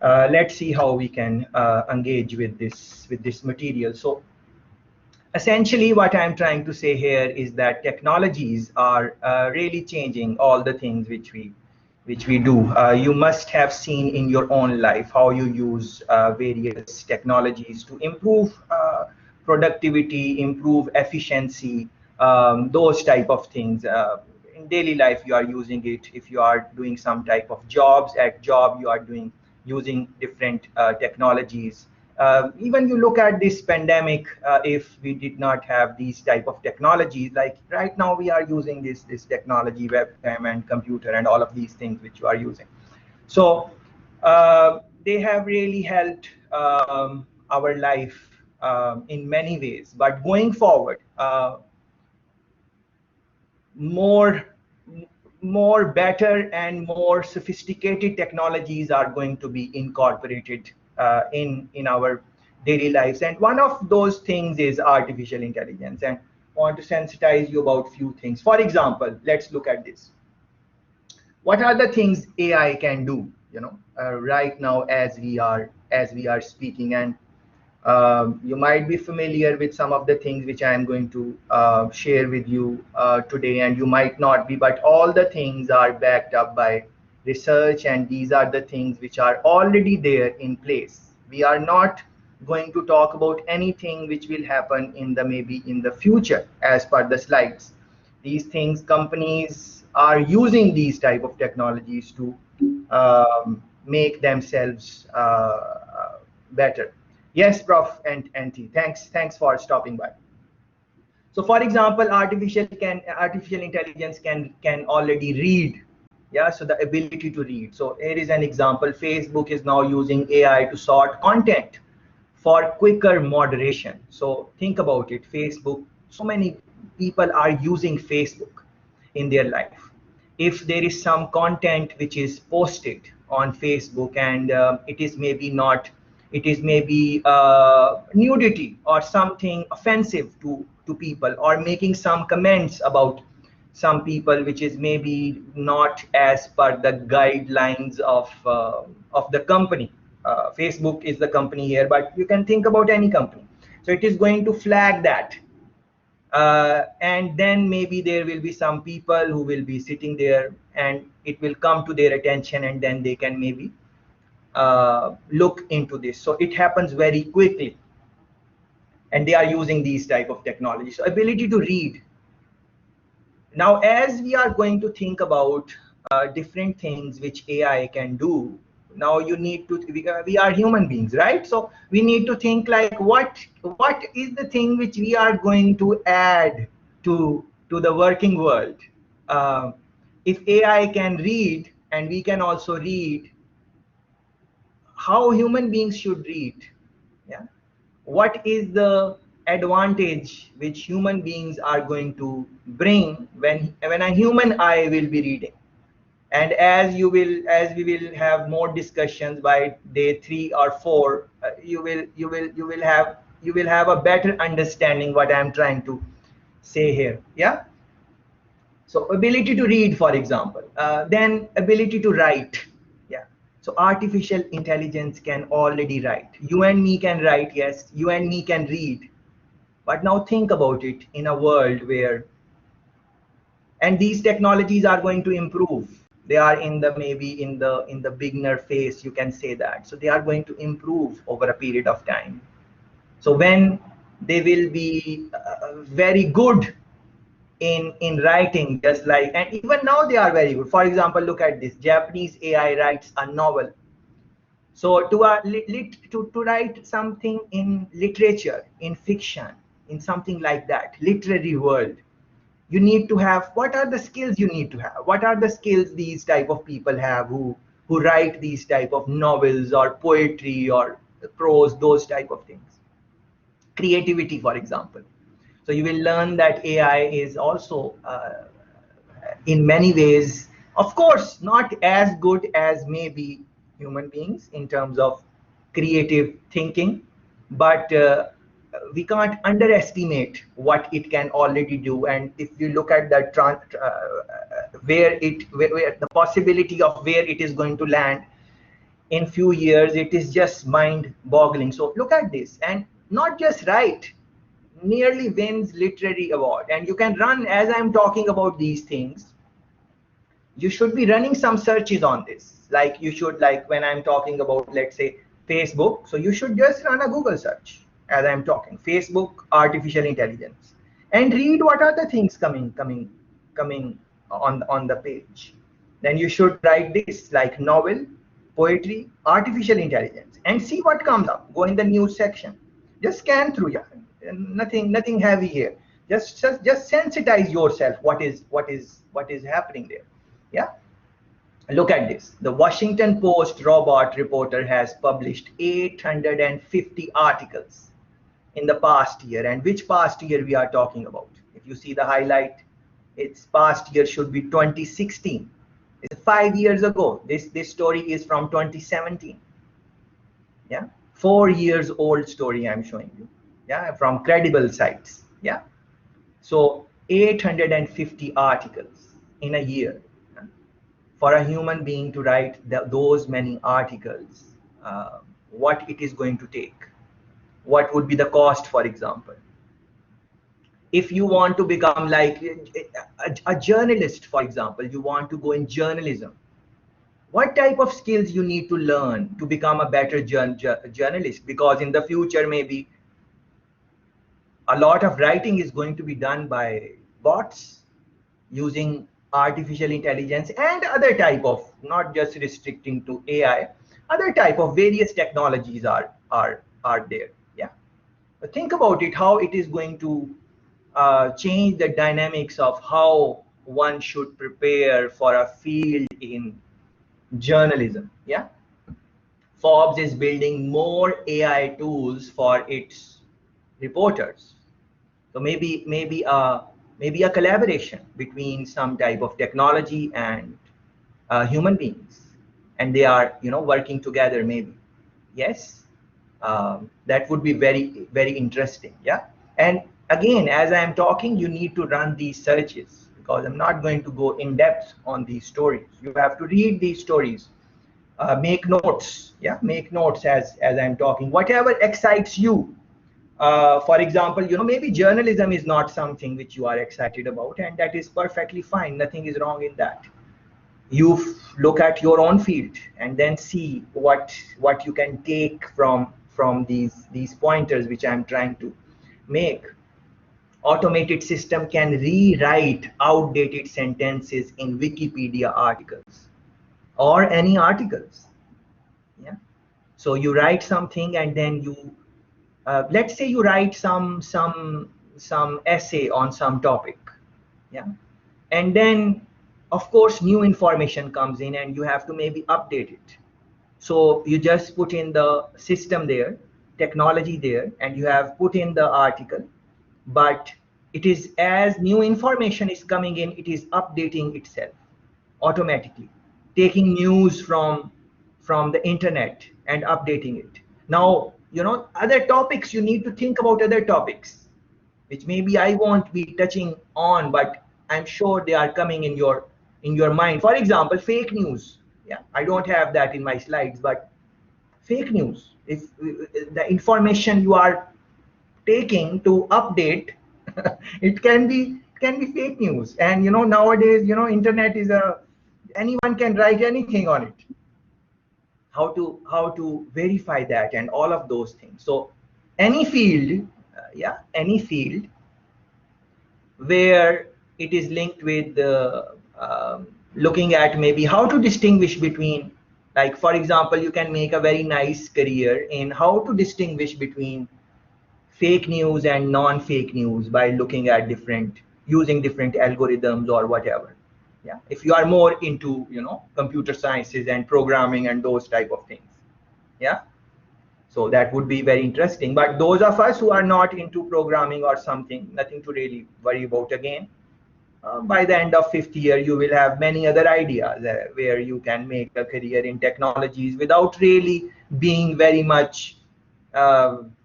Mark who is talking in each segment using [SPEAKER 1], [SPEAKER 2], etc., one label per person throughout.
[SPEAKER 1] let's see how we can engage with this material. So essentially what I'm trying to say here is that technologies are really changing all the things which we do. You must have seen in your own life how you use various technologies to improve productivity, improve efficiency, those type of things. In daily life, you are using it. If you are doing some type of jobs, at job you are using different technologies. Even you look at this pandemic, if we did not have these type of technologies, like right now we are using this technology, webcam and computer and all of these things which you are using. So they have really helped our life in many ways. But going forward, more better and more sophisticated technologies are going to be incorporated in our daily lives, and one of those things is artificial intelligence. And I want to sensitize you about few things. For example, let's look at this. What are the things AI can do, right now as we are speaking? And you might be familiar with some of the things which I am going to share with you today, and you might not be, but all the things are backed up by research, and these are the things which are already there in place. We are not going to talk about anything which will happen maybe in the future as per the slides. These things, companies are using these type of technologies to make themselves better. Yes, Prof. and T. Thanks for stopping by. So, for example, artificial intelligence can already read. Yeah, so the ability to read. So here is an example. Facebook is now using AI to sort content for quicker moderation. So think about it. Facebook. So many people are using Facebook in their life. If there is some content which is posted on Facebook and it is maybe nudity or something offensive to people, or making some comments about some people which is maybe not as per the guidelines of the company. Facebook is the company here, but you can think about any company. So it is going to flag that. And then maybe there will be some people who will be sitting there, and it will come to their attention, and then they can maybe look into this. So it happens very quickly, and they are using these type of technologies. So ability to read. Now, as we are going to think about different things which AI can do, now you need to, we are human beings, right? So we need to think like, what is the thing which we are going to add to the working world? If AI can read and we can also read, how human beings should read? Yeah, what is the advantage which human beings are going to bring when a human eye will be reading? And as we will have more discussions by day 3 or 4, you will have a better understanding what I'm trying to say here. Yeah. So ability to read, for example, then ability to write. Yeah. So artificial intelligence can already write. You and me can write, yes. You and me can read. But now think about it in a world where, and these technologies are going to improve. They are maybe in the beginner phase, you can say that. So they are going to improve over a period of time. So when they will be very good in writing, just like, and even now they are very good. For example, look at this. Japanese AI writes a novel. So to write something in literature, in fiction, in something like that, literary world, you need to have, what are the skills you need to have? What are the skills these type of people have who write these type of novels or poetry or prose, those type of things? Creativity, for example. So you will learn that AI is also in many ways, of course, not as good as maybe human beings in terms of creative thinking, but we can't underestimate what it can already do. And if you look at the where the possibility of where it is going to land in few years, it is just mind-boggling. So look at this, and not just write, nearly wins literary award. And you can run, as I'm talking about these things, you should be running some searches on this. Like you should, like when I'm talking about, let's say, Facebook, so you should just run a Google search as I'm talking, Facebook artificial intelligence, and read what are the things coming on the page. Then you should write this, like novel, poetry, artificial intelligence, and see what comes up. Go in the news section, just scan through. Yeah, nothing heavy here. Just sensitize yourself what is happening there. Yeah, look at this. The Washington Post robot reporter has published 850 articles in the past year. And which past year we are talking about? If you see the highlight, its past year should be 2016. It's 5 years ago. This story is from 2017. Yeah, 4 years old story I'm showing you. Yeah, from credible sites. Yeah, so 850 articles in a year. For a human being to write those many articles, what it is going to take, what would be the cost, for example. If you want to become like a journalist, for example, you want to go in journalism, what type of skills you need to learn to become a better journalist? Because in the future, maybe a lot of writing is going to be done by bots using artificial intelligence and other type of, not just restricting to AI, other type of various technologies are there. Yeah, but think about it, how it is going to change the dynamics of how one should prepare for a field in journalism. Yeah, Forbes is building more AI tools for its reporters. So maybe a collaboration between some type of technology and human beings, and they are working together maybe. Yes, that would be very interesting. Yeah, and again, as I am talking, you need to run these searches, because I'm not going to go in depth on these stories. You have to read these stories, make notes. Yeah, make notes as I'm talking. Whatever excites you. For example, maybe journalism is not something which you are excited about, and that is perfectly fine. Nothing is wrong in that. You look at your own field and then see what you can take from these pointers which I'm trying to make. Automated system can rewrite outdated sentences in Wikipedia articles or any articles. Yeah. So you write something, and then you let's say you write some essay on some topic. Yeah, and then of course new information comes in, and you have to maybe update it. So you just put in the system there, technology there, and you have put in the article, but it is, as new information is coming in, it is updating itself automatically, taking news from the internet and updating it. Now, other topics, you need to think about other topics which maybe I won't be touching on, but I'm sure they are coming in your mind. For example, fake news. Yeah, I don't have that in my slides, but fake news, if the information you are taking to update, it can be fake news. And nowadays, internet is anyone can write anything on it. How to verify that, and all of those things. So any field, any field where it is linked with looking at maybe how to distinguish between, like for example, you can make a very nice career in how to distinguish between fake news and non-fake news by looking at using different algorithms or whatever. Yeah, if you are more into computer sciences and programming and those type of things. Yeah, so that would be very interesting. But those of us who are not into programming or something, nothing to really worry about. Again, by the end of 5th year, you will have many other ideas where you can make a career in technologies without really being very much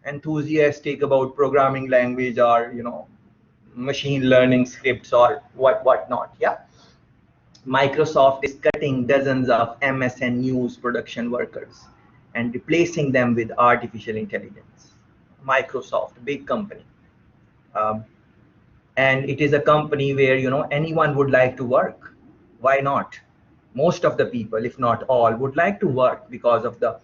[SPEAKER 1] enthusiastic about programming language or machine learning scripts or whatnot. Yeah. Microsoft is cutting dozens of MSN News production workers and replacing them with artificial intelligence. Microsoft, big company. Um, and it is a company where anyone would like to work. Why not? Most of the people, if not all, would like to work because of the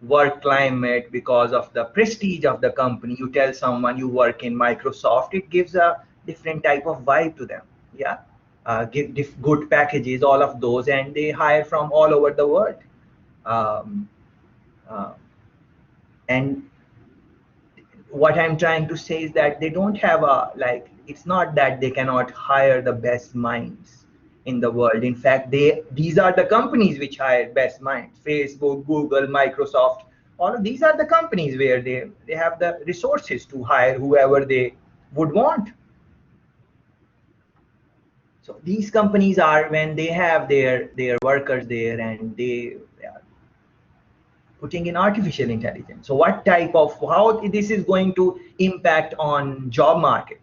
[SPEAKER 1] work climate, because of the prestige of the company. You tell someone you work in Microsoft, it gives a different type of vibe to them. Yeah, give good packages, all of those, and they hire from all over the world. um, uh, and what I'm trying to say is that they don't have a, like, it's not that they cannot hire the best minds in the world. In fact, these are the companies which hire best minds. Facebook, Google, Microsoft, all of these are the companies where they have the resources to hire whoever they would want. So these companies are, when they have their workers there, and they are putting in artificial intelligence. So what type of, how this is going to impact on job market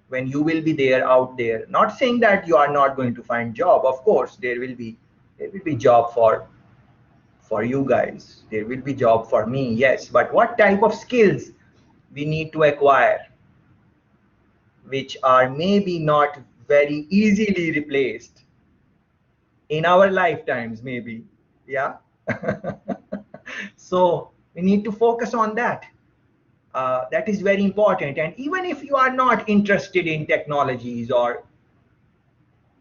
[SPEAKER 1] when you will be there, out there? Not saying that you are not going to find job. Of course there will be job for you guys, there will be job for me, yes, but what type of skills we need to acquire, which are maybe not very easily replaced in our lifetimes, maybe. Yeah. So we need to focus on that. That is very important. And even if you are not interested in technologies, or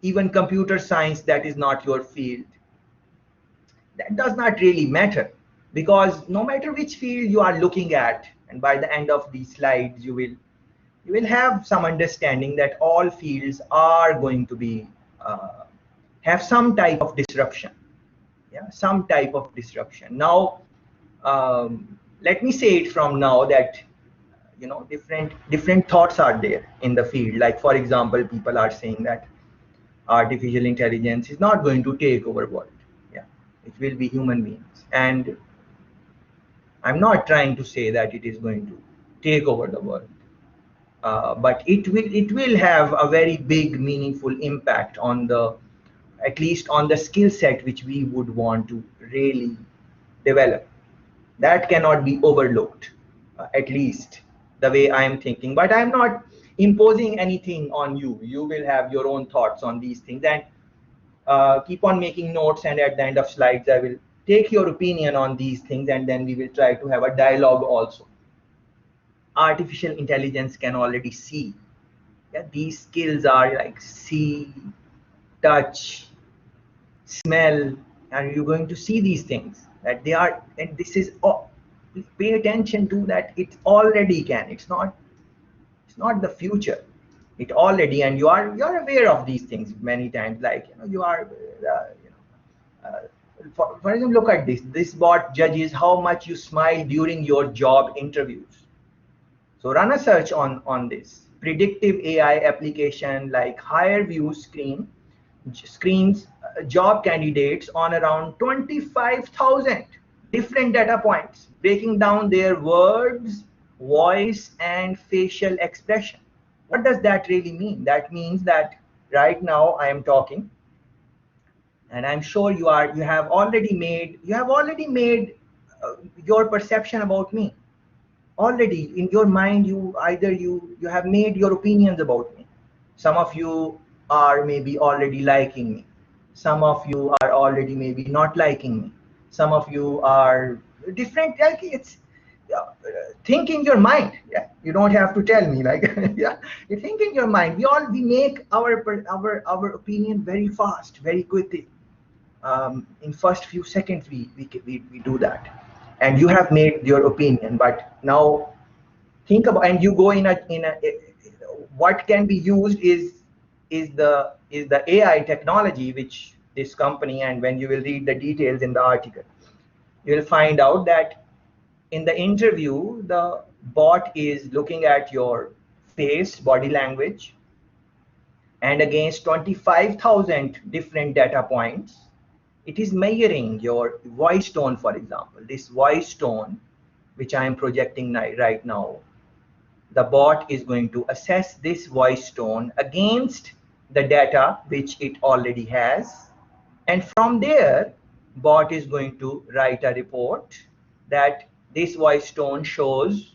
[SPEAKER 1] even computer science, that is not your field, that does not really matter, because no matter which field you are looking at, and by the end of these slides you will have some understanding that all fields are going to be have some type of disruption. Yeah, some type of disruption. Now, let me say it from now that different thoughts are there in the field. Like, for example, people are saying that artificial intelligence is not going to take over world. Yeah, it will be human beings. And I'm not trying to say that it is going to take over the world, but it will have a very big, meaningful impact on the, at least on the skill set which we would want to really develop. That cannot be overlooked, at least the way I am thinking. But I'm not imposing anything on you. You will have your own thoughts on these things, and keep on making notes, and at the end of slides I will take your opinion on these things, and then we will try to have a dialogue also. Artificial intelligence can already see. Yeah, these skills are like see, touch, smell, and you're going to see these things that they are, and this is, oh, pay attention to that. It already can. It's not the future. It already, and you're aware of these things many times. Like, you are for example, look at this bot judges how much you smile during your job interviews. So run a search on this predictive AI application, like hire view screens job candidates on around 25,000 different data points, breaking down their words, voice, and facial expression. What does that really mean? That means that right now I am talking, and I'm sure you have already made your perception about me. Already in your mind, you have made your opinions about me. Some of you are maybe already liking me, some of you are already maybe not liking me, some of you are different. Like, it's think in your mind. Yeah, you don't have to tell me, like, yeah, you think in your mind. We make our opinion very fast, very quickly. In first few seconds we do that, and you have made your opinion. But now think about, and you go in a what can be used is the AI technology, which this company, and when you will read the details in the article, you will find out that in the interview the bot is looking at your face, body language, and against 25,000 different data points, it is measuring your voice tone. For example, this voice tone which I am projecting right now, the bot is going to assess this voice tone against the data which it already has, and from there bot is going to write a report that this voice tone shows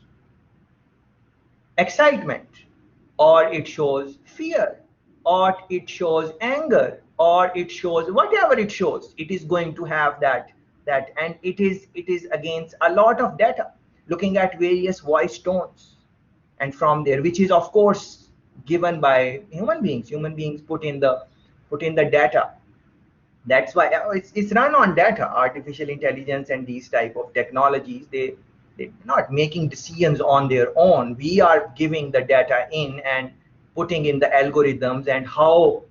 [SPEAKER 1] excitement, or it shows fear, or it shows anger, or it shows whatever it shows. It is going to have that, and it is against a lot of data, looking at various voice tones, and from there, which is of course given by human beings. Human beings put in the data. That's why it's run on data. Artificial intelligence and these type of technologies, they're not making decisions on their own. We are giving the data in and putting in the algorithms and how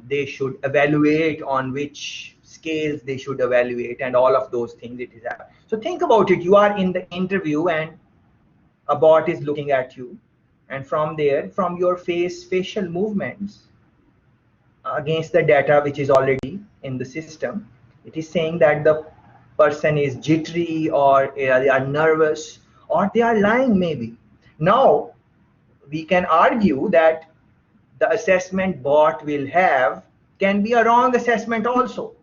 [SPEAKER 1] they should evaluate, on which scales they should evaluate, and all of those things it is. So think about it. You are in the interview and a bot is looking at you, and from there, from your facial movements against the data which is already in the system, it is saying that the person is jittery, or they are nervous, or they are lying maybe. Now we can argue that the assessment bot will have can be a wrong assessment also.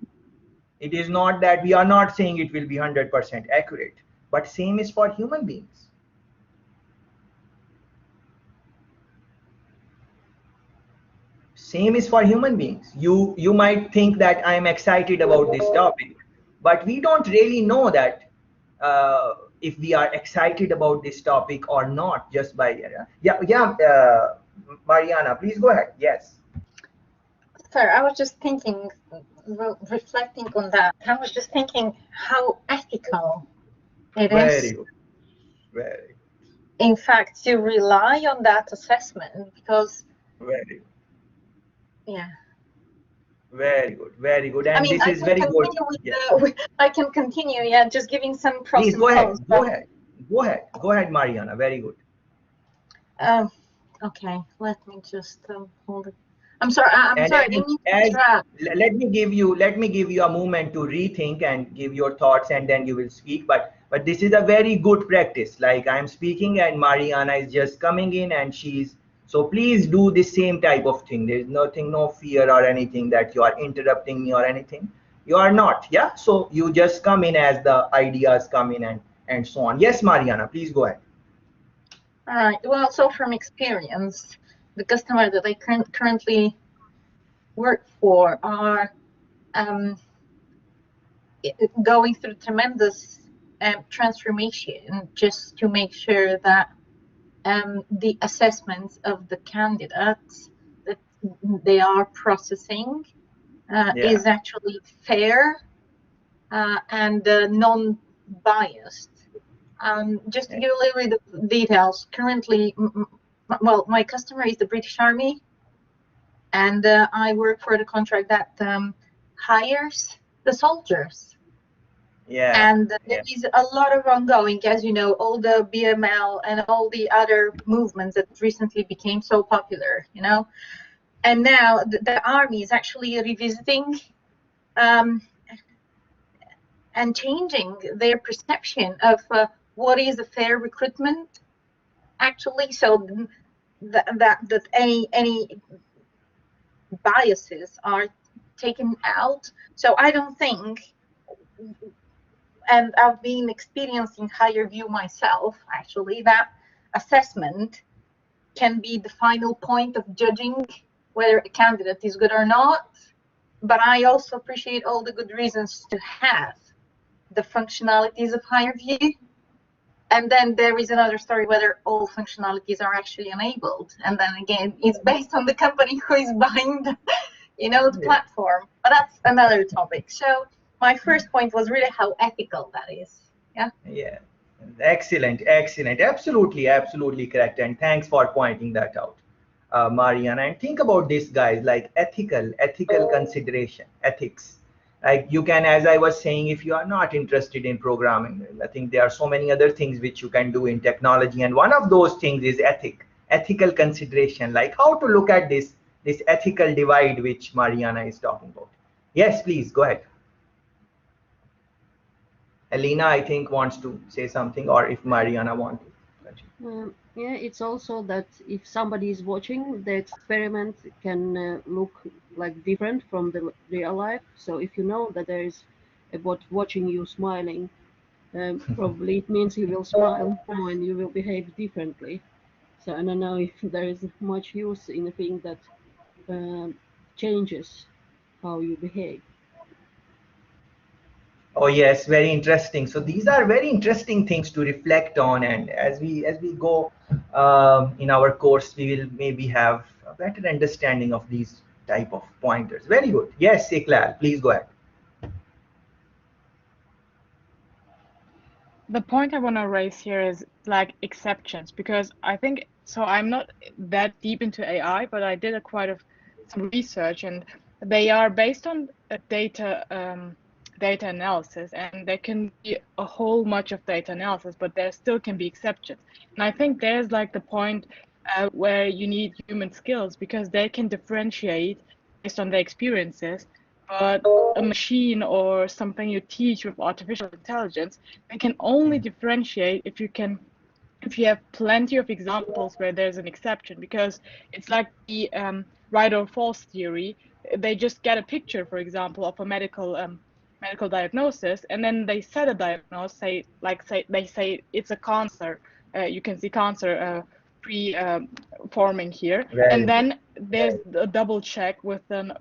[SPEAKER 1] It is not that we are not saying it will be 100% accurate, but same is for human beings. Same is for human beings. You might think that I'm excited about this topic, but we don't really know that if we are excited about this topic or not, just by Mariana, please go ahead. Yes.
[SPEAKER 2] Sir, I was just thinking, reflecting on that. I was just thinking how ethical it is.
[SPEAKER 1] Very good. Very good.
[SPEAKER 2] In fact, to rely on that assessment, because
[SPEAKER 1] very good.
[SPEAKER 2] Yeah.
[SPEAKER 1] Very good, very good. And
[SPEAKER 2] I mean,
[SPEAKER 1] this is very good.
[SPEAKER 2] I can continue, yeah, just giving some pros
[SPEAKER 1] Please
[SPEAKER 2] and
[SPEAKER 1] go ahead,
[SPEAKER 2] cons.
[SPEAKER 1] Go ahead, Mariana. Very good.
[SPEAKER 2] Okay, let me just hold it. I'm sorry, I didn't mean to interrupt.
[SPEAKER 1] Let me give you a moment to rethink and give your thoughts, and then you will speak. But this is a very good practice. Like, I'm speaking and Mariana is just coming in, and so please do the same type of thing. There's nothing, no fear or anything that you are interrupting me or anything. You are not, yeah? So you just come in as the ideas come in, and so on. Yes, Mariana, please go ahead.
[SPEAKER 2] All right. Well, so from experience, the customer that I currently work for are going through tremendous transformation just to make sure that the assessments of the candidates that they are processing is actually fair and non-biased. Just to give a little bit of details, currently, well, my customer is the British Army, and I work for the contract that hires the soldiers. And there is a lot of ongoing, as you know, all the BML and all the other movements that recently became so popular, you know. And now the army is actually revisiting and changing their perception of what is a fair recruitment, actually, so that any biases are taken out. So I don't think, and I've been experiencing higher view myself, actually, that assessment can be the final point of judging whether a candidate is good or not. But I also appreciate all the good reasons to have the functionalities of higher view. And then there is another story whether all functionalities are actually enabled. And then again, it's based on the company who is buying the, the platform. But that's another topic. So my first point was really how ethical that is. Yeah.
[SPEAKER 1] Yeah. Excellent. Absolutely correct. And thanks for pointing that out, Mariana. And think about this, guys, like ethical consideration, ethics. Like, you can, as I was saying, if you are not interested in programming, I think there are so many other things which you can do in technology, and one of those things is ethical consideration, like how to look at this ethical divide which Mariana is talking about. Yes, please go ahead. Elena, I think, wants to say something, or if Mariana wants to.
[SPEAKER 3] Yeah, it's also that if somebody is watching, the experiment can look like different from the real life. So if you know that there is a bot watching you smiling, probably it means you will smile more and you will behave differently. So I don't know if there is much use in a thing that changes how you behave.
[SPEAKER 1] Oh yes, very interesting. So these are very interesting things to reflect on, and as we go in our course, we will maybe have a better understanding of these type of pointers. Very good. Yes, Iqlal, please go ahead.
[SPEAKER 4] The point I want to raise here is like exceptions, because I think so. I'm not that deep into AI, but I did a quite of some research, and they are based on data analysis, and there can be a whole much of data analysis, but there still can be exceptions. And I think there's like the point where you need human skills because they can differentiate based on their experiences, but a machine or something you teach with artificial intelligence, they can only differentiate if you have plenty of examples where there's an exception, because it's like the right or false theory. They just get a picture, for example, of a medical diagnosis, and then they set a diagnosis, say they say it's a cancer. You can see cancer pre forming here,
[SPEAKER 1] Very
[SPEAKER 4] and
[SPEAKER 1] good.
[SPEAKER 4] then there's a double check with an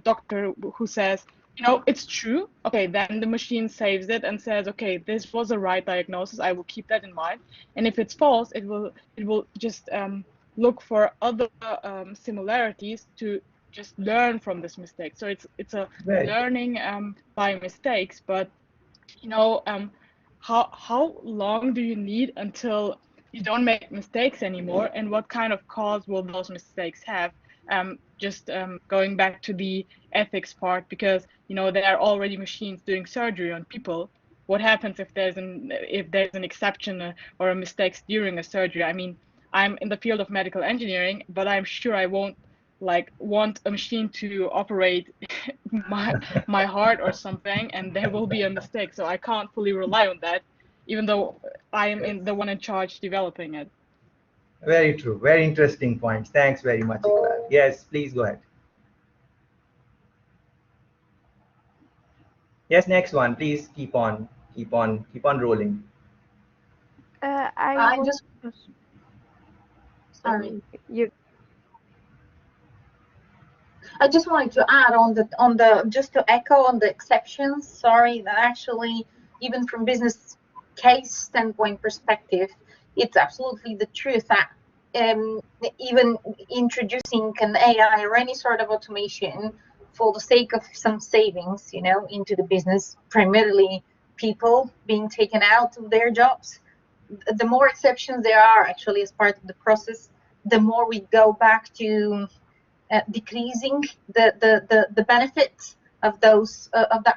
[SPEAKER 4] doctor who says, you know, it's true. Okay, then the machine saves it and says, okay, this was a right diagnosis. I will keep that in mind. And if it's false, it will just look for other similarities to just learn from this mistake. So it's a
[SPEAKER 1] Very good.
[SPEAKER 4] learning by mistakes. But you know, how long do you need until you don't make mistakes anymore, and what kind of cause will those mistakes have? Just going back to the ethics part, because you know there are already machines doing surgery on people. What happens if there's an exception or a mistakes during a surgery? I mean, I'm in the field of medical engineering, but I'm sure I won't like want a machine to operate my heart or something, and there will be a mistake. So I can't fully rely on that, even though I am
[SPEAKER 1] Yes.
[SPEAKER 4] in the one in charge developing it.
[SPEAKER 1] Very true. Very interesting points. Thanks very much, Iqlal. Yes, please go ahead. Yes, next one. Please keep on rolling.
[SPEAKER 5] I
[SPEAKER 2] I
[SPEAKER 5] want
[SPEAKER 2] just
[SPEAKER 5] to,
[SPEAKER 2] sorry.
[SPEAKER 5] you
[SPEAKER 2] I just wanted to add on the just to echo on the exceptions. Sorry, that actually even from business case standpoint perspective, it's absolutely the truth that um, even introducing an AI or any sort of automation for the sake of some savings, you know, into the business, primarily people being taken out of their jobs, the more exceptions there are actually as part of the process, the more we go back to decreasing the benefits of those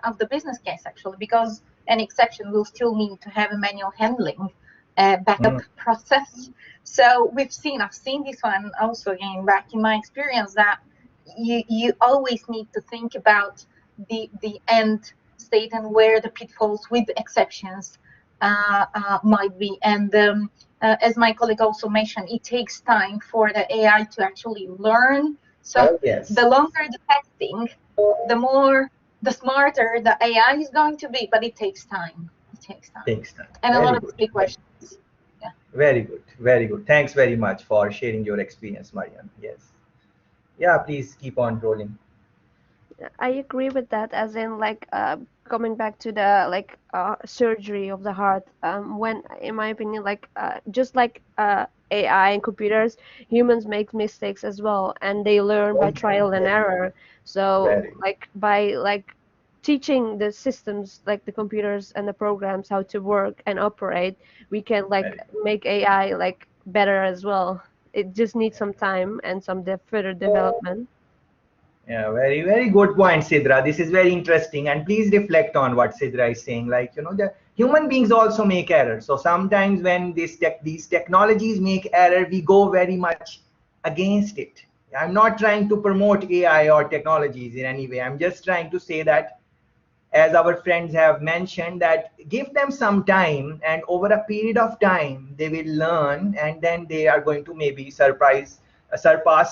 [SPEAKER 2] of the business case actually, because an exception will still need to have a manual handling backup
[SPEAKER 1] Mm,
[SPEAKER 2] process. So I've seen this one also again back in my experience, that you always need to think about the end state and where the pitfalls with exceptions might be. And as my colleague also mentioned, it takes time for the AI to actually learn. So
[SPEAKER 1] yes.
[SPEAKER 2] the longer the testing, the smarter the AI is going to be, but it takes time. It takes time.
[SPEAKER 1] Thanks.
[SPEAKER 2] And a
[SPEAKER 1] Very
[SPEAKER 2] lot of
[SPEAKER 1] good.
[SPEAKER 2] big questions. Yeah.
[SPEAKER 1] Very good. Very good. Thanks very much for sharing your experience, Marian. Yes. Yeah, please keep on rolling.
[SPEAKER 5] I agree with that, as in like coming back to the like surgery of the heart. When, in my opinion, like just like AI and computers, humans make mistakes as well, and they learn by
[SPEAKER 1] Oh,
[SPEAKER 5] trial and error. So
[SPEAKER 1] very good.
[SPEAKER 5] like by like teaching the systems, like the computers and the programs, how to work and operate, we can like
[SPEAKER 1] Very good.
[SPEAKER 5] make AI like better as well. It just needs some time and some further development.
[SPEAKER 1] Yeah, very, very good point, Sidra. This is very interesting. And please reflect on what Sidra is saying. Like, the human beings also make errors. So sometimes when these technologies make error, we go very much against it. I'm not trying to promote AI or technologies in any way. I'm just trying to say that as our friends have mentioned, that give them some time, and over a period of time they will learn, and then they are going to maybe surpass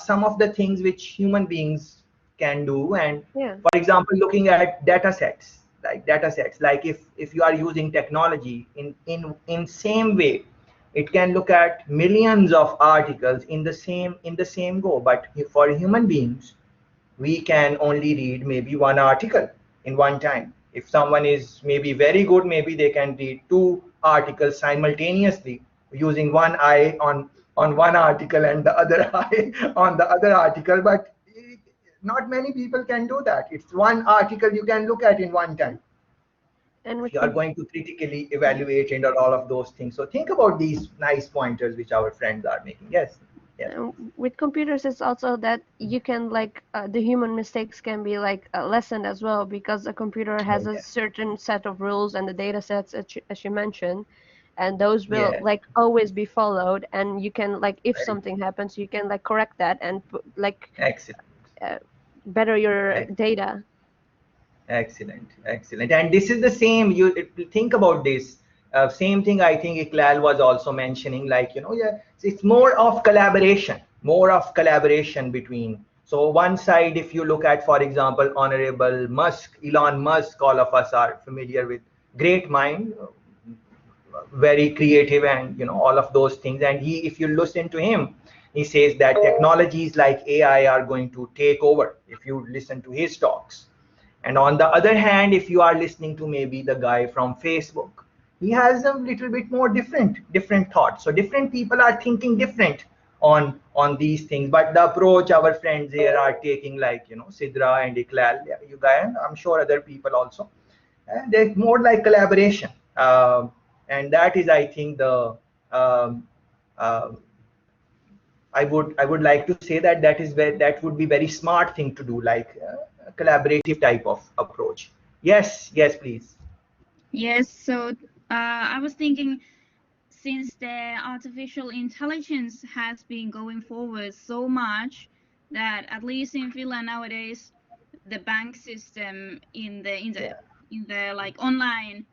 [SPEAKER 1] some of the things which human beings can do. And
[SPEAKER 5] Yeah.
[SPEAKER 1] for example, looking at data sets, like if you are using technology in same way, it can look at millions of articles in the same go. But for human beings, we can only read maybe one article in one time. If someone is maybe very good, maybe they can read two articles simultaneously, using one eye on one article and the other eye on the other article. But not many people can do that. It's one article you can look at in one time.
[SPEAKER 5] And with
[SPEAKER 1] You are going to critically evaluate and all of those things. So think about these nice pointers which our friends are making. Yes, yes, please.
[SPEAKER 5] with computers, it's also that you can like the human mistakes can be like lessened as well, because a computer has
[SPEAKER 1] Oh,
[SPEAKER 5] a
[SPEAKER 1] yes,
[SPEAKER 5] certain set of rules and the data sets, as you mentioned, and those will
[SPEAKER 1] yes,
[SPEAKER 5] like always be followed. And you can like, if
[SPEAKER 1] very
[SPEAKER 5] something happens, you can like correct that and like
[SPEAKER 1] excellent.
[SPEAKER 5] uh, better your data.
[SPEAKER 1] Excellent, excellent. And this is the same. You think about this. Same thing. I think Iqlal was also mentioning. Like, yeah, it's more of collaboration between. So one side, if you look at, for example, Honorable Musk, Elon Musk, all of us are familiar with. Great mind, very creative, and all of those things. And if you listen to him, he says that technologies like AI are going to take over. If you listen to his talks. And on the other hand, if you are listening to maybe the guy from Facebook, he has a little bit more different thoughts. So different people are thinking different on these things. But the approach our friends here are taking, like Sidra and Iqlal, yeah, you guys, I'm sure other people also, they're more like collaboration. And that is, I think, the um, uh, I would like to say that that would be very smart thing to do, like a collaborative type of approach. Yes, yes, please.
[SPEAKER 6] Yes, so I was thinking, since the artificial intelligence has been going forward so much that at least in Finland nowadays, the bank system in the like online,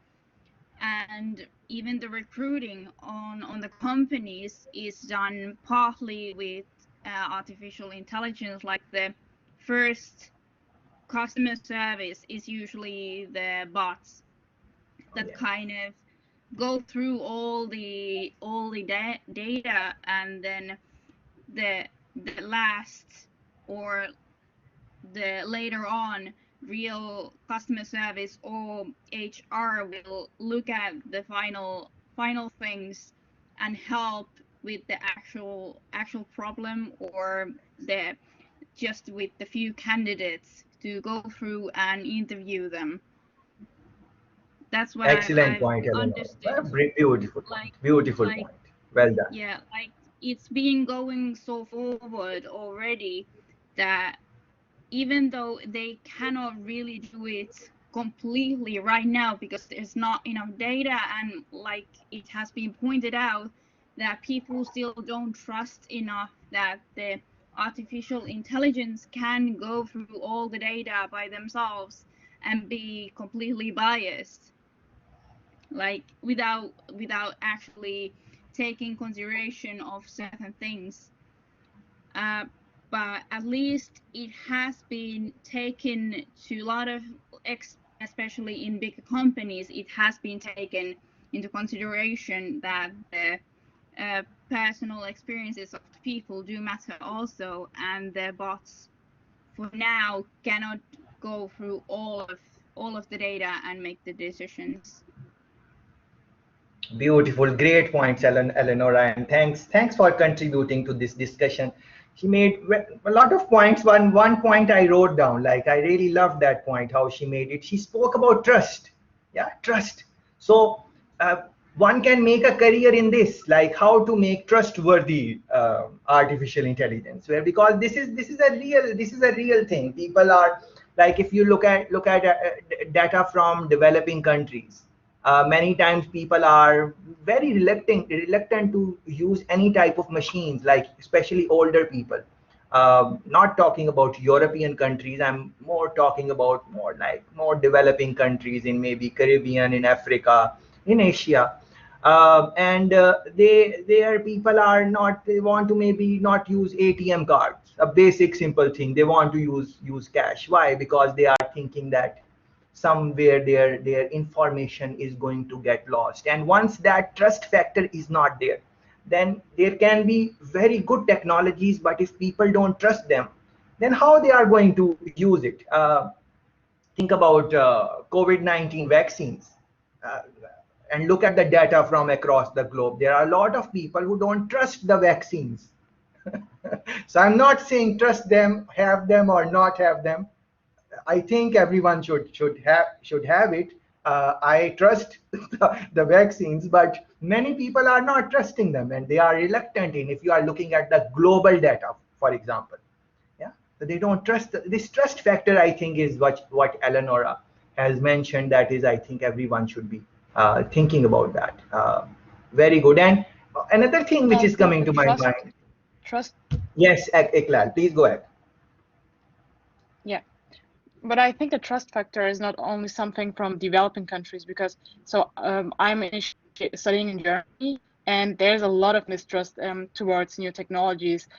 [SPEAKER 6] and even the recruiting on the companies is done partly with artificial intelligence. Like the first customer service is usually the bots
[SPEAKER 1] Oh,
[SPEAKER 6] that
[SPEAKER 1] yeah.
[SPEAKER 6] kind of go through all the data, and then the last, or the later on, real customer service or HR will look at the final things and help with the actual problem, or the just with the few candidates to go through and interview them. That's what
[SPEAKER 1] Excellent
[SPEAKER 6] I've
[SPEAKER 1] point, Eleanor.
[SPEAKER 6] understood.
[SPEAKER 1] Beautiful point.
[SPEAKER 6] Like
[SPEAKER 1] Beautiful
[SPEAKER 6] like
[SPEAKER 1] point. Well done.
[SPEAKER 6] yeah, like it's been going so forward already that even though they cannot really do it completely right now because there's not enough data, and like it has been pointed out, that people still don't trust enough that the artificial intelligence can go through all the data by themselves and be completely biased, like without actually taking consideration of certain things. uh, but at least it has been taken to a lot of, especially in big companies, it has been taken into consideration that the personal experiences of the people do matter also, and the bots for now cannot go through all of the data and make the decisions.
[SPEAKER 1] Beautiful, great points, Eleanor, and thanks for contributing to this discussion. She made a lot of points. One point I wrote down, like I really loved that point, how she made it. She spoke about trust. Yeah, trust. So one can make a career in this, like how to make trustworthy artificial intelligence. Where, because this is a real thing. People are, like, if you look at data from developing countries, many times people are very reluctant to use any type of machines, like especially older people. Not talking about European countries. I'm more talking about more developing countries in maybe Caribbean, in Africa, in Asia. And their people are not, they want to maybe not use ATM cards, a basic simple thing. They want to use cash. Why? Because they are thinking that somewhere their information is going to get lost, and once that trust factor is not there, then there can be very good technologies, but if people don't trust them, then how they are going to use it? Think about COVID-19 vaccines, uh, and look at the data from across the globe. There are a lot of people who don't trust the vaccines. So I'm not saying trust them, have them or not have them. I think everyone should have it. I trust the vaccines, but many people are not trusting them, and they are reluctant in. If you are looking at the global data, for example, yeah, so they don't trust. This trust factor, I think, is what Eleonora has mentioned. That is, I think everyone should be thinking about that. Very good. And another thing which
[SPEAKER 4] I
[SPEAKER 1] is
[SPEAKER 4] think
[SPEAKER 1] coming
[SPEAKER 4] the
[SPEAKER 1] to my mind.
[SPEAKER 4] trust,
[SPEAKER 1] Yes, Iqlal, please go ahead.
[SPEAKER 4] yeah. But I think the trust factor is not only something from developing countries, because I'm studying in Germany, and there's a lot of mistrust towards new technologies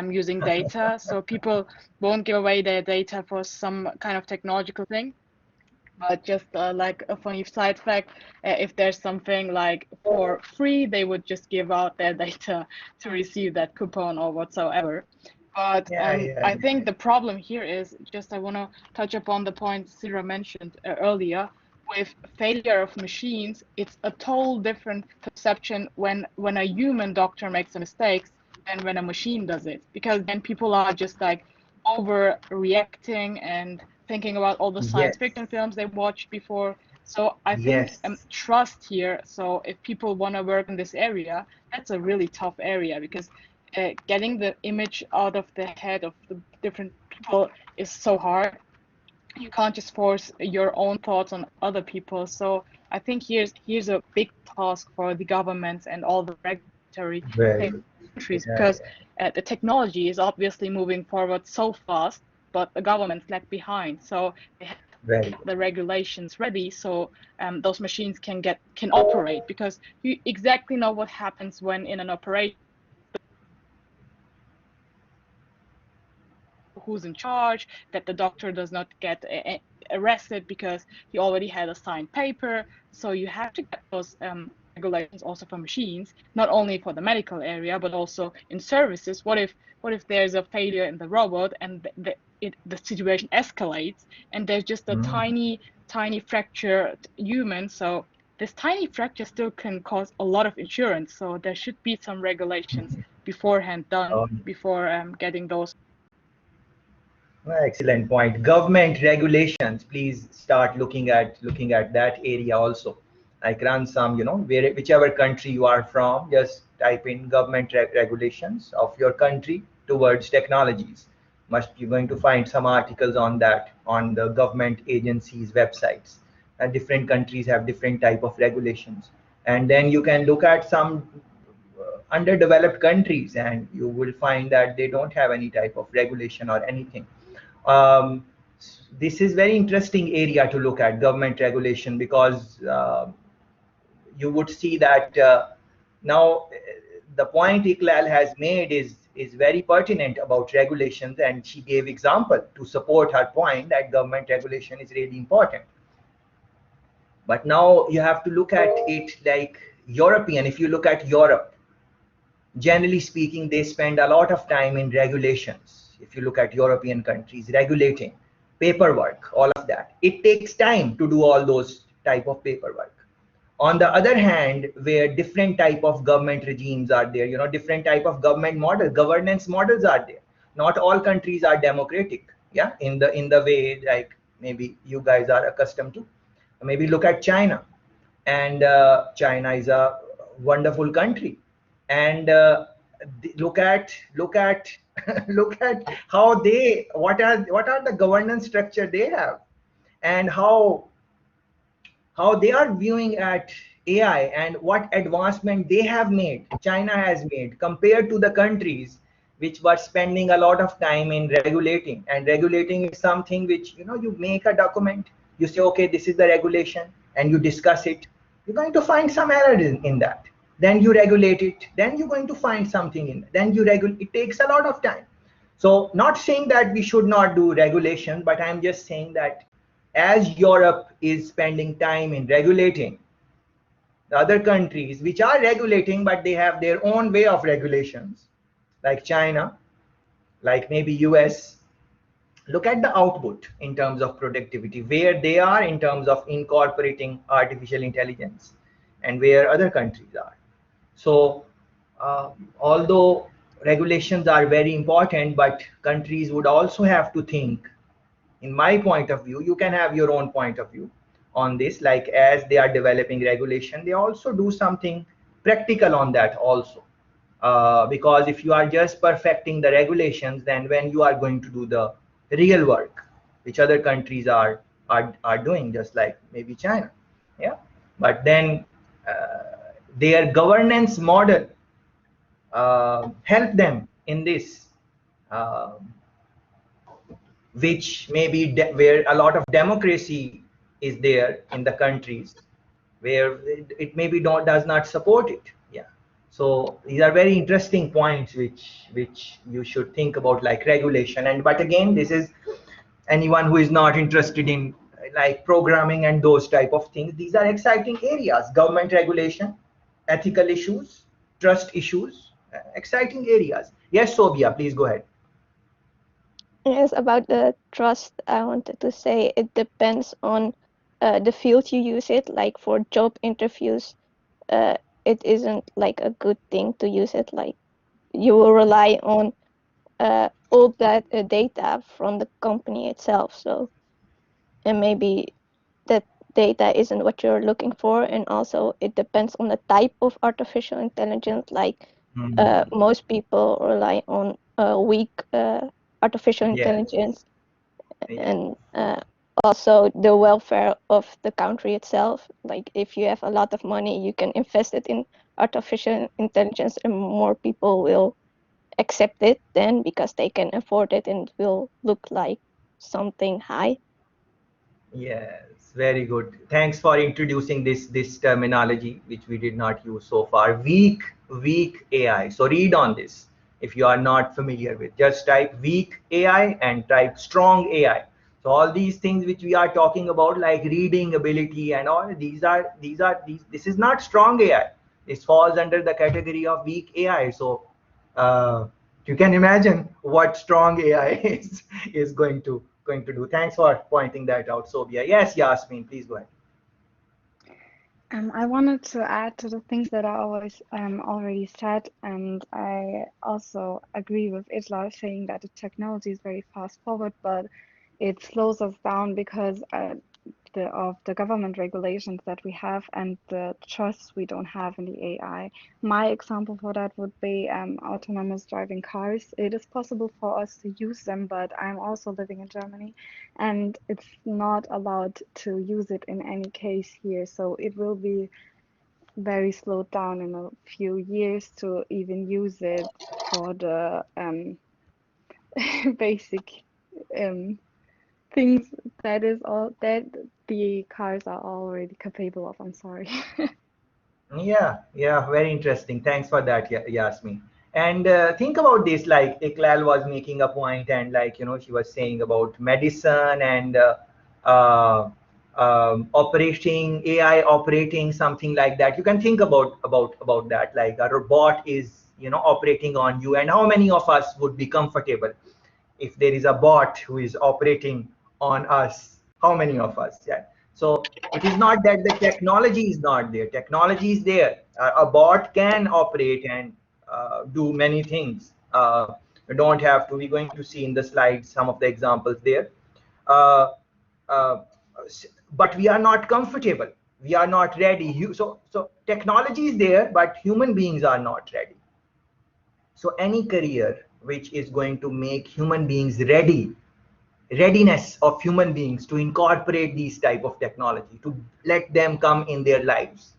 [SPEAKER 4] using data. So people won't give away their data for some kind of technological thing. But just like a funny side fact, if there's something like for free, they would just give out their data to receive that coupon or whatsoever. But
[SPEAKER 1] Yeah, yeah,
[SPEAKER 4] I think the problem here is just, I want to touch upon the point Sira mentioned earlier. With failure of machines, it's a total different perception when a human doctor makes a mistake than when a machine does it. Because then people are just like overreacting and thinking about all the science
[SPEAKER 1] yes,
[SPEAKER 4] fiction films they watched before. So I think
[SPEAKER 1] yes.
[SPEAKER 4] trust here. So if people want to work in this area, that's a really tough area, because getting the image out of the head of the different people is so hard. You can't just force your own thoughts on other people. So I think here's a big task for the governments and all the regulatory
[SPEAKER 1] Very good.
[SPEAKER 4] countries,
[SPEAKER 1] Yeah,
[SPEAKER 4] because
[SPEAKER 1] yeah.
[SPEAKER 4] the technology is obviously moving forward so fast, but the governments lag behind. So they have
[SPEAKER 1] Very
[SPEAKER 4] to get
[SPEAKER 1] good.
[SPEAKER 4] the regulations ready, so those machines can operate, because you exactly know what happens when in an operation, who's in charge, that the doctor does not get arrested because he already had a signed paper. So you have to get those regulations also for machines, not only for the medical area, but also in services. What if there's a failure in the robot, and the situation escalates, and there's just a
[SPEAKER 1] Mm.
[SPEAKER 4] tiny fractured human? So this tiny fracture still can cause a lot of insurance. So there should be some regulations beforehand done
[SPEAKER 1] Um,
[SPEAKER 4] before getting those.
[SPEAKER 1] Excellent point. Government regulations. Please start looking at that area also. Like run some, whichever country you are from, just type in government regulations of your country towards technologies. You're going to find some articles on that on the government agencies' websites. And different countries have different type of regulations, and then you can look at some underdeveloped countries, and you will find that they don't have any type of regulation or anything. um, this is very interesting area to look at, government regulation, because you would see that now the point Iqlal has made is very pertinent about regulations, and she gave example to support her point that government regulation is really important. But now you have to look at it like European. If you look at Europe, generally speaking, they spend a lot of time in regulations. If you look at European countries, regulating paperwork, all of that, it takes time to do all those type of paperwork. On the other hand, where different type of government regimes are there, different type of government model, governance models are there. Not all countries are democratic, yeah, in the way like maybe you guys are accustomed to. Maybe look at China, and China is a wonderful country, and look at look at how they, what are the governance structure they have, and how they are viewing at AI, and what advancement they have made, China has made compared to the countries which were spending a lot of time in regulating, and regulating is something which, you know, you make a document, you say, okay, this is the regulation, and you discuss it. You're going to find some error in that, then you regulate it, then you're going to find something in it, then you regulate. It takes a lot of time. So not saying that we should not do regulation, but I'm just saying that as Europe is spending time in regulating, the other countries which are regulating, but they have their own way of regulations, like China, like maybe US, look at the output in terms of productivity, where they are in terms of incorporating artificial intelligence, and where other countries are. So although regulations are very important, but countries would also have to think, in my point of view, you can have your own point of view on this, like as they are developing regulation, they also do something practical on that also. Because if you are just perfecting the regulations, then when you are going to do the real work, which other countries are doing, just like maybe China, yeah. But then their governance model help them in this, uh, which maybe where a lot of democracy is there in the countries, where it maybe does not support it. Yeah. So these are very interesting points which you should think about, like regulation. And but again, this is anyone who is not interested in like programming and those type of things. These are exciting areas: government regulation, ethical issues, trust issues, exciting areas. Yes, Sobia, please go ahead.
[SPEAKER 5] Yes, about the trust, I wanted to say it depends on the field you use it. Like for job interviews, it isn't like a good thing to use it. Like you will rely on all that data from the company itself. So, and maybe that data isn't what you're looking for. And also, it depends on the type of artificial intelligence. Like most people rely on weak artificial
[SPEAKER 1] Yes.
[SPEAKER 5] intelligence,
[SPEAKER 1] Yeah.
[SPEAKER 5] and also the welfare of the country itself. Like if you have a lot of money, you can invest it in artificial intelligence, and more people will accept it then because they can afford it and it will look like something high.
[SPEAKER 1] Yes, very good. Thanks for introducing this terminology, which we did not use so far. Weak AI. So read on this if you are not familiar with. Just type weak AI and type strong AI. So all these things which we are talking about, like reading ability and all, these. This is not strong AI. This falls under the category of weak AI. So uh, you can imagine what strong AI is going to do. Thanks for pointing that out, Sobia. Yes, Yasmin, please go ahead.
[SPEAKER 4] I wanted to add to the things that I always already said, and I also agree with Isla saying that the technology is very fast forward, but it slows us down because of the government regulations that we have and the trust we don't have in the AI. My example for that would be autonomous driving cars. It is possible for us to use them, but I'm also living in Germany and it's not allowed to use it in any case here. So it will be very slowed down in a few years to even use it for the basic um, things that is all that the cars are already capable of. I'm sorry.
[SPEAKER 1] Yeah, yeah, very interesting. Thanks for that, Yasmin. And think about this, like Iqlal was making a point, and like, you know, she was saying about medicine and uh, operating AI, operating something like that. You can think about that, like a robot is, you know, operating on you, and how many of us would be comfortable if there is a bot who is operating on us? How many of us? Yeah. So it is not that the technology is not there. Technology is there. A bot can operate and do many things. You don't have to. We're going to see in the slides some of the examples there. Uh, uh, but we are not comfortable. We are not ready. So technology is there, but human beings are not ready. So any career which is going to make human beings ready, readiness of human beings to incorporate these type of technology, to let them come in their lives,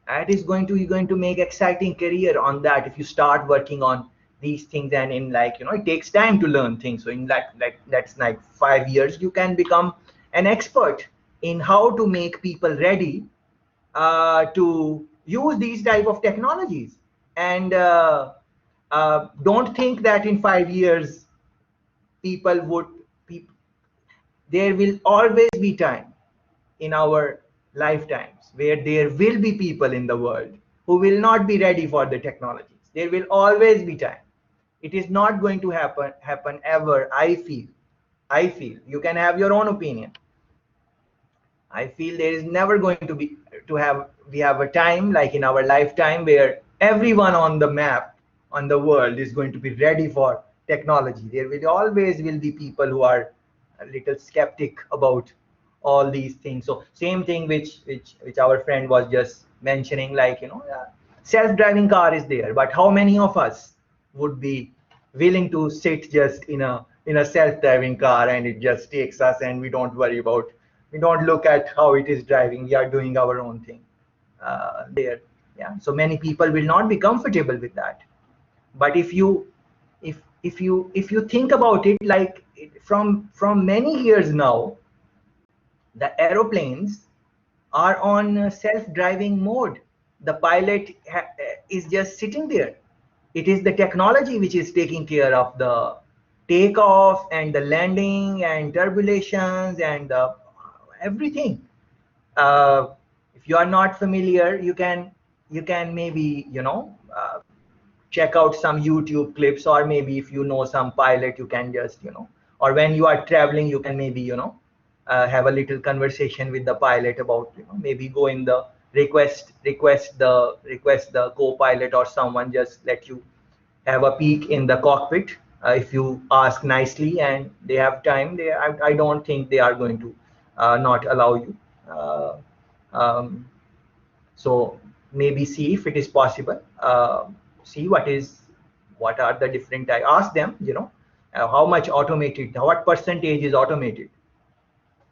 [SPEAKER 1] that is going to, you're going to make exciting career on that if you start working on these things, and in like, you know, it takes time to learn things. So in like that's like 5 years you can become an expert in how to make people ready to use these type of technologies. And don't think that in 5 years people would people, there will always be time in our lifetimes where there will be people in the world who will not be ready for the technologies. There will always be time. It is not going to happen ever. I feel you can have your own opinion. I feel there is never going to be to have we have a time like in our lifetime where everyone on the map on the world is going to be ready for technology. There will always will be people who are a little skeptic about all these things. So same thing which our friend was just mentioning, like, you know, self-driving car is there, but how many of us would be willing to sit just in a self-driving car and it just takes us and we don't worry about, we don't look at how it is driving, we are doing our own thing there. Yeah, so many people will not be comfortable with that. But if you think about it, like from many years now, the aeroplanes are on self-driving mode. The pilot is just sitting there. It is the technology which is taking care of the takeoff and the landing and turbulations and everything. uh, if you are not familiar, you can maybe, you know, check out some YouTube clips, or maybe if you know some pilot, you can just, you know, or when you are traveling, you can maybe, you know, have a little conversation with the pilot about, you know, maybe go in the request the co-pilot or someone just let you have a peek in the cockpit. If you ask nicely and they have time, I don't think they are going to not allow you. Uh, um, so maybe see if it is possible. See what are the different. I ask them, you know, how much automated, what percentage is automated,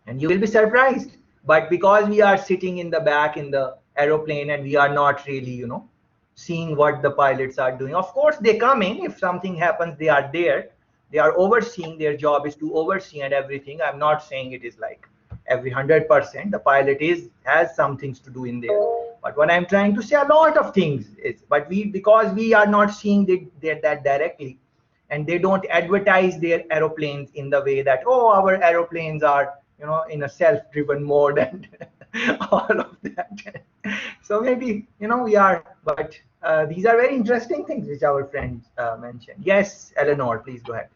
[SPEAKER 1] and you will be surprised. But because we are sitting in the back in the aeroplane and we are not really, you know, seeing what the pilots are doing. Of course they come in, if something happens they are there, they are overseeing, their job is to oversee and everything. I'm not saying it is like every 100% the pilot is has some things to do in there, but what I'm trying to say, a lot of things is, but we, because we are not seeing that directly, and they don't advertise their aeroplanes in the way that, oh, our aeroplanes are, you know, in a self-driven mode and all of that. So maybe, you know, we are, but these are very interesting things which our friend mentioned. Yes, Eleanor, please go ahead.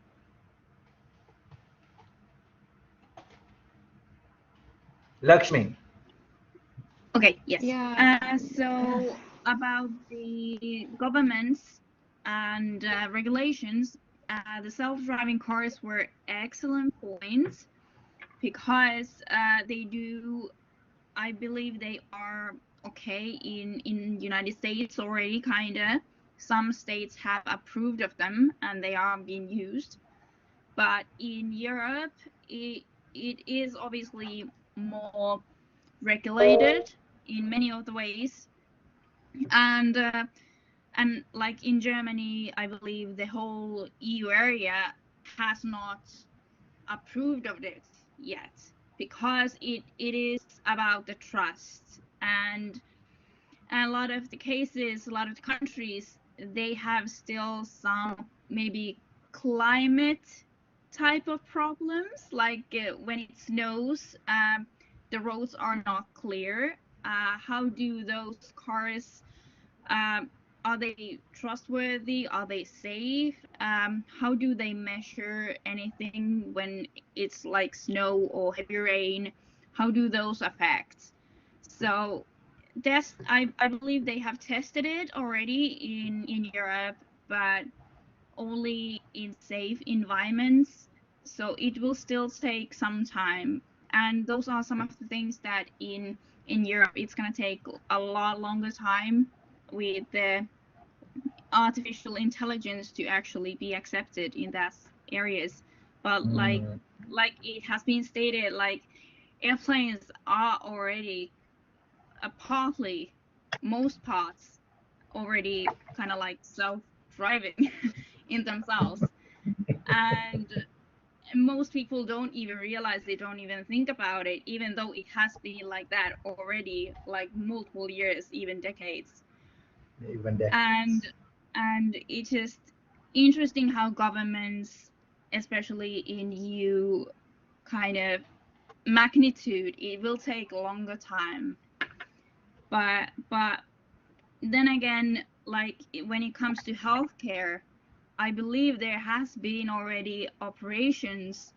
[SPEAKER 1] Lakshmi.
[SPEAKER 6] Okay, yes.
[SPEAKER 2] Yeah.
[SPEAKER 6] So about the governments and regulations, the self-driving cars were excellent points because they do, I believe they are okay in United States already, kinda. Some states have approved of them and they are being used. But in Europe, it is obviously more regulated in many of the ways, and like in Germany, I believe the whole EU area has not approved of it yet because it is about the trust, and a lot of the cases, a lot of the countries, they have still some maybe climate type of problems, like when it snows, the roads are not clear. How do those cars, are they trustworthy? Are they safe? How do they measure anything when it's like snow or heavy rain? How do those affect? So that's, I believe they have tested it already in Europe, but only in safe environments. So it will still take some time. And those are some of the things that in Europe it's going to take a lot longer time with the artificial intelligence to actually be accepted in that areas. But like it has been stated, like airplanes are already partly, most parts already kind of like self-driving in themselves. And most people don't even realize, they don't even think about it, even though it has been like that already, like multiple years, even decades.
[SPEAKER 1] Even decades.
[SPEAKER 6] And it is interesting how governments, especially in EU kind of magnitude, it will take a longer time. But then again, like when it comes to healthcare, I believe there has been already operations,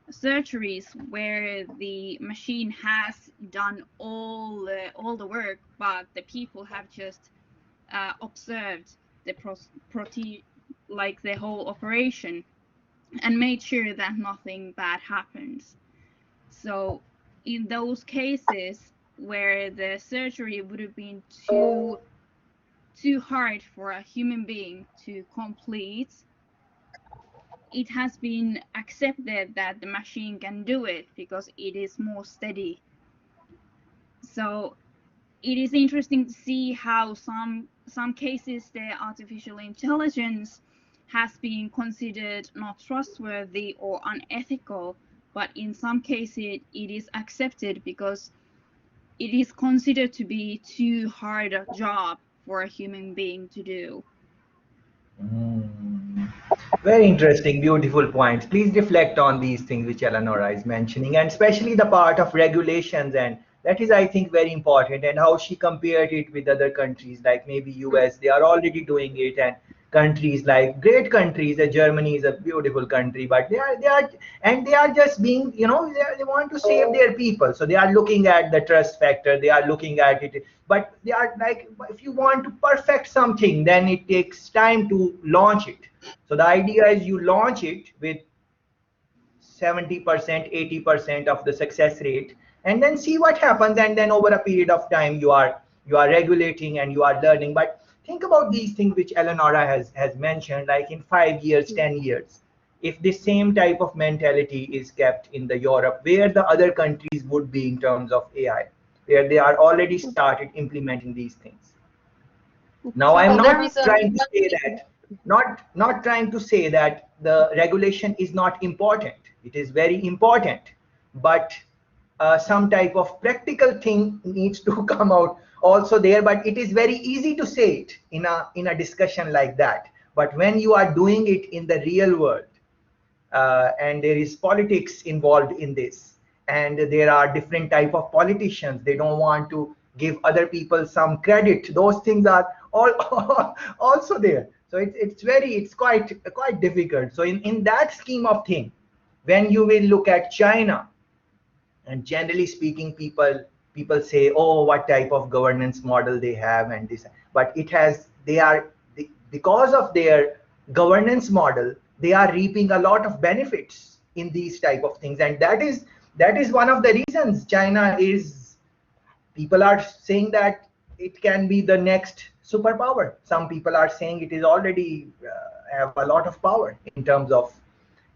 [SPEAKER 6] surgeries where the machine has done all the work, but the people have just observed the like the whole operation and made sure that nothing bad happens. So in those cases where the surgery would have been too hard for a human being to complete, it has been accepted that the machine can do it because it is more steady. So it is interesting to see how some cases the artificial intelligence has been considered not trustworthy or unethical, but in some cases it is accepted because it is considered to be too hard a job for a human being to do.
[SPEAKER 1] Mm. Very interesting, beautiful points. Please reflect on these things which Eleonora is mentioning, and especially the part of regulations, and that is, I think, very important. And how she compared it with other countries, like maybe US, they are already doing it, and countries like great countries. Germany is a beautiful country, but they are just being, they want to save their people, so they are looking at the trust factor. They are looking at it, but they are like, if you want to perfect something, then it takes time to launch it. So the idea is you launch it with 70%, 80% of the success rate, and then see what happens. And then over a period of time, you are regulating and you are learning. But think about these things which Eleonora has mentioned, like in 5 years, 10 years. If the same type of mentality is kept in the Europe, where the other countries would be in terms of AI, where they are already started implementing these things. Now, I'm
[SPEAKER 2] Well, there
[SPEAKER 1] not
[SPEAKER 2] is a
[SPEAKER 1] trying to say that, not trying to say that the regulation is not important. It is very important, but some type of practical thing needs to come out also there. But it is very easy to say it in a discussion like that. But when you are doing it in the real world, and there is politics involved in this, and there are different type of politicians, they don't want to give other people some credit. Those things are all also there. So it's quite difficult. So in that scheme of thing, when you will look at China, and generally speaking, people say, oh, what type of governance model they have, and this, but it has, because of their governance model, they are reaping a lot of benefits in these type of things. And that is one of the reasons China is, people are saying that it can be the next superpower. Some people are saying it is already have a lot of power in terms of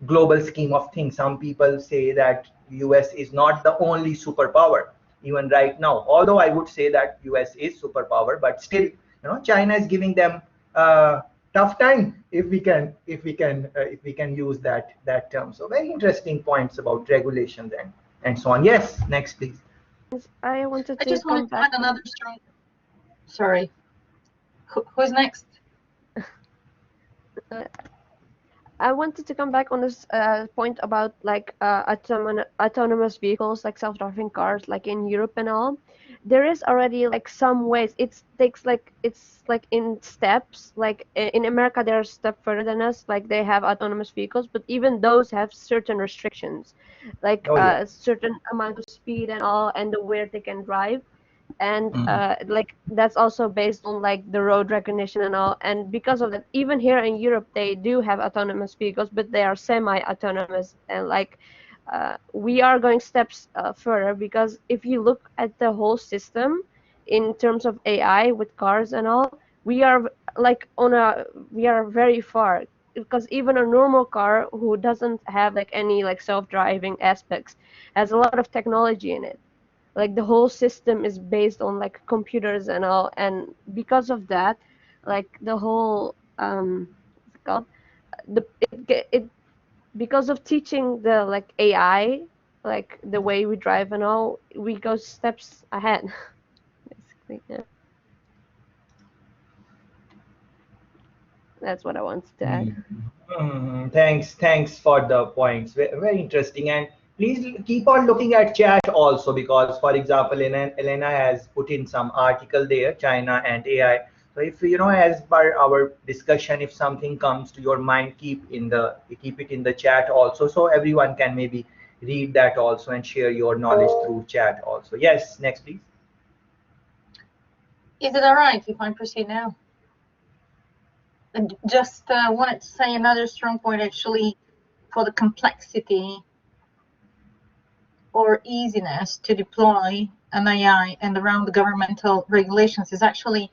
[SPEAKER 1] global scheme of things. Some people say that US is not the only superpower even right now. Although I would say that US is superpower, but still, China is giving them tough time, if we can use that term. So very interesting points about regulations and so on. Yes, next please.
[SPEAKER 5] I wanted
[SPEAKER 2] I
[SPEAKER 5] to
[SPEAKER 2] just
[SPEAKER 5] come
[SPEAKER 2] wanted to
[SPEAKER 5] back
[SPEAKER 2] add another strong. Sorry. Who's next?
[SPEAKER 5] on. I wanted to come back on this point about like autonomous vehicles, like self-driving cars, like in Europe and all. There is already like some ways. It's like in steps. Like in America, they're a step further than us. Like they have autonomous vehicles, but even those have certain restrictions, like
[SPEAKER 1] Oh yeah.
[SPEAKER 5] a certain amount of speed and all, and where they can drive. And
[SPEAKER 1] Mm.
[SPEAKER 5] like that's also based on like the road recognition and all. And because of that, even here in Europe they do have autonomous vehicles, but they are semi-autonomous. And like we are going steps further, because if you look at the whole system in terms of AI with cars and all, we are like we are very far, because even a normal car who doesn't have like any like self-driving aspects has a lot of technology in it. Like the whole system is based on like computers and all. And because of that, like the whole what's it called, it because of teaching the like AI, like the way we drive and all, we go steps ahead, basically. Yeah, that's what I wanted to add.
[SPEAKER 1] Thanks for the points. Very interesting. And please keep on looking at chat also, because, for example, Elena has put in some article there, China and AI. So if as per our discussion, if something comes to your mind, keep it in the chat also, so everyone can maybe read that also and share your knowledge through chat also. Yes, next please.
[SPEAKER 2] Is it all right if I proceed now? And just wanted to say another strong point actually for the complexity or easiness to deploy an AI and around the governmental regulations is actually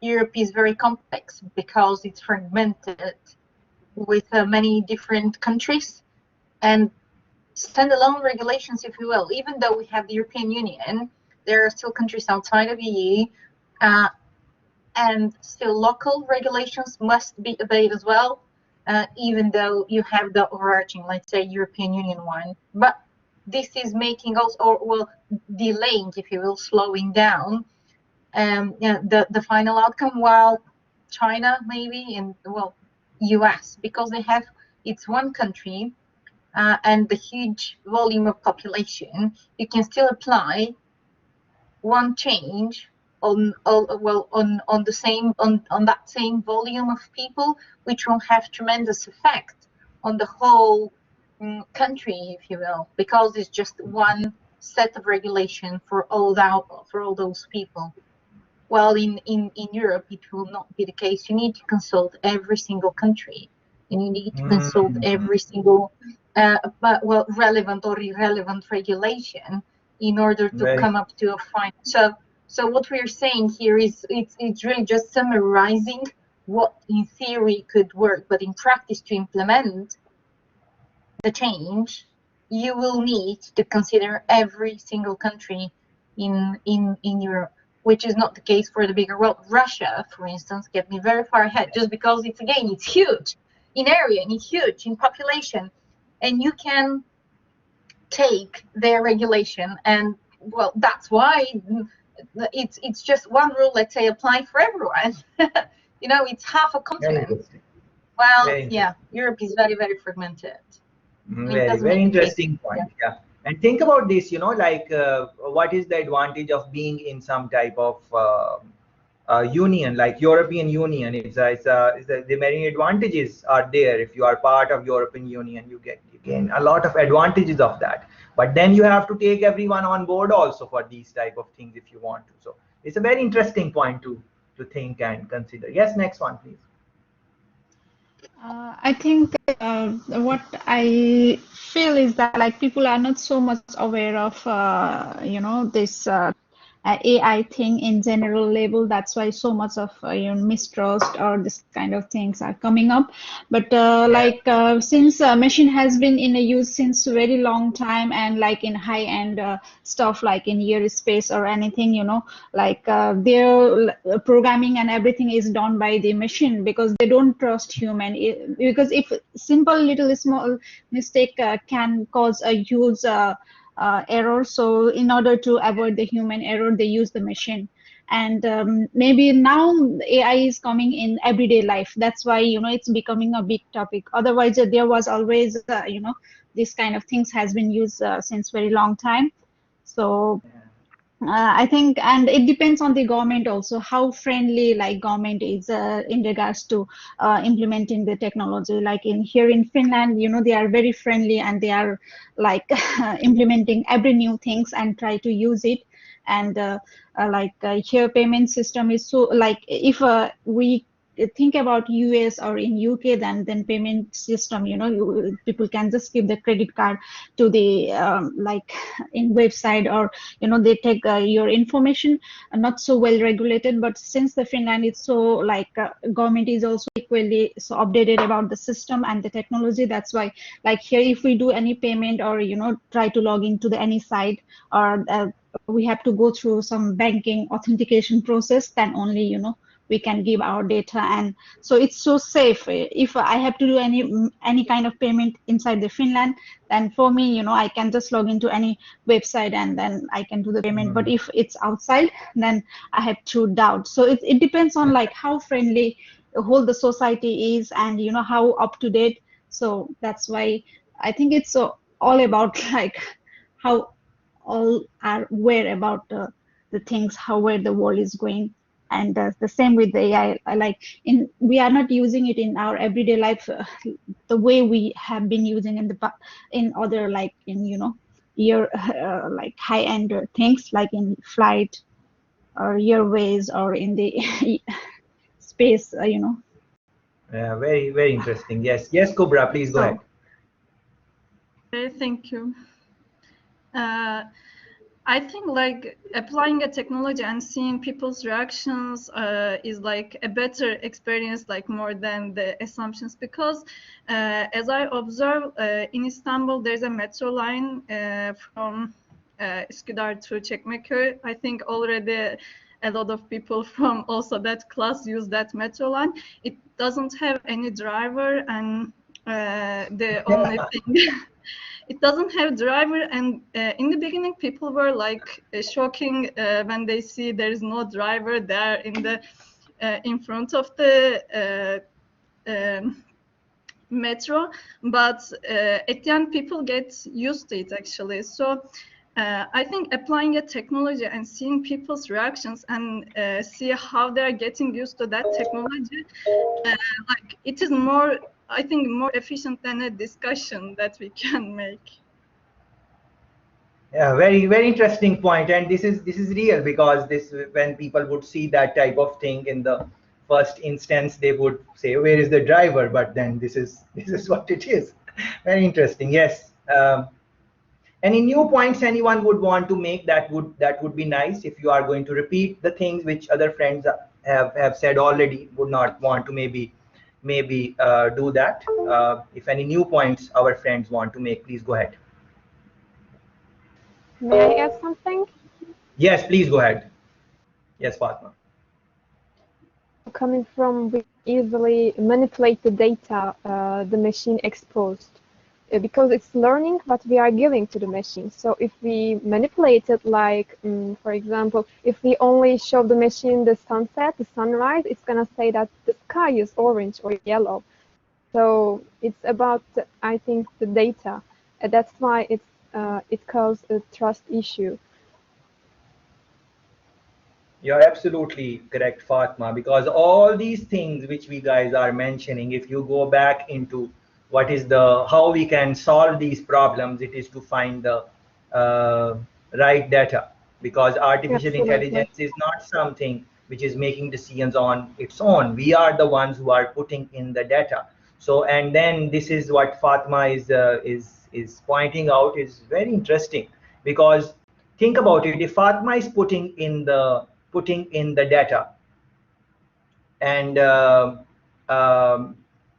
[SPEAKER 2] Europe is very complex because it's fragmented with many different countries and standalone regulations, if you will. Even though we have the European Union, there are still countries outside of EU, and still local regulations must be obeyed as well, even though you have the overarching, let's say, European Union one. But this is making also, or well, delaying, if you will, slowing down the final outcome, while China maybe and well US, because they have, it's one country and the huge volume of population, you can still apply one change on the same on that same volume of people, which will have tremendous effect on the whole country, if you will, because it's just one set of regulation for all those people. Well, in Europe, it will not be the case. You need to consult every single country, and you need to consult every single relevant or irrelevant regulation in order to come up to a final. So what we are saying here is it's really just summarizing what in theory could work, but in practice to implement the change, you will need to consider every single country in Europe, which is not the case for the bigger world. Russia, for instance, get me very far ahead just because it's huge in area and it's huge in population, and you can take their regulation and well, that's why it's just one rule, let's say, apply for everyone. It's half a continent. Well, yeah, Europe is very, very fragmented.
[SPEAKER 1] Very interesting point. Yeah. And think about this, like what is the advantage of being in some type of union, like European Union? The many advantages are there. If you are part of European Union, you gain a lot of advantages of that. But then you have to take everyone on board also for these type of things if you want to. So it's a very interesting point to think and consider. Yes, next one, please.
[SPEAKER 7] I think what I feel is that like people are not so much aware of this AI thing in general level. That's why so much of mistrust or this kind of things are coming up. But since machine has been in a use since a very long time, and like in high end stuff like in aerospace or anything, like their programming and everything is done by the machine because they don't trust human. Because if simple little small mistake can cause a huge error, so in order to avoid the human error, they use the machine. And maybe now AI is coming in everyday life. That's why it's becoming a big topic. Otherwise, there was always this kind of things has been used since very long time. So I think, and it depends on the government also, how friendly like government is in regards to implementing the technology. Like here in Finland, they are very friendly and they are like implementing every new things and try to use it. And here payment system is so like if we think about US or in UK, then payment system, people can just give the credit card to the like in website, or they take your information, not so well regulated. But since the Finland is so like government is also equally so updated about the system and the technology, that's why like here if we do any payment or try to log into the any site, or we have to go through some banking authentication process, then only we can give our data, and so it's so safe. If I have to do any kind of payment inside the Finland, then for me, I can just log into any website and then I can do the payment. But if it's outside, then I have to doubt. So it depends on like how friendly the whole the society is, and how up to date. So that's why I think it's all about like how all are aware about the things, how where the world is going. And the same with the AI. Like we are not using it in our everyday life the way we have been using in other, like in your like high end things, like in flight or airways or in the space.
[SPEAKER 1] Yeah, very, very interesting. Yes, yes, Cobra, please go ahead.
[SPEAKER 8] Okay, thank you. I think like applying a technology and seeing people's reactions is like a better experience, like more than the assumptions, because as I observe in Istanbul, there's a metro line from Üsküdar to Çekmeköy. I think already a lot of people from also that class use that metro line. It doesn't have any driver, and the only thing it doesn't have driver, and in the beginning people were like shocking when they see there is no driver there in front of the metro, but at the end people get used to it actually. So I think applying a technology and seeing people's reactions and see how they're getting used to that technology, like it is more, I think, more efficient than a discussion that we can make.
[SPEAKER 1] Yeah, very, very interesting point. And this is real, because this, when people would see that type of thing in the first instance, they would say, where is the driver? But then this is what it is. Very interesting. Yes. Any new points anyone would want to make? That would be nice. If you are going to repeat the things which other friends have said already, would not want to maybe do that. If any new points our friends want to make, please go ahead.
[SPEAKER 5] May I add something?
[SPEAKER 1] Yes, please go ahead. Yes, Fatma.
[SPEAKER 5] Coming from, we easily manipulate the data the machine exposed, because it's learning what we are giving to the machine. So if we manipulate it, like for example, if we only show the machine the sunset, the sunrise, it's gonna say that the sky is orange or yellow. So it's about, I think, the data. That's why it caused a trust issue.
[SPEAKER 1] You're absolutely correct, Fatma, because all these things which we guys are mentioning, if you go back into what is how we can solve these problems, it is to find the right data, because artificial intelligence is not something which is making decisions on its own. We are the ones who are putting in the data. So, and then this is what Fatma is pointing out is very interesting, because think about it. If Fatma is putting in the data, and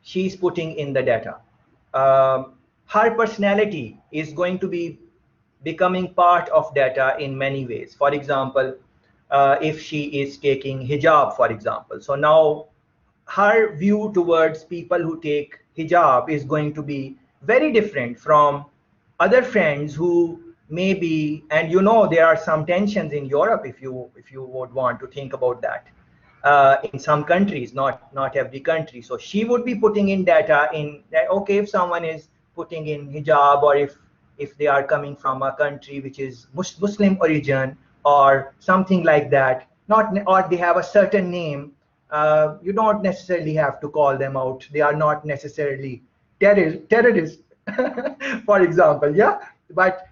[SPEAKER 1] she's putting in the data, her personality is going to be becoming part of data in many ways. For example, if she is taking hijab, for example, so now her view towards people who take hijab is going to be very different from other friends who maybe, and there are some tensions in Europe, if you would want to think about that, in some countries, not every country. So she would be putting in data in that, okay, if someone is putting in hijab, or if they are coming from a country which is Muslim origin or something like that, or they have a certain name, you don't necessarily have to call them out. They are not necessarily terrorists, for example. Yeah. But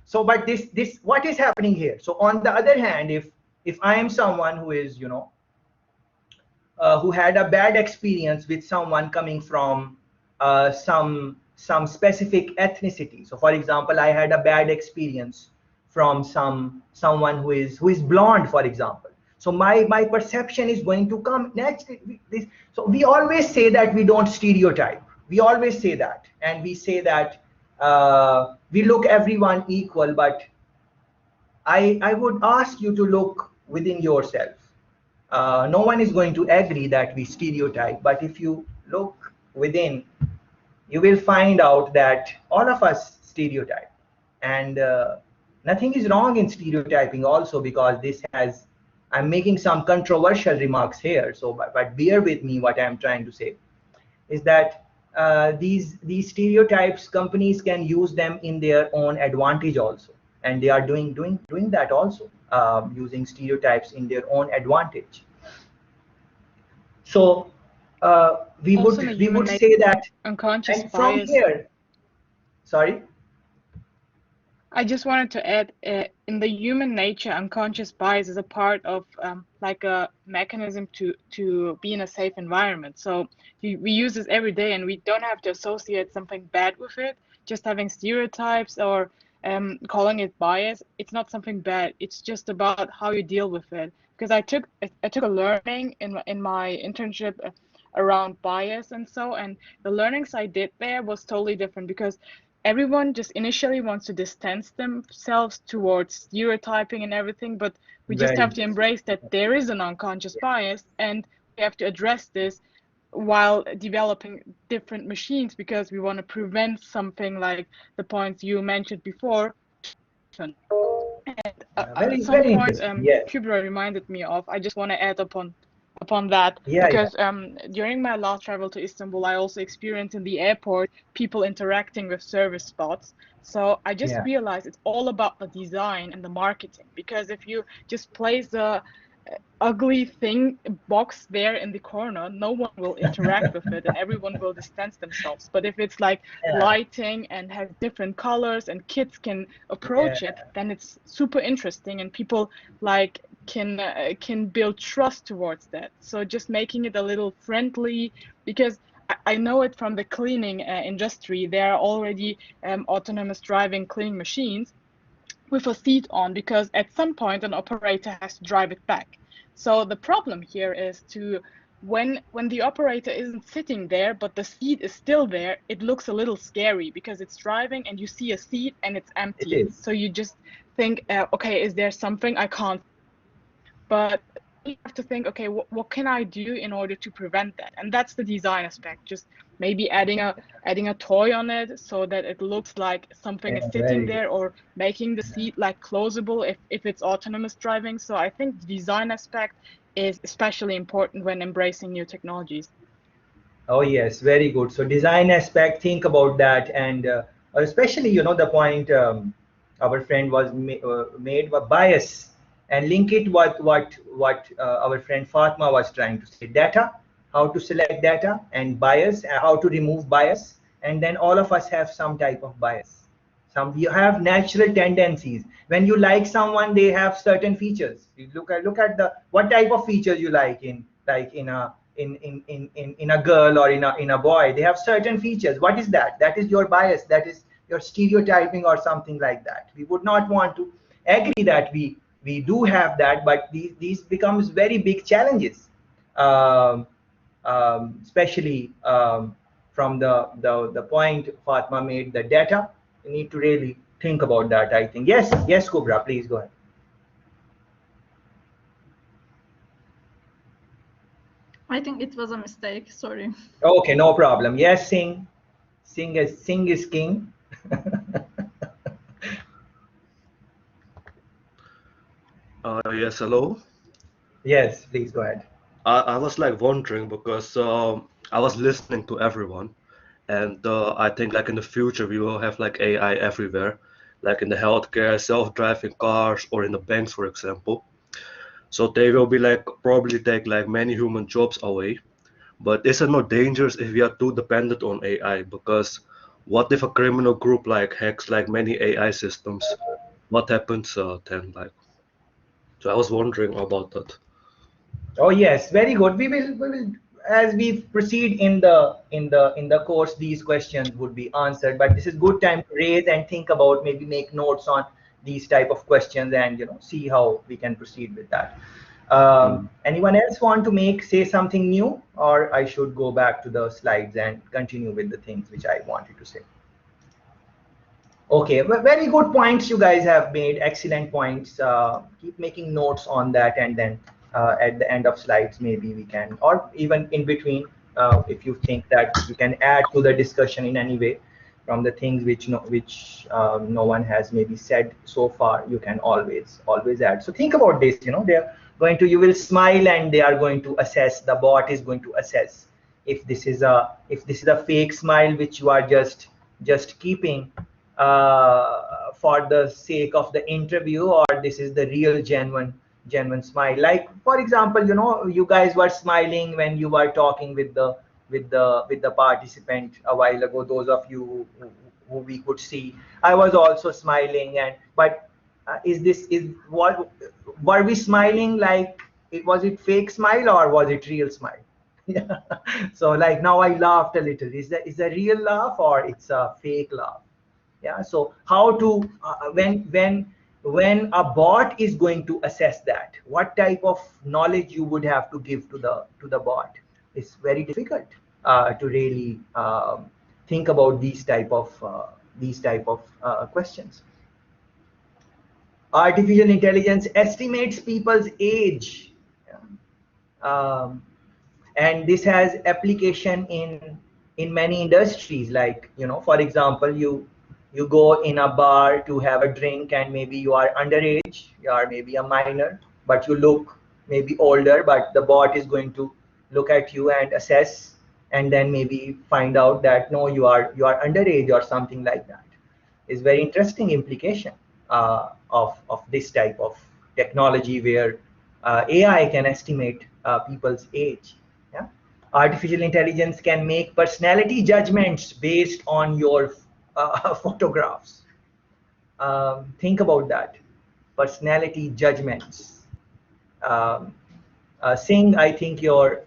[SPEAKER 1] this what is happening here? So on the other hand, if I am someone who is who had a bad experience with someone coming from some specific ethnicity. So for example, I had a bad experience from someone who is blonde, for example. So my perception is going to come next. So we always say that we don't stereotype. We always say that, and we say that we look everyone equal. But I would ask you to look within yourself. no one is going to agree that we stereotype, but if you look within, you will find out that all of us stereotype. And nothing is wrong in stereotyping also, because this has, I'm making some controversial remarks here, so but bear with me. What I'm trying to say is that these stereotypes, companies can use them in their own advantage also, and they are doing that also, using stereotypes in their own advantage. So we
[SPEAKER 4] Also in a
[SPEAKER 1] would
[SPEAKER 4] human nature,
[SPEAKER 1] say that,
[SPEAKER 4] unconscious
[SPEAKER 1] and from
[SPEAKER 4] bias.
[SPEAKER 1] here, sorry.
[SPEAKER 4] I just wanted to add, in the human nature, unconscious bias is a part of like a mechanism to be in a safe environment. So we use this every day, and we don't have to associate something bad with it. Just having stereotypes or calling it bias, it's not something bad. It's just about how you deal with it. Because I took a learning in my internship around bias and so, and the learnings I did there was totally different, because everyone just initially wants to distance themselves towards stereotyping and everything, but we just have
[SPEAKER 1] Very
[SPEAKER 4] to embrace that there is an unconscious bias, and we have to address this while developing different machines, because we want to prevent something like the points you mentioned before. And
[SPEAKER 1] very
[SPEAKER 4] some
[SPEAKER 1] very
[SPEAKER 4] points
[SPEAKER 1] interesting. Yes.
[SPEAKER 4] Kubra reminded me of, I just want to add upon that,
[SPEAKER 1] Yeah, yeah.
[SPEAKER 4] because during my last travel to Istanbul, I also experienced in the airport people interacting with service spots. So I just
[SPEAKER 1] Yeah.
[SPEAKER 4] realized it's all about the design and the marketing, because if you just place a ugly thing box there in the corner, no one will interact with it and everyone will distance themselves. But if it's like
[SPEAKER 1] Yeah.
[SPEAKER 4] lighting and has different colors and kids can approach
[SPEAKER 1] Yeah.
[SPEAKER 4] it, then it's super interesting, and people like can build trust towards that. So just making it a little friendly, because I know it from the cleaning industry. There are already autonomous driving cleaning machines with a seat on, because at some point an operator has to drive it back. So the problem here is to when the operator isn't sitting there but the seat is still there, it looks a little scary, because it's driving and you see a seat and it's
[SPEAKER 1] It
[SPEAKER 4] empty.
[SPEAKER 1] is.
[SPEAKER 4] So you just think, okay, is there something I can't? But you have to think, okay, what can I do in order to prevent that? And that's the design aspect. Just maybe adding a toy on it so that it looks like something is
[SPEAKER 1] Yeah,
[SPEAKER 4] sitting
[SPEAKER 1] very good.
[SPEAKER 4] there, or making the seat like closable if it's autonomous driving. So I think the design aspect is especially important when embracing new technologies.
[SPEAKER 1] Oh yes, very good. So design aspect, think about that, and especially, the point our friend was made a bias, and link it what our friend Fatma was trying to say. Data, how to select data, and bias, how to remove bias, and then all of us have some type of bias. Some, you have natural tendencies. When you like someone, they have certain features. You look at the what type of features you like in a girl or in a boy. They have certain features. What is that? That is your bias. That is your stereotyping or something like that. We would not want to agree that we do have that, but these becomes very big challenges, um, especially from the point Fatma made, the data. You need to really think about that, I think. Yes, yes, Kubra, please go ahead.
[SPEAKER 8] I think it was a mistake. Sorry.
[SPEAKER 1] Okay, no problem. Yes, sing is king.
[SPEAKER 9] Yes, hello.
[SPEAKER 1] Yes, please go ahead.
[SPEAKER 9] I was like wondering because I was listening to everyone, and I think like in the future we will have like AI everywhere, like in the healthcare, self-driving cars, or in the banks, for example. So they will be like probably take like many human jobs away. But is it not dangerous if we are too dependent on AI? Because what if a criminal group like hacks like many AI systems? What happens then? Like, so I was wondering about that.
[SPEAKER 1] Oh yes, very good. We will as we proceed in the course, these questions would be answered. But this is good time to raise and think about, maybe make notes on these type of questions, and see how we can proceed with that. Anyone else want to say something new, or I should go back to the slides and continue with the things which I wanted to say? Okay, very good points you guys have made. Excellent points. Keep making notes on that, and then at the end of slides, maybe we can, or even in between, if you think that you can add to the discussion in any way from the things which no one has maybe said so far, you can always add. So think about this, they're going to, you will smile and they are going to assess, the bot is going to assess if this is a fake smile which you are just keeping for the sake of the interview, or this is the real genuine smile. Like for example, you guys were smiling when you were talking with the participant a while ago. Those of you who we could see, I was also smiling. And but is what, were we smiling like was it fake smile or was it real smile? Yeah. So like now I laughed a little. Is a real laugh or it's a fake laugh? Yeah. So how to when a bot is going to assess that, what type of knowledge you would have to give to the bot? It's very difficult to really think about these type of questions. Artificial intelligence estimates people's age. Yeah. And this has application in many industries. Like, for example, you go in a bar to have a drink and maybe you are underage, you are maybe a minor, but you look maybe older, but the bot is going to look at you and assess, and then maybe find out that no, you are underage or something like that. Is very interesting implication of this type of technology where AI can estimate people's age. Yeah? Artificial intelligence can make personality judgments based on your photographs. Think about that. Personality judgments. Singh, I think your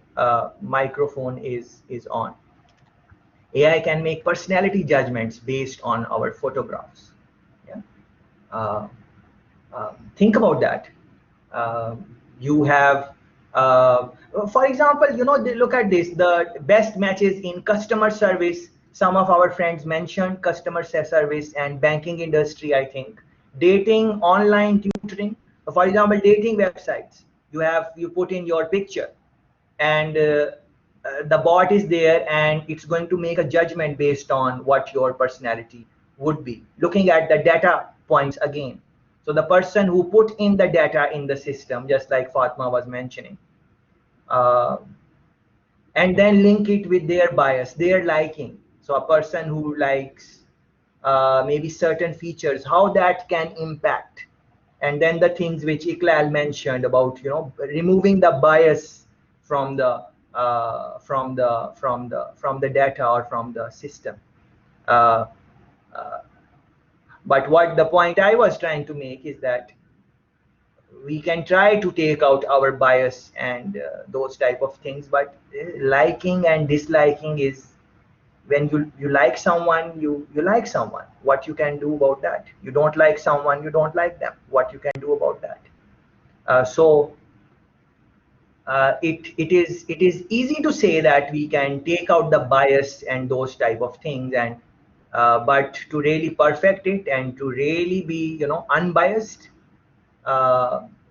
[SPEAKER 1] microphone is on. AI can make personality judgments based on our photographs. Yeah. Uh, think about that. You have, for example, look at this, the best matches in customer service. Some of our friends mentioned customer service and banking industry, I think. Dating, online tutoring. For example, dating websites. You put in your picture, and the bot is there, and it's going to make a judgment based on what your personality would be, looking at the data points again. So the person who put in the data in the system, just like Fatma was mentioning, uh, and then link it with their bias, their liking. So a person who likes maybe certain features, how that can impact. And then the things which Iqlal mentioned about, removing the bias from the data or from the system. Uh, uh, but what the point I was trying to make is that we can try to take out our bias and those type of things, but liking and disliking is when you like someone, you like someone. What you can do about that? You don't like someone, you don't like them. What you can do about that? So it is easy to say that we can take out the bias and those type of things, and but to really perfect it and to really be unbiased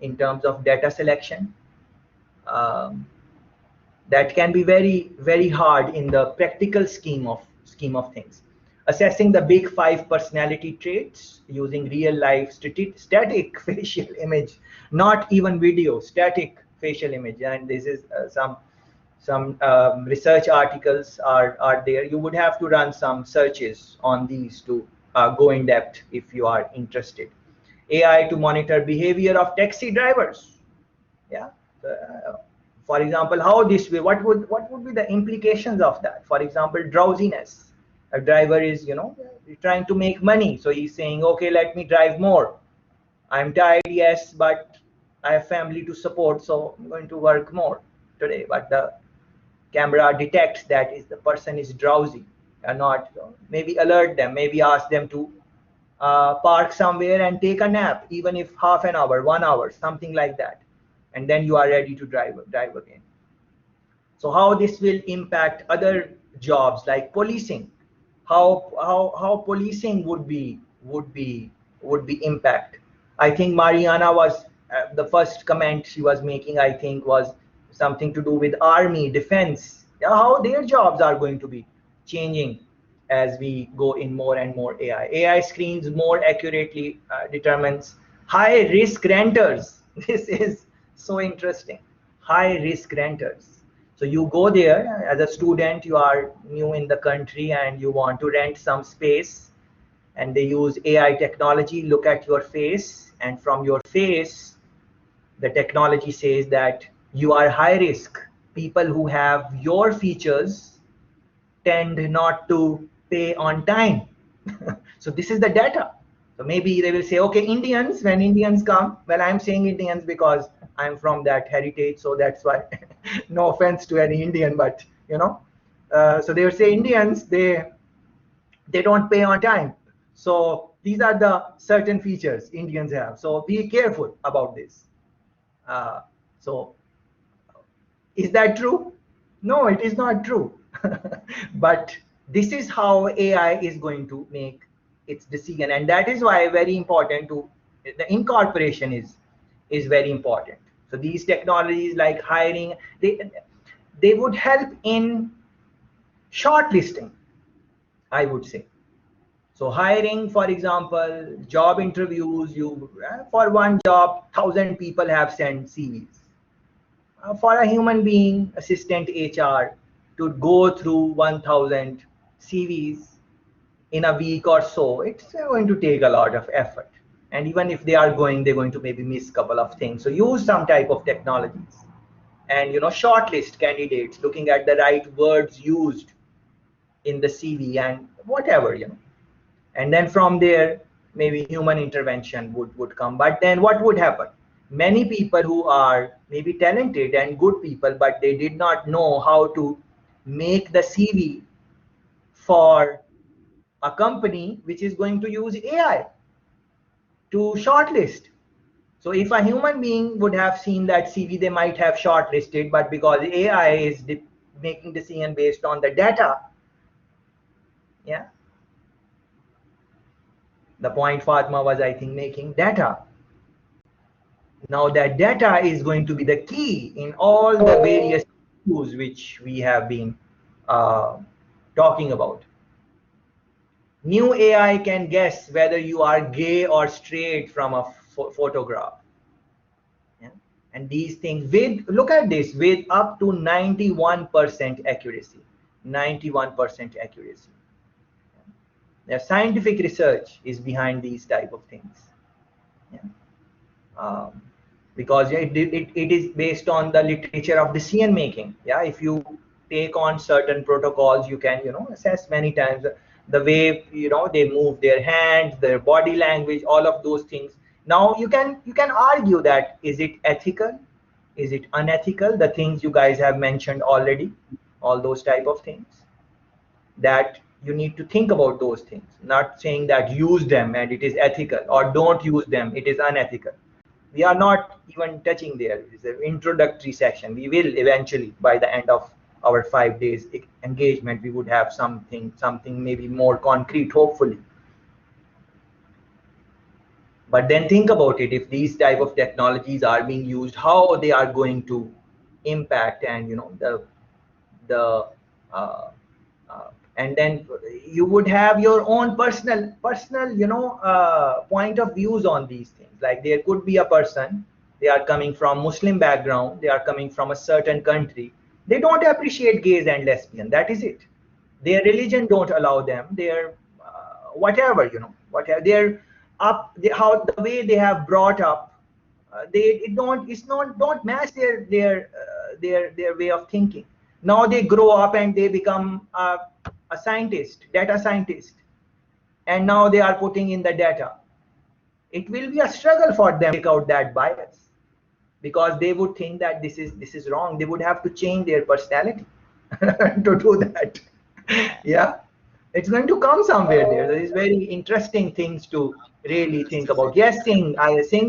[SPEAKER 1] in terms of data selection, um, that can be very very hard in the practical scheme of things. Assessing the big five personality traits using real life static facial image, not even video, static facial image. And this is some research articles are there. You would have to run some searches on these to go in depth if you are interested. AI to monitor behavior of taxi drivers. Yeah. For example, how this way, what would be the implications of that? For example, drowsiness. A driver is trying to make money, so he's saying, okay, let me drive more. I'm tired, yes, but I have family to support, so I'm going to work more today. But the camera detects that is the person is drowsy, and not, maybe alert them, maybe ask them to park somewhere and take a nap, even if half an hour, 1 hour, something like that, and then you are ready to drive again. So how this will impact other jobs like policing? How policing would be impact? I think Mariana was the first comment she was making, I think, was something to do with army, defense, yeah, how their jobs are going to be changing as we go in more and more AI. AI screens more accurately determines high risk renters. This is so interesting. High risk renters. So you go there as a student, you are new in the country and you want to rent some space, and they use AI technology, look at your face, and from your face, the technology says that you are high risk. People who have your features tend not to pay on time. So this is the data. So maybe they will say, okay, Indians, when Indians come, well, I'm saying Indians because I'm from that heritage, so that's why, no offense to any Indian, but so they will say Indians, they don't pay on time. So these are the certain features Indians have. So be careful about this. So is that true? No, it is not true. But this is how AI is going to make its decision, and that is why very important to the incorporation is very important. So these technologies like hiring, they would help in shortlisting, I would say. So hiring, for example, job interviews, you for one job, 1,000 people have sent CVs. For a human being, assistant HR, to go through 1,000 CVs in a week or so, it's going to take a lot of effort. And even if they are going, they're going to maybe miss a couple of things. So use some type of technologies and shortlist candidates, looking at the right words used in the CV and whatever. And then from there, maybe human intervention would come. But then what would happen? Many people who are maybe talented and good people, but they did not know how to make the CV for a company which is going to use AI to shortlist. So if a human being would have seen that CV, they might have shortlisted, but because AI is making decision based on the data, yeah. The point Fatma was, I think, making data. Now that data is going to be the key in all the various issues which we have been talking about. New AI can guess whether you are gay or straight from a photograph. Yeah? And these things, look at this, with up to 91% accuracy. 91% accuracy. The scientific research is behind these type of things. Yeah? Because it is based on the literature of decision making. Yeah, if you take on certain protocols, you can assess many times the way they move their hands, their body language, all of those things. Now you can argue that is it ethical, is it unethical, the things you guys have mentioned already, all those type of things, that you need to think about those things, not saying that use them and it is ethical, or don't use them, it is unethical. We are not even touching there. It's an introductory section. We will eventually, by the end of our 5 days engagement, we would have something maybe more concrete, hopefully. But then think about it, if these type of technologies are being used, how they are going to impact, and and then you would have your own personal point of views on these things. Like there could be a person, they are coming from Muslim background, they are coming from a certain country, they don't appreciate gays and lesbians, that is it. Their religion don't allow them, their whatever, whatever they're up, how the way they have brought up, don't match their way of thinking. Now they grow up and they become a scientist, data scientist, and now they are putting in the data. It will be a struggle for them to take out that bias, because they would think that this is wrong. They would have to change their personality to do that. Yeah, it's going to come somewhere there. There is very interesting things to really think about. Yes, Singh,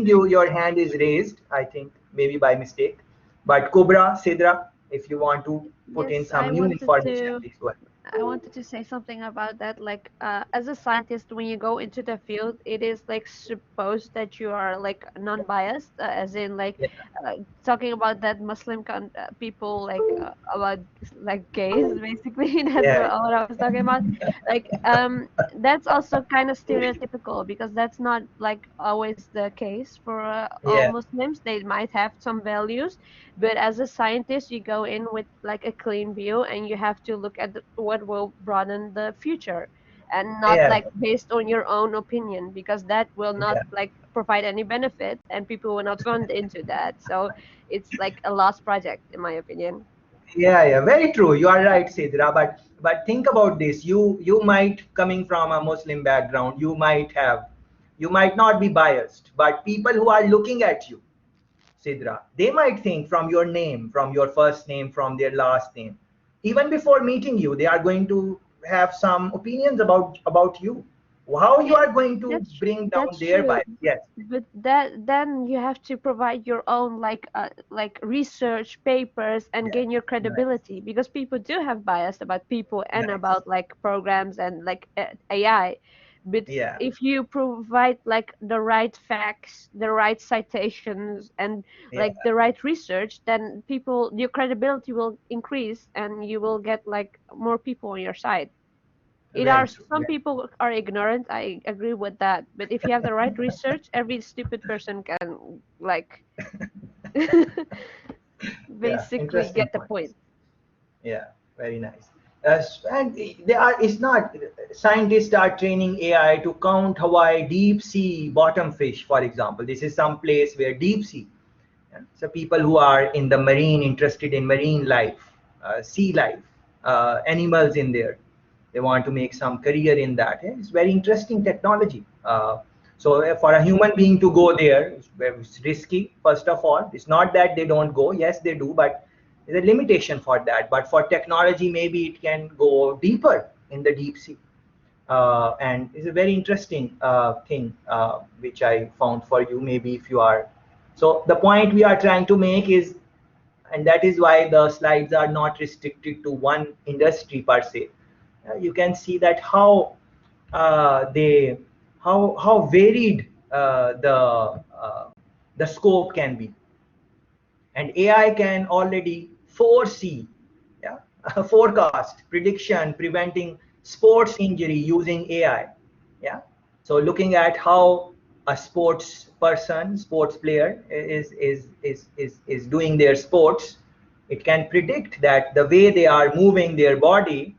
[SPEAKER 1] your hand is raised, I think maybe by mistake. But Kubra, Sidra, if you want to put in
[SPEAKER 5] Yes,
[SPEAKER 1] some
[SPEAKER 5] I
[SPEAKER 1] new
[SPEAKER 5] wanted
[SPEAKER 1] information,
[SPEAKER 5] to
[SPEAKER 1] please go ahead.
[SPEAKER 5] I wanted to say something about that. Like, as a scientist, when you go into the field, it is like supposed that you are like non-biased, as in like
[SPEAKER 1] Yeah,
[SPEAKER 5] talking about that people like about like gays, basically. That's
[SPEAKER 1] yeah,
[SPEAKER 5] what I was talking about. Like, that's also kind of stereotypical because that's not like always the case for all
[SPEAKER 1] yeah,
[SPEAKER 5] Muslims. They might have some values, but as a scientist, you go in with like a clean view and you have to look at what will broaden the future and not
[SPEAKER 1] yeah,
[SPEAKER 5] like based on your own opinion because that will not
[SPEAKER 1] yeah.
[SPEAKER 5] like provide any benefits and people will not fund into that. So it's like a lost project in my opinion.
[SPEAKER 1] Yeah, yeah, very true. You are right, Sidra. But think about this. You might coming from a Muslim background. You might not be biased, but people who are looking at you, Sidra, they might think from your name, from your first name, from their last name, even before meeting you, they are going to have some opinions about you. How you
[SPEAKER 5] Yeah,
[SPEAKER 1] are going to
[SPEAKER 5] that's
[SPEAKER 1] bring down
[SPEAKER 5] that's
[SPEAKER 1] their
[SPEAKER 5] true.
[SPEAKER 1] bias? Yes,
[SPEAKER 5] But that then you have to provide your own like research papers and
[SPEAKER 1] yes,
[SPEAKER 5] gain your
[SPEAKER 1] nice,
[SPEAKER 5] credibility because people do have bias about people and
[SPEAKER 1] nice.
[SPEAKER 5] about like programs and like AI. But
[SPEAKER 1] Yeah,
[SPEAKER 5] if you provide like the right facts, the right citations, and
[SPEAKER 1] yeah,
[SPEAKER 5] like the right research, then people your credibility will increase and you will get like more people on your side. It are
[SPEAKER 1] very true.
[SPEAKER 5] some people are ignorant, I agree with that, but if you have the right research every stupid person can like
[SPEAKER 1] Yeah,
[SPEAKER 5] basically
[SPEAKER 1] interesting
[SPEAKER 5] get the
[SPEAKER 1] points.
[SPEAKER 5] point.
[SPEAKER 1] Yeah, very nice. And they are. It's not. Scientists are training AI to count Hawaii deep sea bottom fish, for example. This is some place where deep sea. Yeah. So people who are in the marine, interested in marine life, sea life, animals in there, they want to make some career in that. Yeah, it's very interesting technology. So for a human being to go there, it's risky. First of all, it's not that they don't go. Yes, they do, but there's a limitation for that. But for technology, maybe it can go deeper in the deep sea. And it's a very interesting thing which I found for you. Maybe if you are, so the point we are trying to make is, and that is why the slides are not restricted to one industry per se. You can see that they how varied the scope can be, and AI can already foresee, yeah, forecast, prediction, preventing sports injury using AI. Yeah. So looking at how a sports person, sports player is doing their sports, it can predict that the way they are moving their body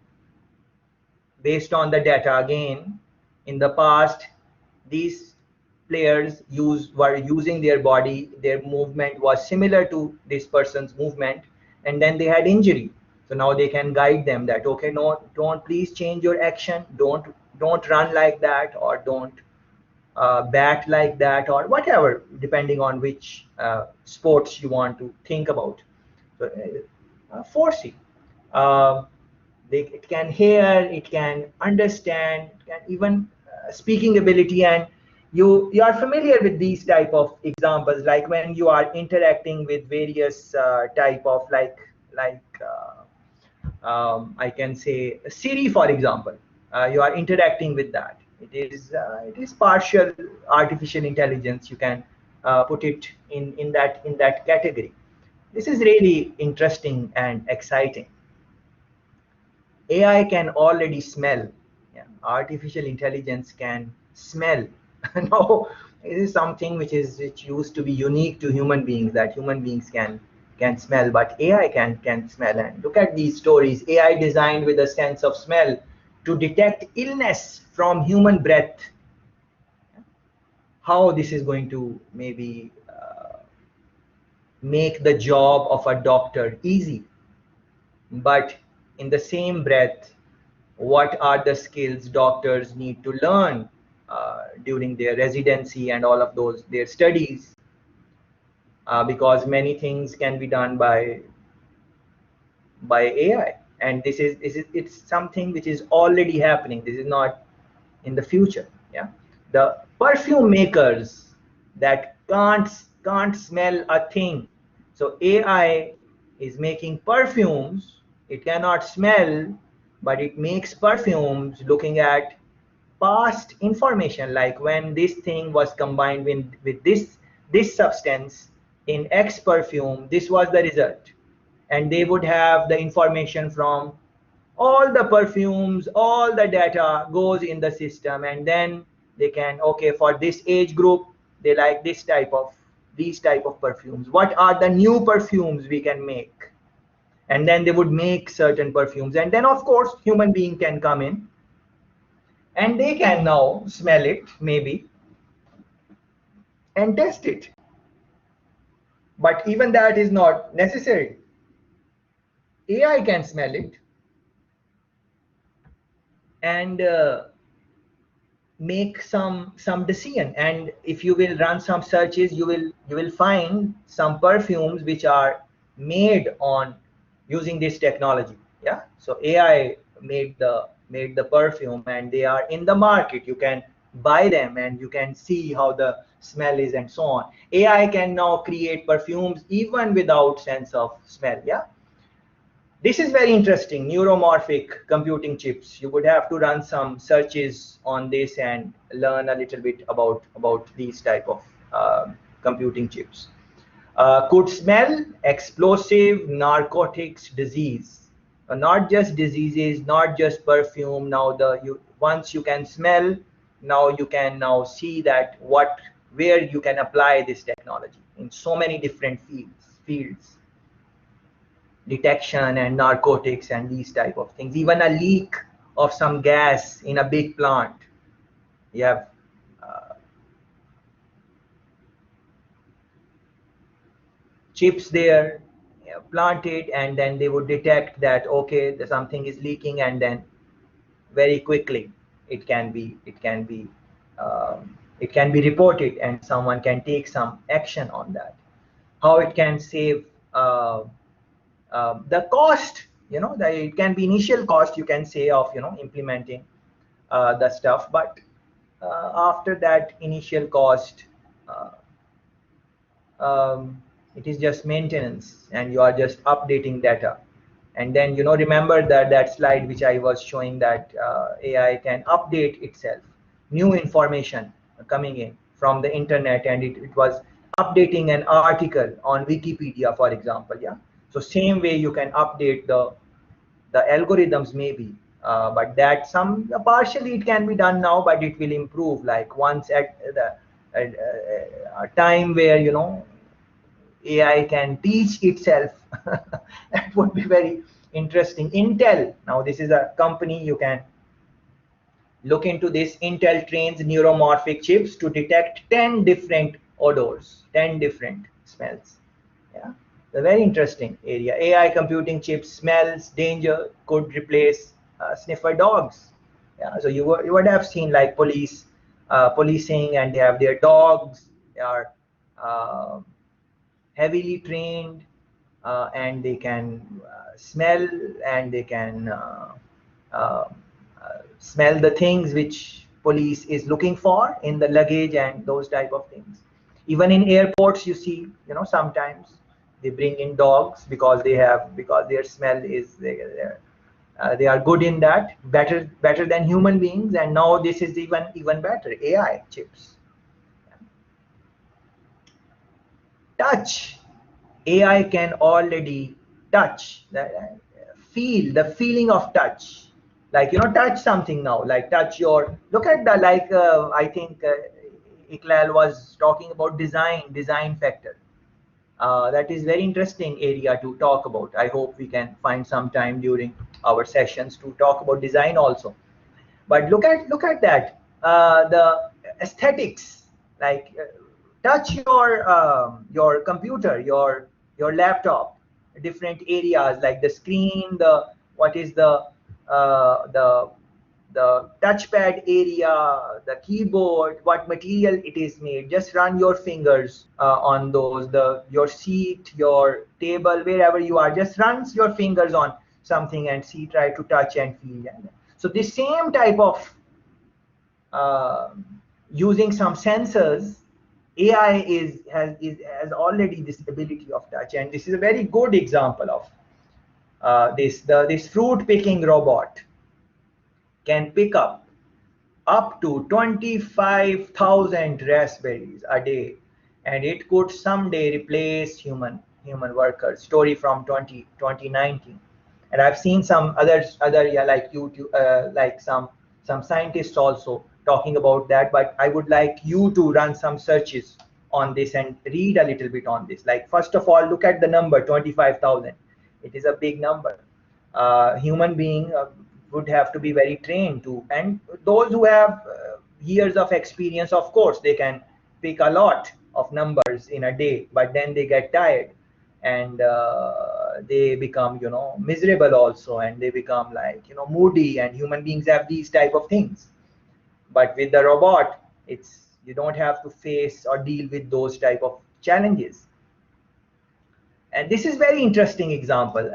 [SPEAKER 1] based on the data again. In the past, these players were using their body, their movement was similar to this person's movement, and then they had injury. So now they can guide them that, okay, no, don't please change your action, don't run like that, or don't bat like that, or whatever, depending on which sports you want to think about. So, foresee. Uh, it can hear, it can understand, it can even speaking ability. And you are familiar with these type of examples, like when you are interacting with various type of I can say Siri, for example. You are interacting with that. It is partial artificial intelligence. You can put it in that category. This is really interesting and exciting. AI can already smell. Yeah, artificial intelligence can smell. No, it is something which used to be unique to human beings, that human beings can smell, but AI can smell. And look at these stories. AI designed with a sense of smell to detect illness from human breath. How this is going to maybe make the job of a doctor easy, but in the same breath, what are the skills doctors need to learn during their residency and all of those their studies, because many things can be done by AI. And this is it's something which is already happening. This is not in the future. Yeah, the perfume makers that can't smell a thing. So AI is making perfumes. It cannot smell, but it makes perfumes looking at past information, like when this thing was combined with this substance in X perfume, this was the result. And they would have the information from all the perfumes, all the data goes in the system, and then they can, okay, for this age group, they like these type of perfumes. What are the new perfumes we can make? And then they would make certain perfumes. And then of course, human being can come in and they can now smell it maybe and test it. But even that is not necessary. AI can smell it and make some decision. And if you will run some searches, you will find some perfumes which are made on using this technology. Yeah, so AI made the perfume and they are in the market. You can buy them and you can see how the smell is and so on. AI can now create perfumes even without sense of smell. Yeah, this is very interesting. Neuromorphic computing chips. You would have to run some searches on this and learn a little bit about these type of computing chips. Could smell explosive, narcotics, disease. Not just diseases, not just perfume. Now once you can smell, now you can now see that where you can apply this technology in so many different fields. Detection and narcotics and these type of things. Even a leak of some gas in a big plant. You have chips there, planted, and then they would detect that, okay, something is leaking, and then very quickly it can be reported and someone can take some action on that. How it can save the cost, it can be initial cost, you can say, of implementing the stuff, but after that initial cost, uh, it is just maintenance and you are just updating data. And then remember that slide which I was showing, that AI can update itself, new information coming in from the internet, and it was updating an article on Wikipedia, for example. Yeah, so same way you can update the algorithms maybe, but that some partially it can be done now, but it will improve, like once at the a time where AI can teach itself. That would be very interesting. Intel, now this is a company, you can look into this. Intel trains neuromorphic chips to detect 10 different odors, 10 different smells. Yeah, a very interesting area. AI computing chips smells danger, could replace sniffer dogs. Yeah, so you would have seen like policing, and they have their dogs. They are heavily trained, and they can smell, and they can uh, smell the things which police is looking for in the luggage and those type of things. Even in airports, you see, sometimes they bring in dogs because their smell is they are good in that, better than human beings. And now this is even better, AI chips. Touch. AI can already touch, feel the feeling of touch. Like, touch something now, like touch your, look at the, like, I think Iqlal was talking about design factor. That is very interesting area to talk about. I hope we can find some time during our sessions to talk about design also. But look at that, the aesthetics, like touch your computer, your laptop, different areas like the screen, the what is the touchpad area, the keyboard, what material it is made. Just run your fingers on those, your seat, your table, wherever you are. Just run your fingers on something and see, try to touch and feel. So the same type of uh, using some sensors, AI has already this ability of touch, and this is a very good example of this fruit picking robot. can pick up to 25,000 raspberries a day, and it could someday replace human workers. Story from 2019. And I've seen some other yeah, like YouTube, like some scientists also talking about that. But I would like you to run some searches on this and read a little bit on this. Like, first of all, look at the number 25,000. It is a big number. Human being would have to be very trained to, and those who have years of experience, of course they can pick a lot of numbers in a day, but then they get tired, and they become, you know, miserable also, and they become like, you know, moody, and human beings have these type of things. But with the robot, it's, you don't have to face or deal with those type of challenges. And this is very interesting example.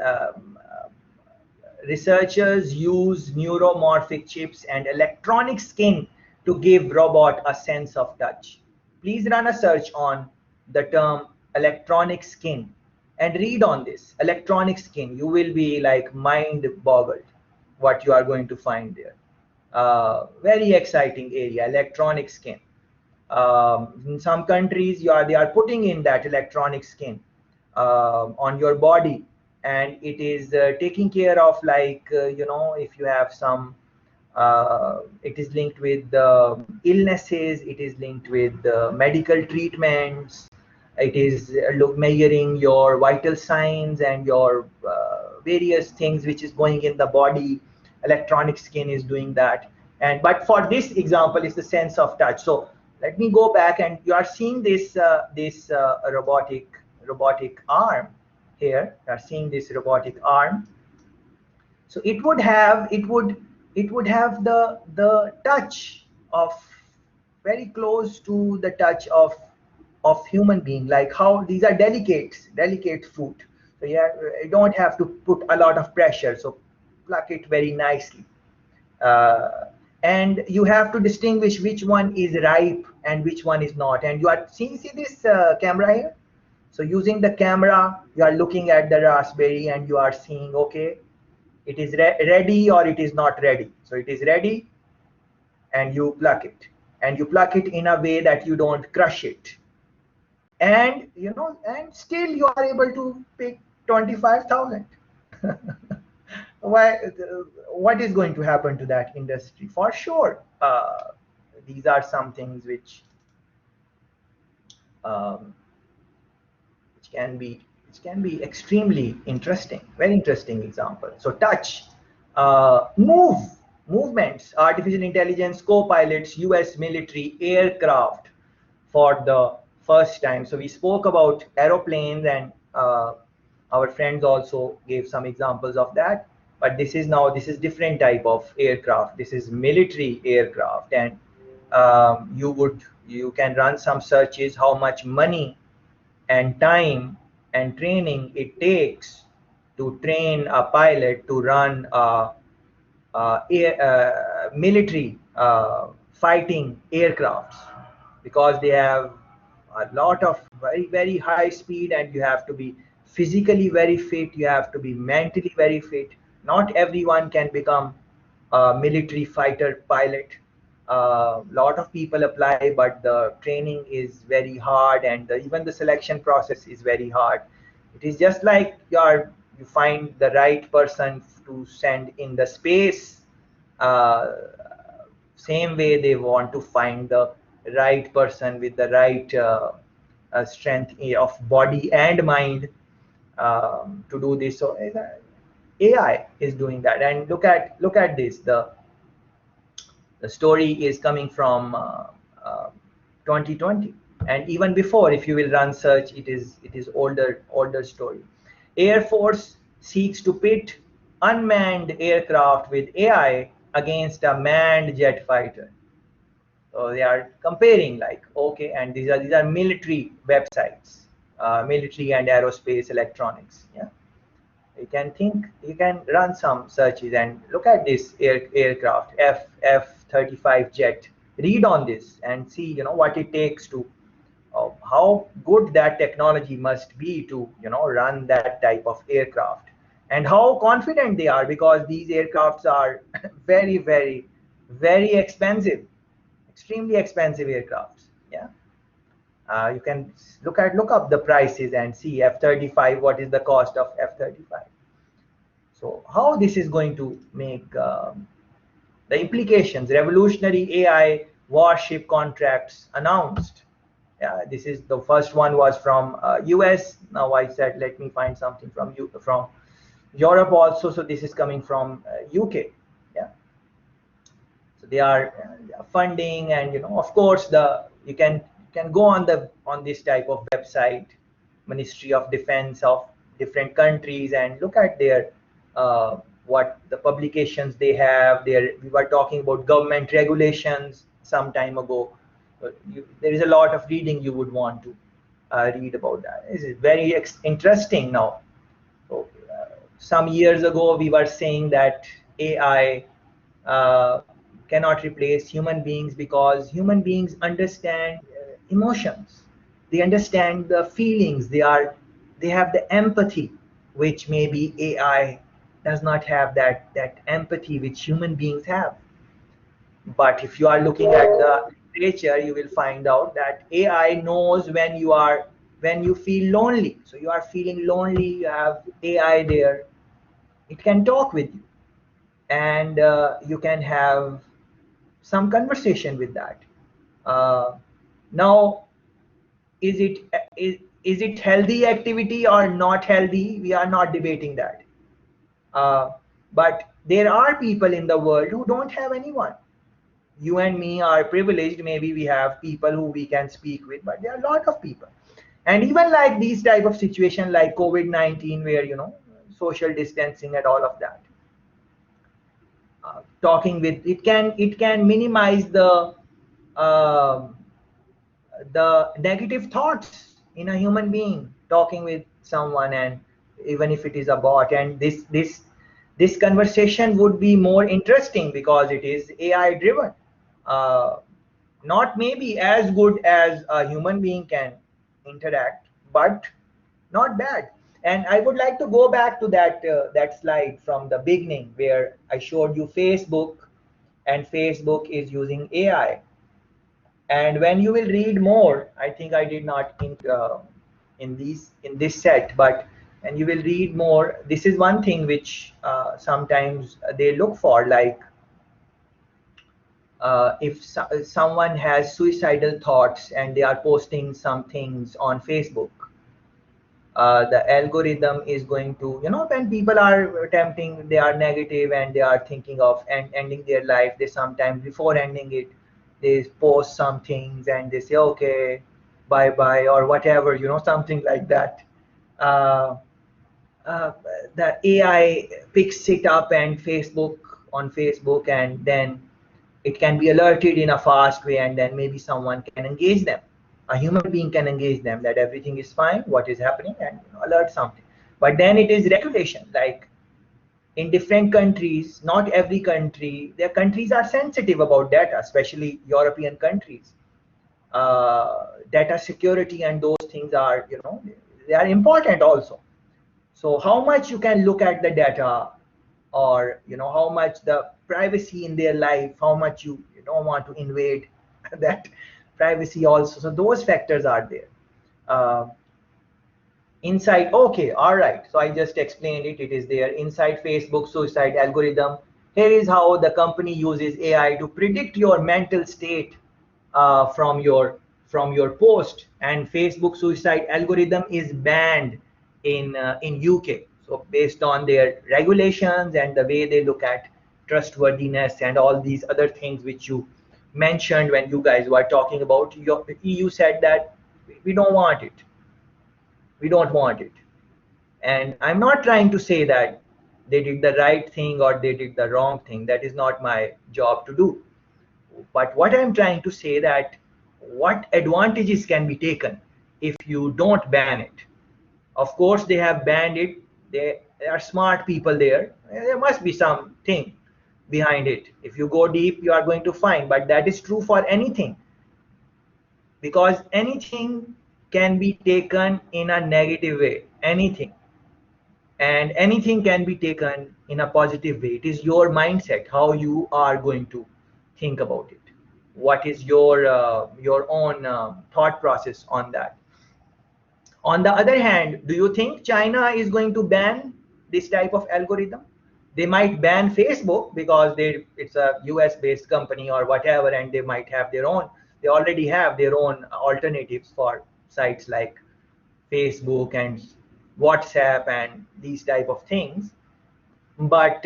[SPEAKER 1] Researchers use neuromorphic chips and electronic skin to give robot a sense of touch. Please run a search on the term electronic skin and read on this electronic skin. You will be like mind boggled what you are going to find there. Very exciting area, electronic skin. In some countries, they are putting in that electronic skin on your body, and it is taking care of, like, you know, if you have some, it is linked with illnesses, it is linked with medical treatments, it is measuring your vital signs and your various things which is going in the body. Electronic skin is doing that. And but for this example is the sense of touch. So let me go back, and you are seeing this robotic arm here. You are seeing this robotic arm. So it would have the touch of, very close to the touch of human being, like how these are delicate fruit. So yeah, you don't have to put a lot of pressure, so pluck it very nicely. And you have to distinguish which one is ripe and which one is not. And you are see this camera here. So using the camera, you are looking at the raspberry and you are seeing, okay, it is ready or it is not ready. So it is ready, and you pluck it, and you pluck it in a way that you don't crush it. And you know, and still you are able to pick 25,000. Why? What is going to happen to that industry? For sure, these are some things um, which can be extremely interesting. Very interesting example. So touch, movements, artificial intelligence, co-pilots, U.S. military aircraft for the first time. So we spoke about aeroplanes, and our friends also gave some examples of that. But this is different type of aircraft. This is military aircraft, and you can run some searches how much money and time and training it takes to train a pilot to run military fighting aircrafts, because they have a lot of very high speed, and you have to be physically very fit, you have to be mentally very fit. Not everyone can become a military fighter pilot. A lot of people apply, but the training is very hard, and even the selection process is very hard. It is just like you find the right person to send in the space. uh, Same way they want to find the right person with the right strength of body and mind to do this. So AI is doing that. And look at this. The story is coming from 2020, and even before, if you will run search, it is older story. Air Force seeks to pit unmanned aircraft with AI against a manned jet fighter. So they are comparing, like, okay, and these are military websites, military and aerospace electronics. Yeah, you can run some searches and look at this aircraft, F-35 jet. Read on this and see, you know, what it takes to, how good that technology must be to, you know, run that type of aircraft. and how confident they are, because these aircrafts are very, very, very expensive, extremely expensive aircrafts. Yeah, you can look up the prices and see F-35. What is the cost of F-35? So how this is going to make the implications? Revolutionary AI warship contracts announced. Yeah, this is the first one was from US. Now I said let me find something from Europe also. So this is coming from UK. Yeah, so they are funding, and of course you can go on this type of website, Ministry of Defense of different countries, and look at their what the publications they have there. We were talking about government regulations some time ago. There is a lot of reading you would want to read about that. This is very interesting now. So, some years ago, we were saying that AI uh, cannot replace human beings because human beings understand emotions. They understand the feelings. They have the empathy, which maybe AI does not have that empathy which human beings have. But if you are looking at the literature, you will find out that AI knows when you feel lonely. So you are feeling lonely, you have AI there. It can talk with you, and you can have some conversation with that. Uh, Now, is it healthy activity or not healthy? We are not debating that. Uh, but there are people in the world who don't have anyone. You and me are privileged. Maybe we have people who we can speak with, but there are a lot of people. And even like these type of situation like COVID-19, where social distancing and all of that, talking with it can minimize uh, the negative thoughts in a human being talking with someone, and even if it is a bot, and this conversation would be more interesting because it is AI driven. uh, Not maybe as good as a human being can interact, but not bad. And I would like to go back to that slide from the beginning where I showed you Facebook, and Facebook is using AI. And when you will read more, I think I did not in this set, but and you will read more. This is one thing which sometimes they look for, like if someone has suicidal thoughts and they are posting some things on Facebook, the algorithm is going to, when people are attempting, they are negative and they are thinking of ending their life, they sometimes before ending it, they post some things and they say, okay, bye bye, or whatever, something like that. Uh, uh, the AI picks it up and on Facebook, and then it can be alerted in a fast way, and then maybe someone can engage them. A human being can engage them that everything is fine, what is happening, and alert something. But then it is regulation. Like in different countries, not every country, their countries are sensitive about data, especially European countries. Data security and those things are, they are important also. So how much you can look at the data, or how much the privacy in their life, how much you don't want to invade that privacy also. So those factors are there. uh, Inside, okay, all right, so I just explained it is there inside Facebook suicide algorithm. Here is how the company uses AI to predict your mental state from your post. And Facebook suicide algorithm is banned in UK. So based on their regulations and the way they look at trustworthiness and all these other things which you mentioned when you guys were talking about, your EU said that we don't want it, we don't want it. And I'm not trying to say that they did the right thing or they did the wrong thing. That is not my job to do. But what I'm trying to say, that what advantages can be taken if you don't ban it. Of course, they have banned it. There are smart people there. There must be something behind it. If you go deep, you are going to find. But that is true for anything, because anything can be taken in a negative way. Anything. and anything can be taken in a positive way. It is your mindset, how you are going to think about it. What is your own thought process on that? On the other hand, do you think China is going to ban this type of algorithm? They might ban Facebook because it's a US based company or whatever, and they might have their own. They already have their own alternatives for sites like Facebook and WhatsApp and these type of things. But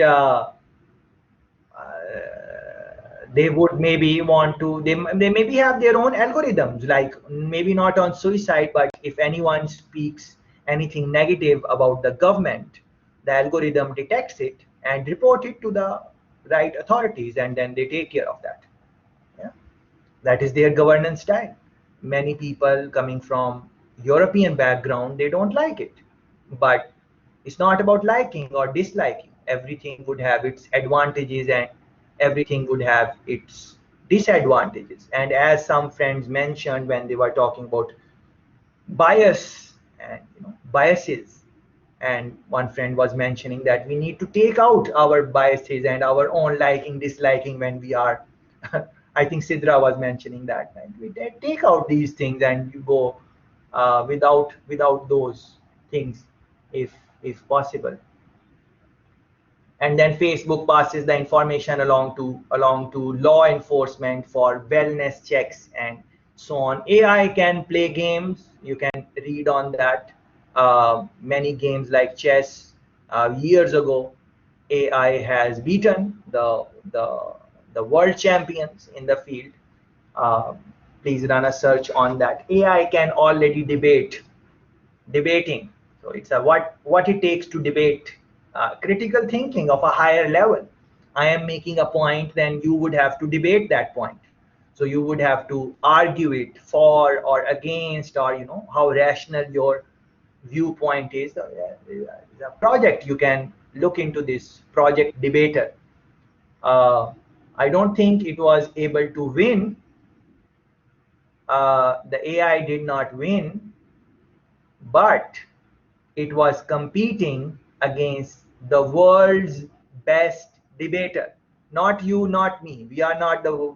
[SPEAKER 1] they would maybe want to, they maybe have their own algorithms, like maybe not on suicide, but if anyone speaks anything negative about the government, the algorithm detects it and report it to the right authorities, and then they take care of that. Yeah, that is their governance style. Many people coming from European background, they don't like it, but it's not about liking or disliking. Everything would have its advantages and everything would have its disadvantages. And as some friends mentioned when they were talking about bias and biases, and one friend was mentioning that we need to take out our biases and our own liking disliking when we are I think Sidra was mentioning that, right? We take out these things and you go without those things, if possible. And then Facebook passes the information along to law enforcement for wellness checks and so on. AI can play games. You can read on that. Many games like chess. Years ago, AI has beaten the world champions in the field. Uh, Please run a search on that. AI can already debating. So it's a what it takes to debate, critical thinking of a higher level. I am making a point, then you would have to debate that point. So you would have to argue it for or against, or how rational your viewpoint is. The project, you can look into this project debater. I don't think it was able to win. The AI did not win, but it was competing against the world's best debater. Not you, not me. We are not the,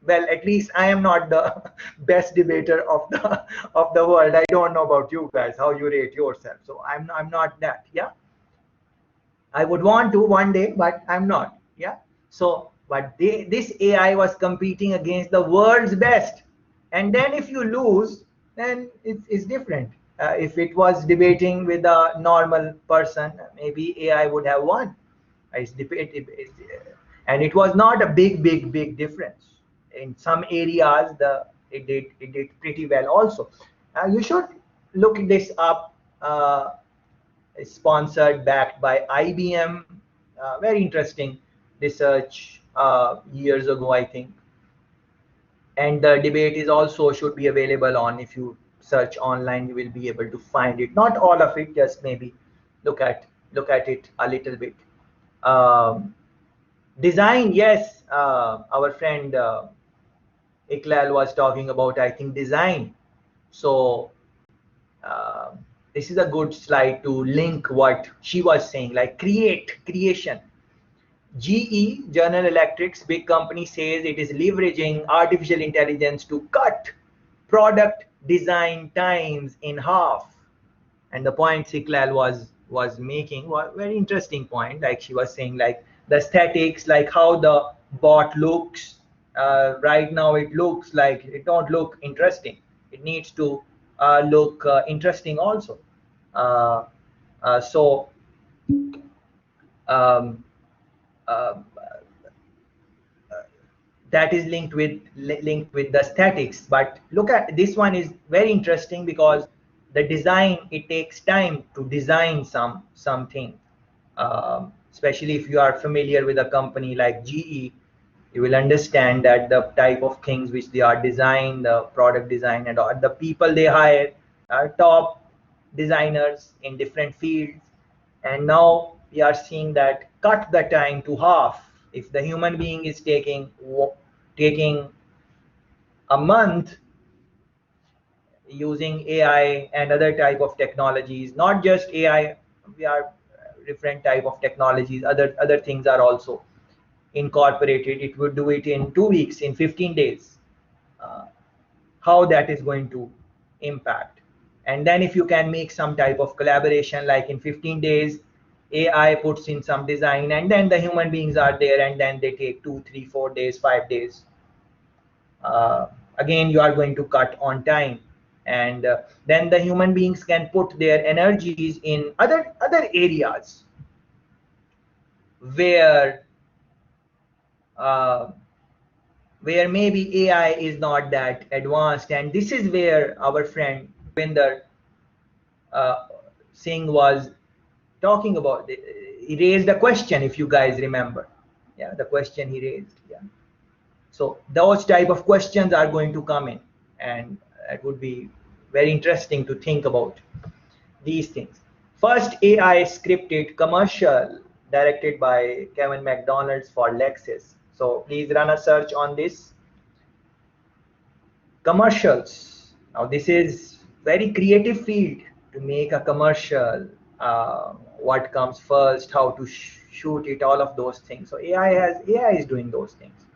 [SPEAKER 1] well, at least I am not the best debater of the world. I don't know about you guys, how you rate yourself. So I'm not that. Yeah, I would want to one day, but I'm not. Yeah. So, but this AI was competing against the world's best, and then if you lose, then it's different. If it was debating with a normal person, maybe AI would have won. And it was not a big difference. In some areas, it did pretty well also. You should look this up. Sponsored, backed by IBM. Very interesting research years ago, I think. And the debate is also should be available on, if you search online, you will be able to find it. Not all of it, just maybe look at it a little bit. Um, Design, yes. Our friend Iklal was talking about, I think, design. So uh, this is a good slide to link what she was saying, like creation. GE, General Electric's big company, says it is leveraging artificial intelligence to cut product design times in half. And the point Siklal was making was very interesting point. Like she was saying, like the aesthetics, like how the bot looks. Right now, it looks like it don't look interesting. It needs to look interesting also. Uh, so um, uh, that is linked with the statics. But look at this one, is very interesting because the design, it takes time to design something. Especially if you are familiar with a company like GE, you will understand that the type of things which they are design, the product design, and all, the people they hire are top designers in different fields. And now we are seeing that cut the time to half. If the human being is taking a month using AI and other type of technologies, not just AI, different type of technologies, other things are also incorporated. It would do it in 2 weeks, in 15 days. How that is going to impact? And then if you can make some type of collaboration, like in 15 days AI puts in some design, and then the human beings are there, and then they take 2, 3, 4 days, 5 days. Again, you are going to cut on time, and then the human beings can put their energies in other areas where uh, where maybe AI is not that advanced. And this is where our friend Vinder uh, Singh was talking about. He raised a question, if you guys remember. Yeah, the question he raised. Yeah. So those type of questions are going to come in, and it would be very interesting to think about these things. First AI scripted commercial directed by Kevin McDonald's for Lexus. So please run a search on this. Commercials. Now this is very creative field to make a commercial. What comes first, how to shoot it, all of those things. So AI is doing those things.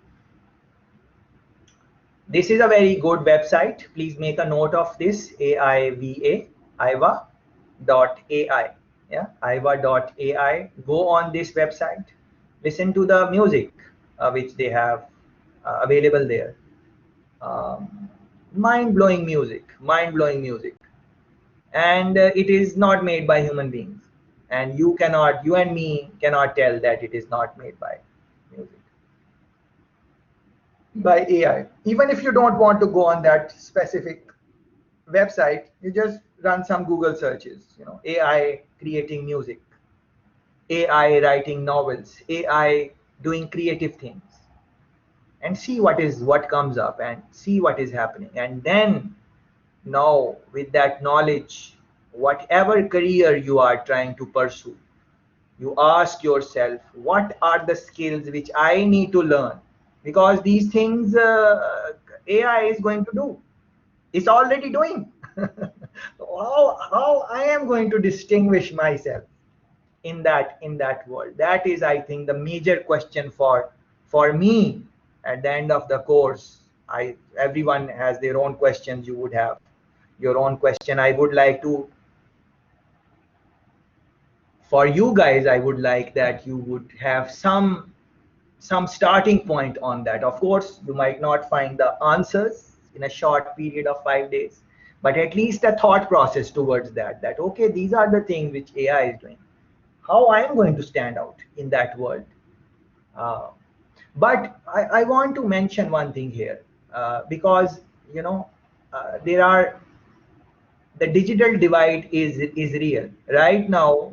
[SPEAKER 1] This is a very good website. Please make a note of this. aiva.ai. Yeah, aiva.ai. Go on this website. Listen to the music which they have available there. Mind-blowing music, mind-blowing music. And it is not made by human beings. And you and me cannot tell that it is not made by music, by AI. Even if you don't want to go on that specific website, you just run some Google searches, AI creating music, AI writing novels, AI doing creative things, and see what comes up, and see what is happening. And then now, with that knowledge, whatever career you are trying to pursue, you ask yourself, what are the skills which I need to learn? Because these things AI is going to do. It's already doing. How I am going to distinguish myself in that world? That is, I think, the major question for me at the end of the course. Everyone has their own questions. You would have your own question. I would like to, for you guys, I would like that you would have some starting point on that. Of course, you might not find the answers in a short period of 5 days, but at least a thought process towards that okay, these are the things which AI is doing. How I am going to stand out in that world? But I want to mention one thing here, because there are, the digital divide is real right now.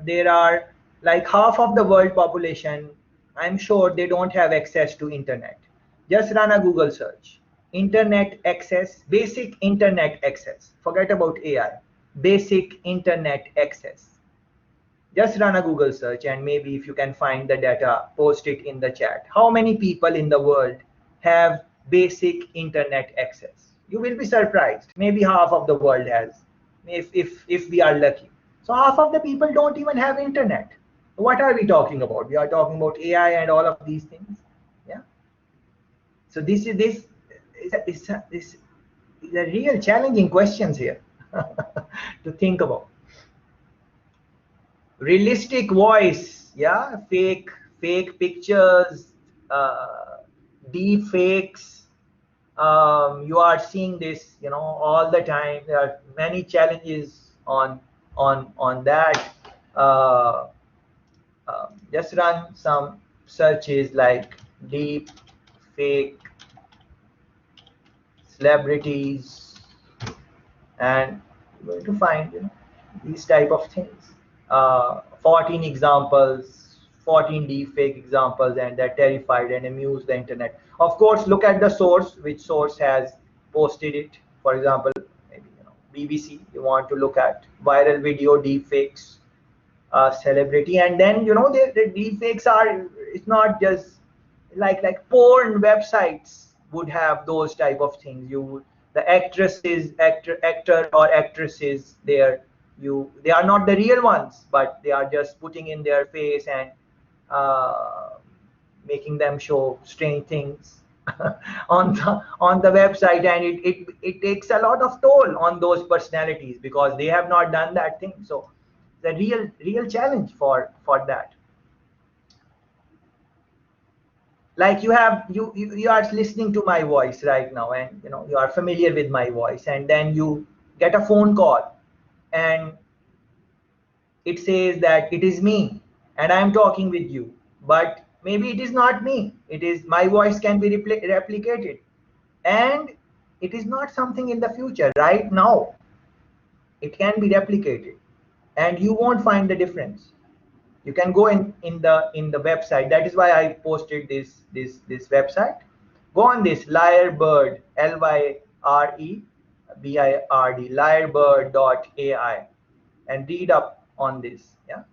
[SPEAKER 1] There are like half of the world population, I'm sure they don't have access to internet. Just run a Google search. Internet access, basic internet access. Forget about AI. Basic internet access. Just run a Google search, and maybe if you can find the data, post it in the chat. How many people in the world have basic internet access? You will be surprised. Maybe half of the world has, if we are lucky. So half of the people don't even have internet. What are we talking about? We are talking about AI and all of these things. Yeah. So this is a real challenging questions here to think about. Realistic voice, yeah, fake pictures, deep fakes. You are seeing this, all the time. There are many challenges on that. Uh, just run some searches like deep fake celebrities, and you're going to find these type of things. 14 examples, 14 deepfake examples, and that terrified and amused the internet. Of course, look at the source, which source has posted it. For example, maybe BBC. You want to look at viral video deepfakes, celebrity, and then the deepfakes are. It's not just like porn websites would have those type of things. The actor or actresses there they are not the real ones, but they are just putting in their face and making them show strange things on the website, and it takes a lot of toll on those personalities because they have not done that thing. So the real challenge for that. Like you are listening to my voice right now, and you are familiar with my voice, and then you get a phone call and it says that it is me and I am talking with you, but maybe it is not me. It is my voice can be replicated, and it is not something in the future. Right now it can be replicated and you won't find the difference. You can go in the website. That is why I posted this website. Go on this Lyrebird, Lyrebird, lyrebird.ai, and read up on this. Yeah,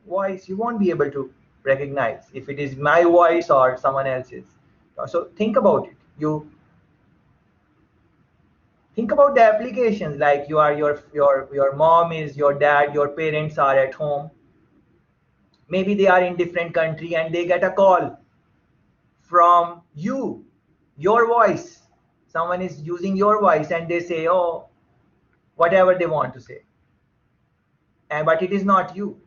[SPEAKER 1] voice you won't be able to recognize if it is my voice or someone else's. So think about it. You think about the applications, like your mom is your dad, your parents are at home. Maybe they are in different country and they get a call from you, your voice. Someone is using your voice and they say, oh, whatever they want to say, but it is not you.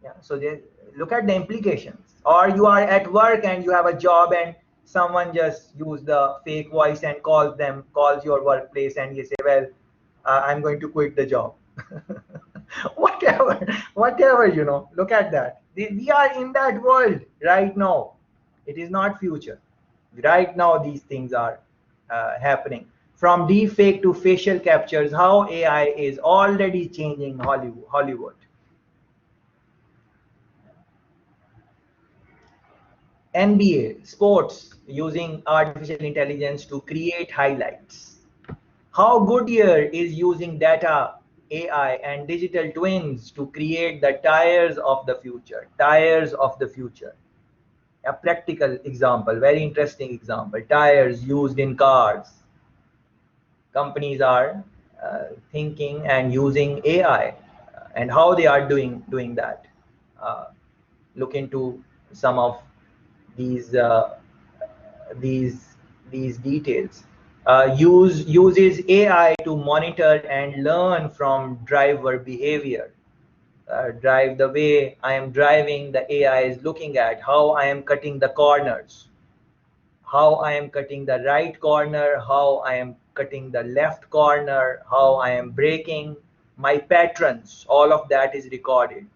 [SPEAKER 1] Yeah, so they look at the implications. Or you are at work and you have a job and someone just use the fake voice and calls your workplace, and you say, well, I'm going to quit the job. whatever, look at that. We are in that world right now. It is not future. Right now these things are happening. From deep fake to facial captures, how AI is already changing Hollywood. NBA sports using artificial intelligence to create highlights. How Goodyear is using data, AI, and digital twins to create the tires of the future. Tires of the future. A practical example, very interesting example. Tires used in cars. Companies are thinking and using AI, and how they are doing that. Look into some of these these these details. Uses AI to monitor and learn from driver behavior. Drive the way I am driving, the AI is looking at how I am cutting the corners, how I am cutting the right corner, how I am cutting the left corner, how I am braking, my patterns, all of that is recorded.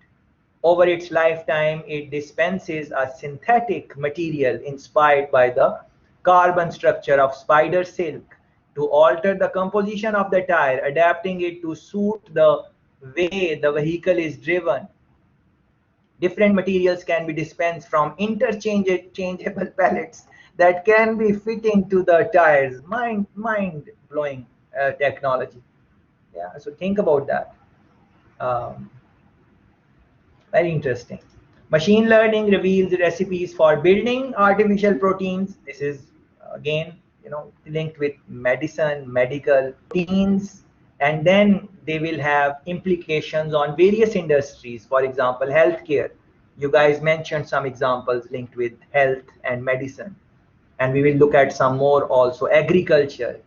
[SPEAKER 1] Over its lifetime, it dispenses a synthetic material inspired by the carbon structure of spider silk to alter the composition of the tire, adapting it to suit the way the vehicle is driven. Different materials can be dispensed from interchangeable pellets that can be fit into the tires. Mind-blowing technology. Yeah, so think about that. Um, Very interesting. Machine learning reveals recipes for building artificial proteins. This is again, linked with medicine, medical proteins, and then they will have implications on various industries. For example, healthcare. You guys mentioned some examples linked with health and medicine, and we will look at some more also. Agriculture,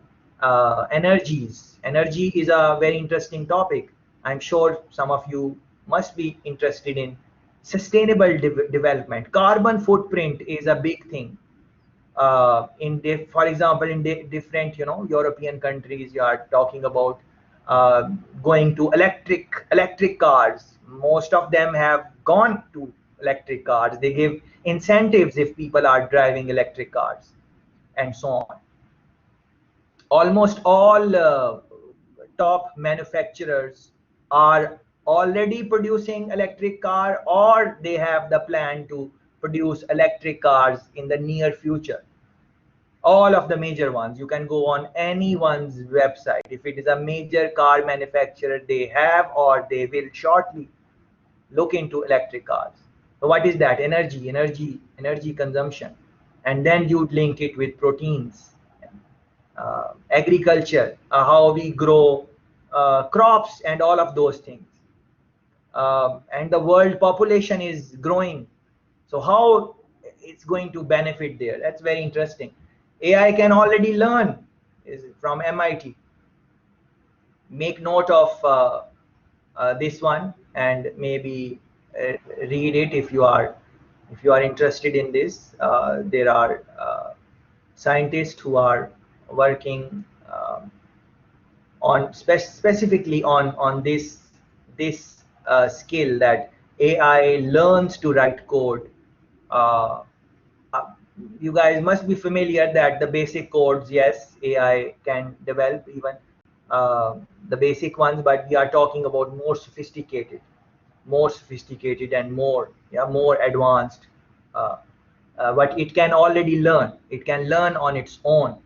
[SPEAKER 1] energies. Energy is a very interesting topic. I'm sure some of you must be interested in sustainable development. Carbon footprint is a big thing. For example, in different European countries, you are talking about going to electric cars. Most of them have gone to electric cars. They give incentives if people are driving electric cars, and so on. Almost all top manufacturers are already producing electric car, or they have the plan to produce electric cars in the near future. All of the major ones, you can go on anyone's website. If it is a major car manufacturer, they have or they will shortly look into electric cars. So what is that? Energy consumption, and then you link it with proteins. Agriculture, how we grow crops and all of those things. And the world population is growing. So how it's going to benefit there? That's very interesting. AI can already learn from MIT. Make note of this one and maybe read it if you are interested in this. There are scientists who are working on specifically on this skill that AI learns to write code. Uh, uh, you guys must be familiar that the basic codes, yes, AI can develop even the basic ones, but we are talking about more sophisticated and more, yeah, more advanced. Uh, but it can already learn. It can learn on its own,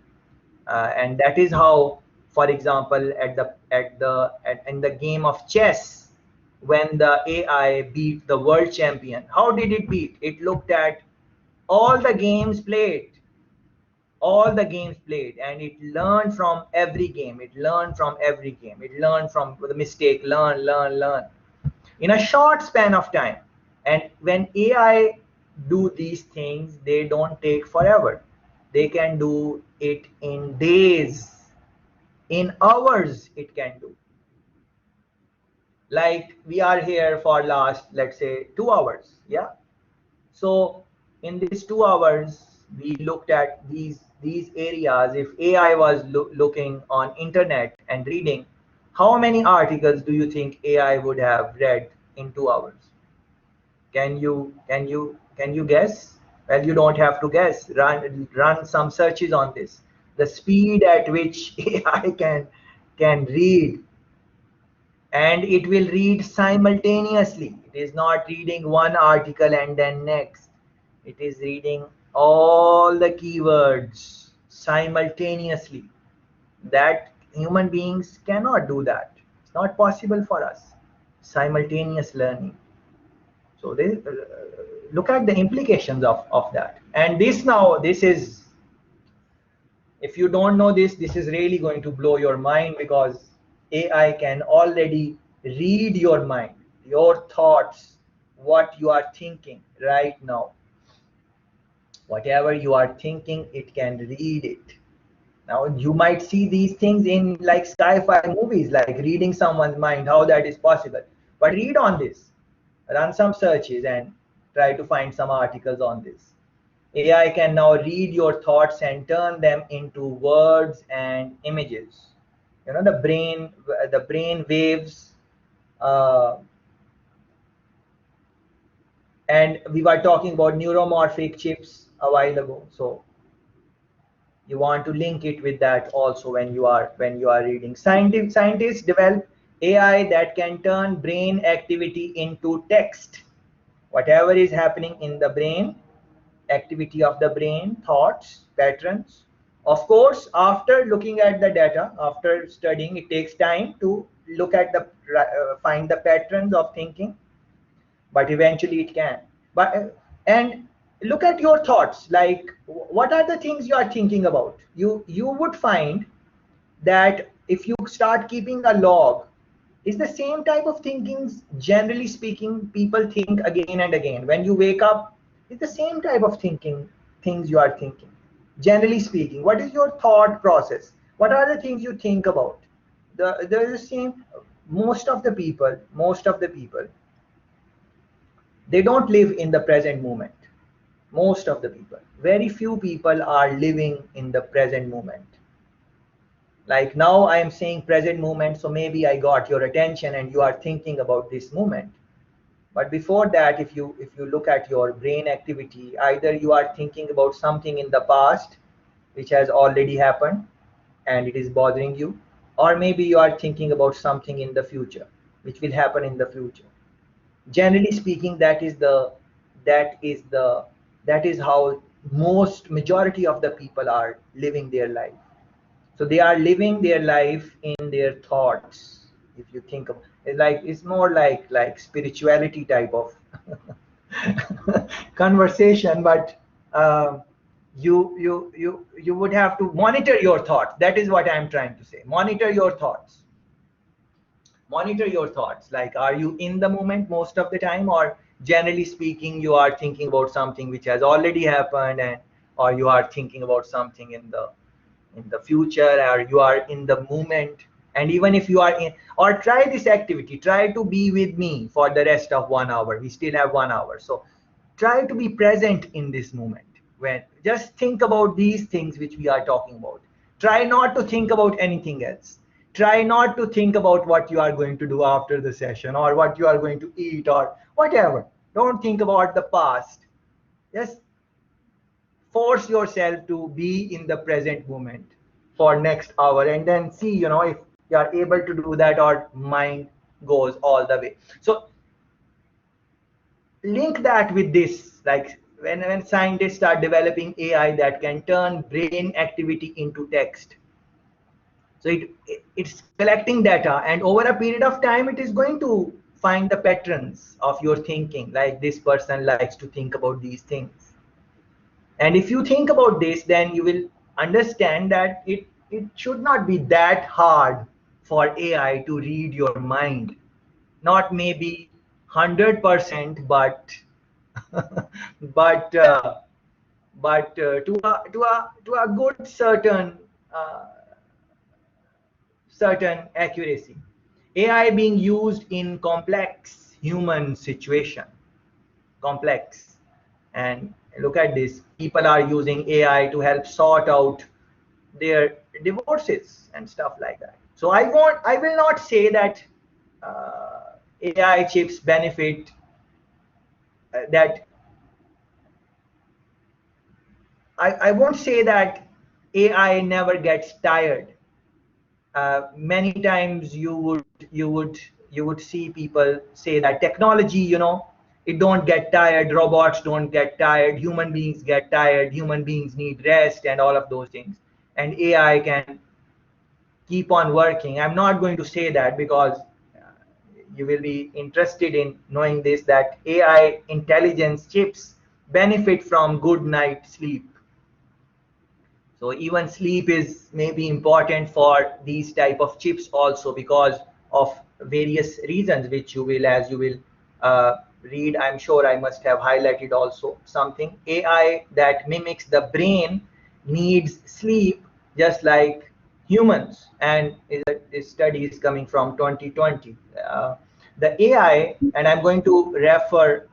[SPEAKER 1] and that is how, for example, in the game of chess, when the AI beat the world champion, how did it beat? It looked at all the games played, and it learned from every game. It learned from the mistake, learn in a short span of time. And when AI do these things, they don't take forever. They can do it in days, in hours it can do. Like we are here for last, let's say, 2 hours, yeah. So in these 2 hours, we looked at these areas. If AI was looking on internet and reading, how many articles do you think AI would have read in 2 hours? Can you guess? Well, you don't have to guess. Run some searches on this. The speed at which AI can read, and it will read simultaneously. It is not reading one article and then next. It is reading all the keywords simultaneously. That human beings cannot do that. It's not possible for us. Simultaneous learning. So they look at the implications of that. And this is, if you don't know this, this is really going to blow your mind, because AI can already read your mind, your thoughts, what you are thinking right now. Whatever you are thinking, it can read it. Now you might see these things in like sci-fi movies, like reading someone's mind, how that is possible. But read on this, run some searches and try to find some articles on this. AI can now read your thoughts and turn them into words and images. You know, the brain waves, uh, and we were talking about neuromorphic chips a while ago. So you want to link it with that also when you are reading. Scientists develop AI that can turn brain activity into text. Whatever is happening in the brain, activity of the brain, thoughts, patterns. Of course, after looking at the data, after studying, it takes time to look at the find the patterns of thinking, but eventually it can. But and look at your thoughts. Like, what are the things you are thinking about? You would find that if you start keeping a log, it's the same type of thinkings. Generally speaking, people think again and again. When you wake up, it's the same type of thinking, things you are thinking. Generally speaking, what is your thought process? What are the things you think about? The same. Most of the people, they don't live in the present moment. Most of the people, very few people are living in the present moment. Like now I am saying present moment, so maybe I got your attention and you are thinking about this moment. But before that, if you look at your brain activity, either you are thinking about something in the past which has already happened and it is bothering you, or maybe you are thinking about something in the future which will happen in the future. Generally speaking, that is the that is how most majority of the people are living their life. So they are living their life in their thoughts. If you think of it, like it's more like spirituality type of conversation. But you would have to monitor your thoughts. That is what I'm trying to say. Monitor your thoughts. Monitor your thoughts. Like, are you in the moment most of the time, or generally speaking, you are thinking about something which has already happened, and or you are thinking about something in the future, or you are in the moment. And even if you are in, or try this activity, try to be with me for the rest of 1 hour. We still have 1 hour, so try to be present in this moment. When just think about these things which we are talking about. Try not to think about anything else. Try not to think about what you are going to do after the session, or what you are going to eat, or whatever. Don't think about the past. Just force yourself to be in the present moment for next hour, and then see, if you are able to do that, or mind goes all the way. So link that with this, like when scientists start developing AI that can turn brain activity into text. So it's collecting data, and over a period of time it is going to find the patterns of your thinking, like this person likes to think about these things. And if you think about this, then you will understand that it should not be that hard for AI to read your mind. Not maybe 100%, but but to a good uh, certain accuracy. AI being used in complex human situation, complex. And look at this, people are using AI to help sort out their divorces and stuff like that. So I will not say that AI chips benefit, that I won't say that AI never gets tired. Many times you would see people say that technology, it don't get tired, robots don't get tired, human beings get tired, human beings need rest, and all of those things, and AI can keep on working. I'm not going to say that, because you will be interested in knowing this, that AI intelligence chips benefit from good night sleep. So even sleep is maybe important for these type of chips also, because of various reasons, which you will, as you will read, I'm sure I must have highlighted also something. AI that mimics the brain needs sleep just like humans, and is study is coming from 2020. The AI, and I'm going to refer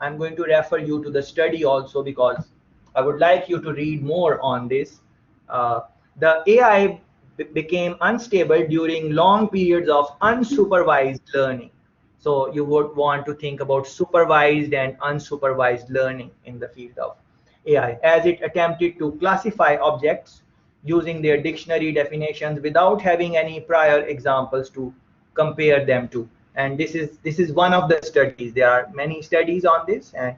[SPEAKER 1] you to the study also, because I would like you to read more on this. uh, the AI became unstable during long periods of unsupervised learning. So you would want to think about supervised and unsupervised learning in the field of AI, as it attempted to classify objects using their dictionary definitions without having any prior examples to compare them to. And this is one of the studies. There are many studies on this, and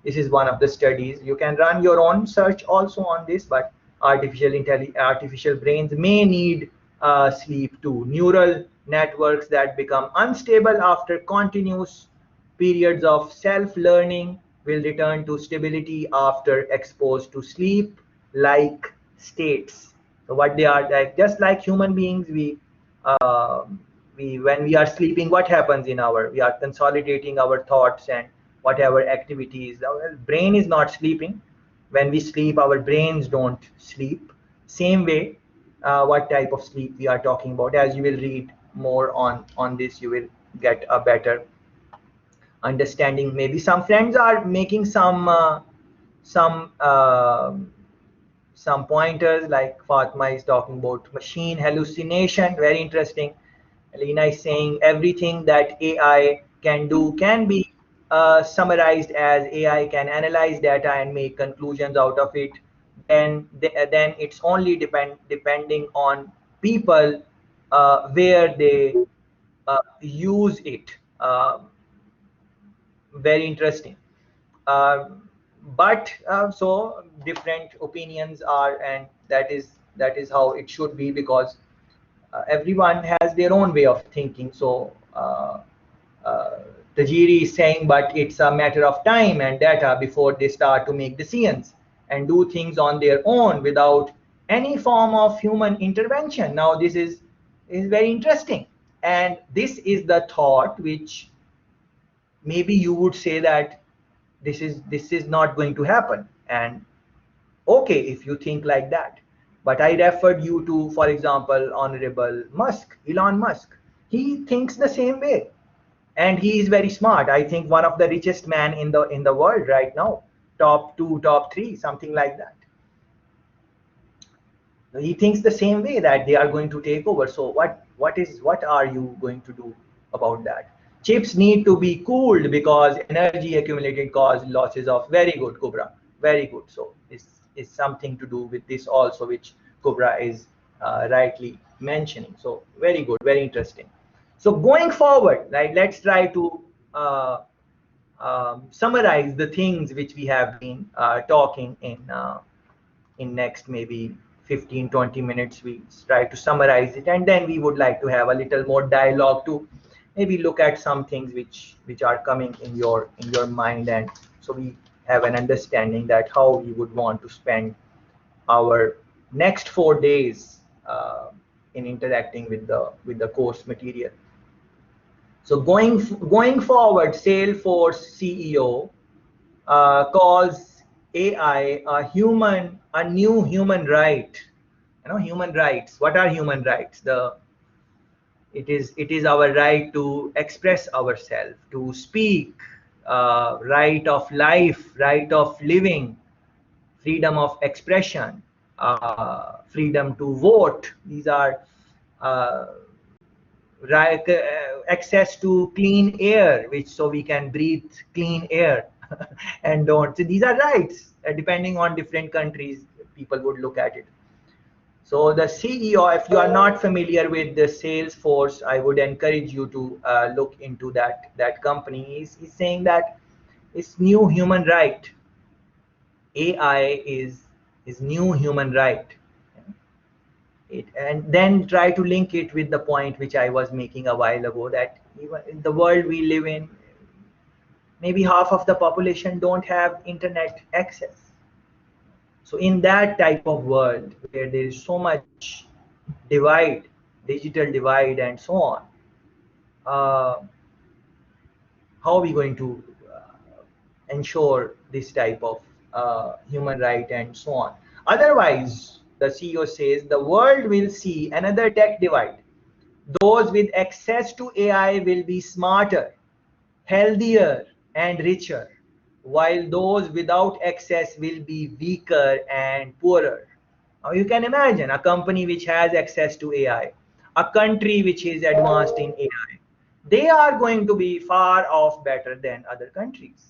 [SPEAKER 1] this is one of the studies. You can run your own search also on this, but artificial brains may need sleep too. Neural networks that become unstable after continuous periods of self-learning will return to stability after exposed to sleep-like states. So what they are like, just like human beings, uh, we when we are sleeping, what happens in our, we are consolidating our thoughts and whatever activities. Our brain is not sleeping. When we sleep, our brains don't sleep. Same way, what type of sleep we are talking about. As you will read more on this, you will get a better understanding. Maybe some friends are making some some pointers, like Fatma is talking about machine hallucination, very interesting. Lena is saying everything that AI can do can be summarized as AI can analyze data and make conclusions out of it. Then it's only depending on people where they use it. Very interesting. But so different opinions are, and that is how it should be, because everyone has their own way of thinking. So uh, Tajiri is saying, but it's a matter of time and data before they start to make decisions and do things on their own without any form of human intervention. Now this is very interesting. And this is the thought which maybe you would say that this is not going to happen. And okay, if you think like that, but I referred you to, for example, Honorable Musk, Elon Musk. He thinks the same way, and he is very smart. I think one of the richest man in the world right now, top 2, top 3, something like that. He thinks the same way, that they are going to take over. So what are you going to do about that? Chips need to be cooled because energy accumulated cause losses of, very good, Kubra, very good. So this is something to do with this also, which Kubra is rightly mentioning. So very good, very interesting. So going forward, right, let's try to summarize the things which we have been talking in next maybe 15-20 minutes. We try to summarize it, and then we would like to have a little more dialogue to maybe look at some things which are coming in your mind, and so we have an understanding that how we would want to spend our next 4 days in interacting with the course material. So going forward, Salesforce CEO calls AI a new human right. You know, human rights. What are human rights? It is our right to express ourselves, to speak, right of life, right of living, freedom of expression, freedom to vote. These are uh, right, access to clean air, which so we can breathe clean air and don't. So these are rights. Depending on different countries, people would look at it. So the CEO, if you are not familiar with the Salesforce, I would encourage you to look into that company. He's saying that it's new human right. AI is new human right. And then try to link it with the point which I was making a while ago, that even in the world we live in, maybe half of the population don't have internet access. So in that type of world where there is so much divide, digital divide and so on, uh, how are we going to ensure this type of human right and so on? Otherwise, the CEO says, the world will see another tech divide. Those with access to AI will be smarter, healthier, and richer, while those without access will be weaker and poorer. Now you can imagine a company which has access to AI, a country which is advanced in AI, they are going to be far off better than other countries.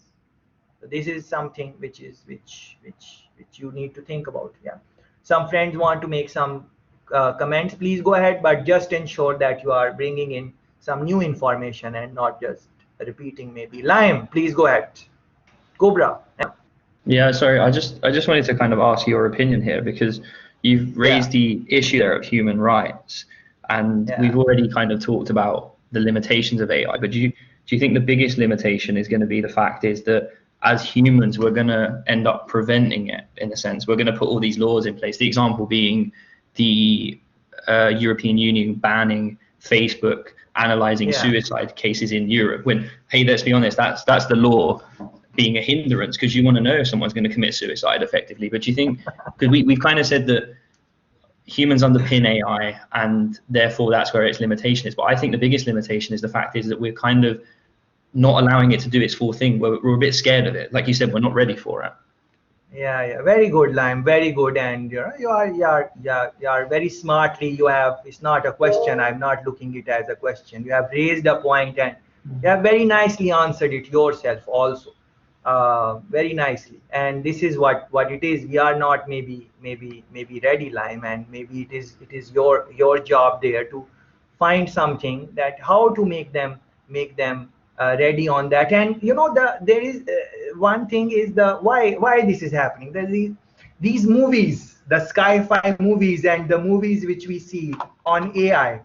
[SPEAKER 1] So this is something which you need to think about. Yeah. Some friends want to make some comments. Please go ahead, but just ensure that you are bringing in some new information and not just repeating maybe. Lime, please go ahead. Cobra.
[SPEAKER 10] Yeah, sorry, I just wanted to kind of ask your opinion here because you've raised the issue there of human rights, and we've already kind of talked about the limitations of AI. But do you think the biggest limitation is going to be the fact is that as humans we're going to end up preventing it in a sense? We're going to put all these laws in place. The example being the European Union banning Facebook analyzing suicide cases in Europe. When, hey, let's be honest, that's the law being a hindrance because you want to know if someone's going to commit suicide effectively. But do you think, because we've kind of said that humans underpin AI and therefore that's where its limitation is, but I think the biggest limitation is the fact is that we're kind of not allowing it to do its full thing. We're a bit scared of it. Like you said, we're not ready for it.
[SPEAKER 1] Yeah, very good, Lime, very good. And you are very smartly, you have, it's not a question, I'm not looking it as a question, you have raised a point and you have very nicely answered it yourself also, very nicely. And this is what it is. We are not maybe ready, Lime, and maybe it is your job there to find something that how to make them ready on that. And there is one thing is the why this is happening. There's these movies, the sci-fi movies and the movies which we see on AI,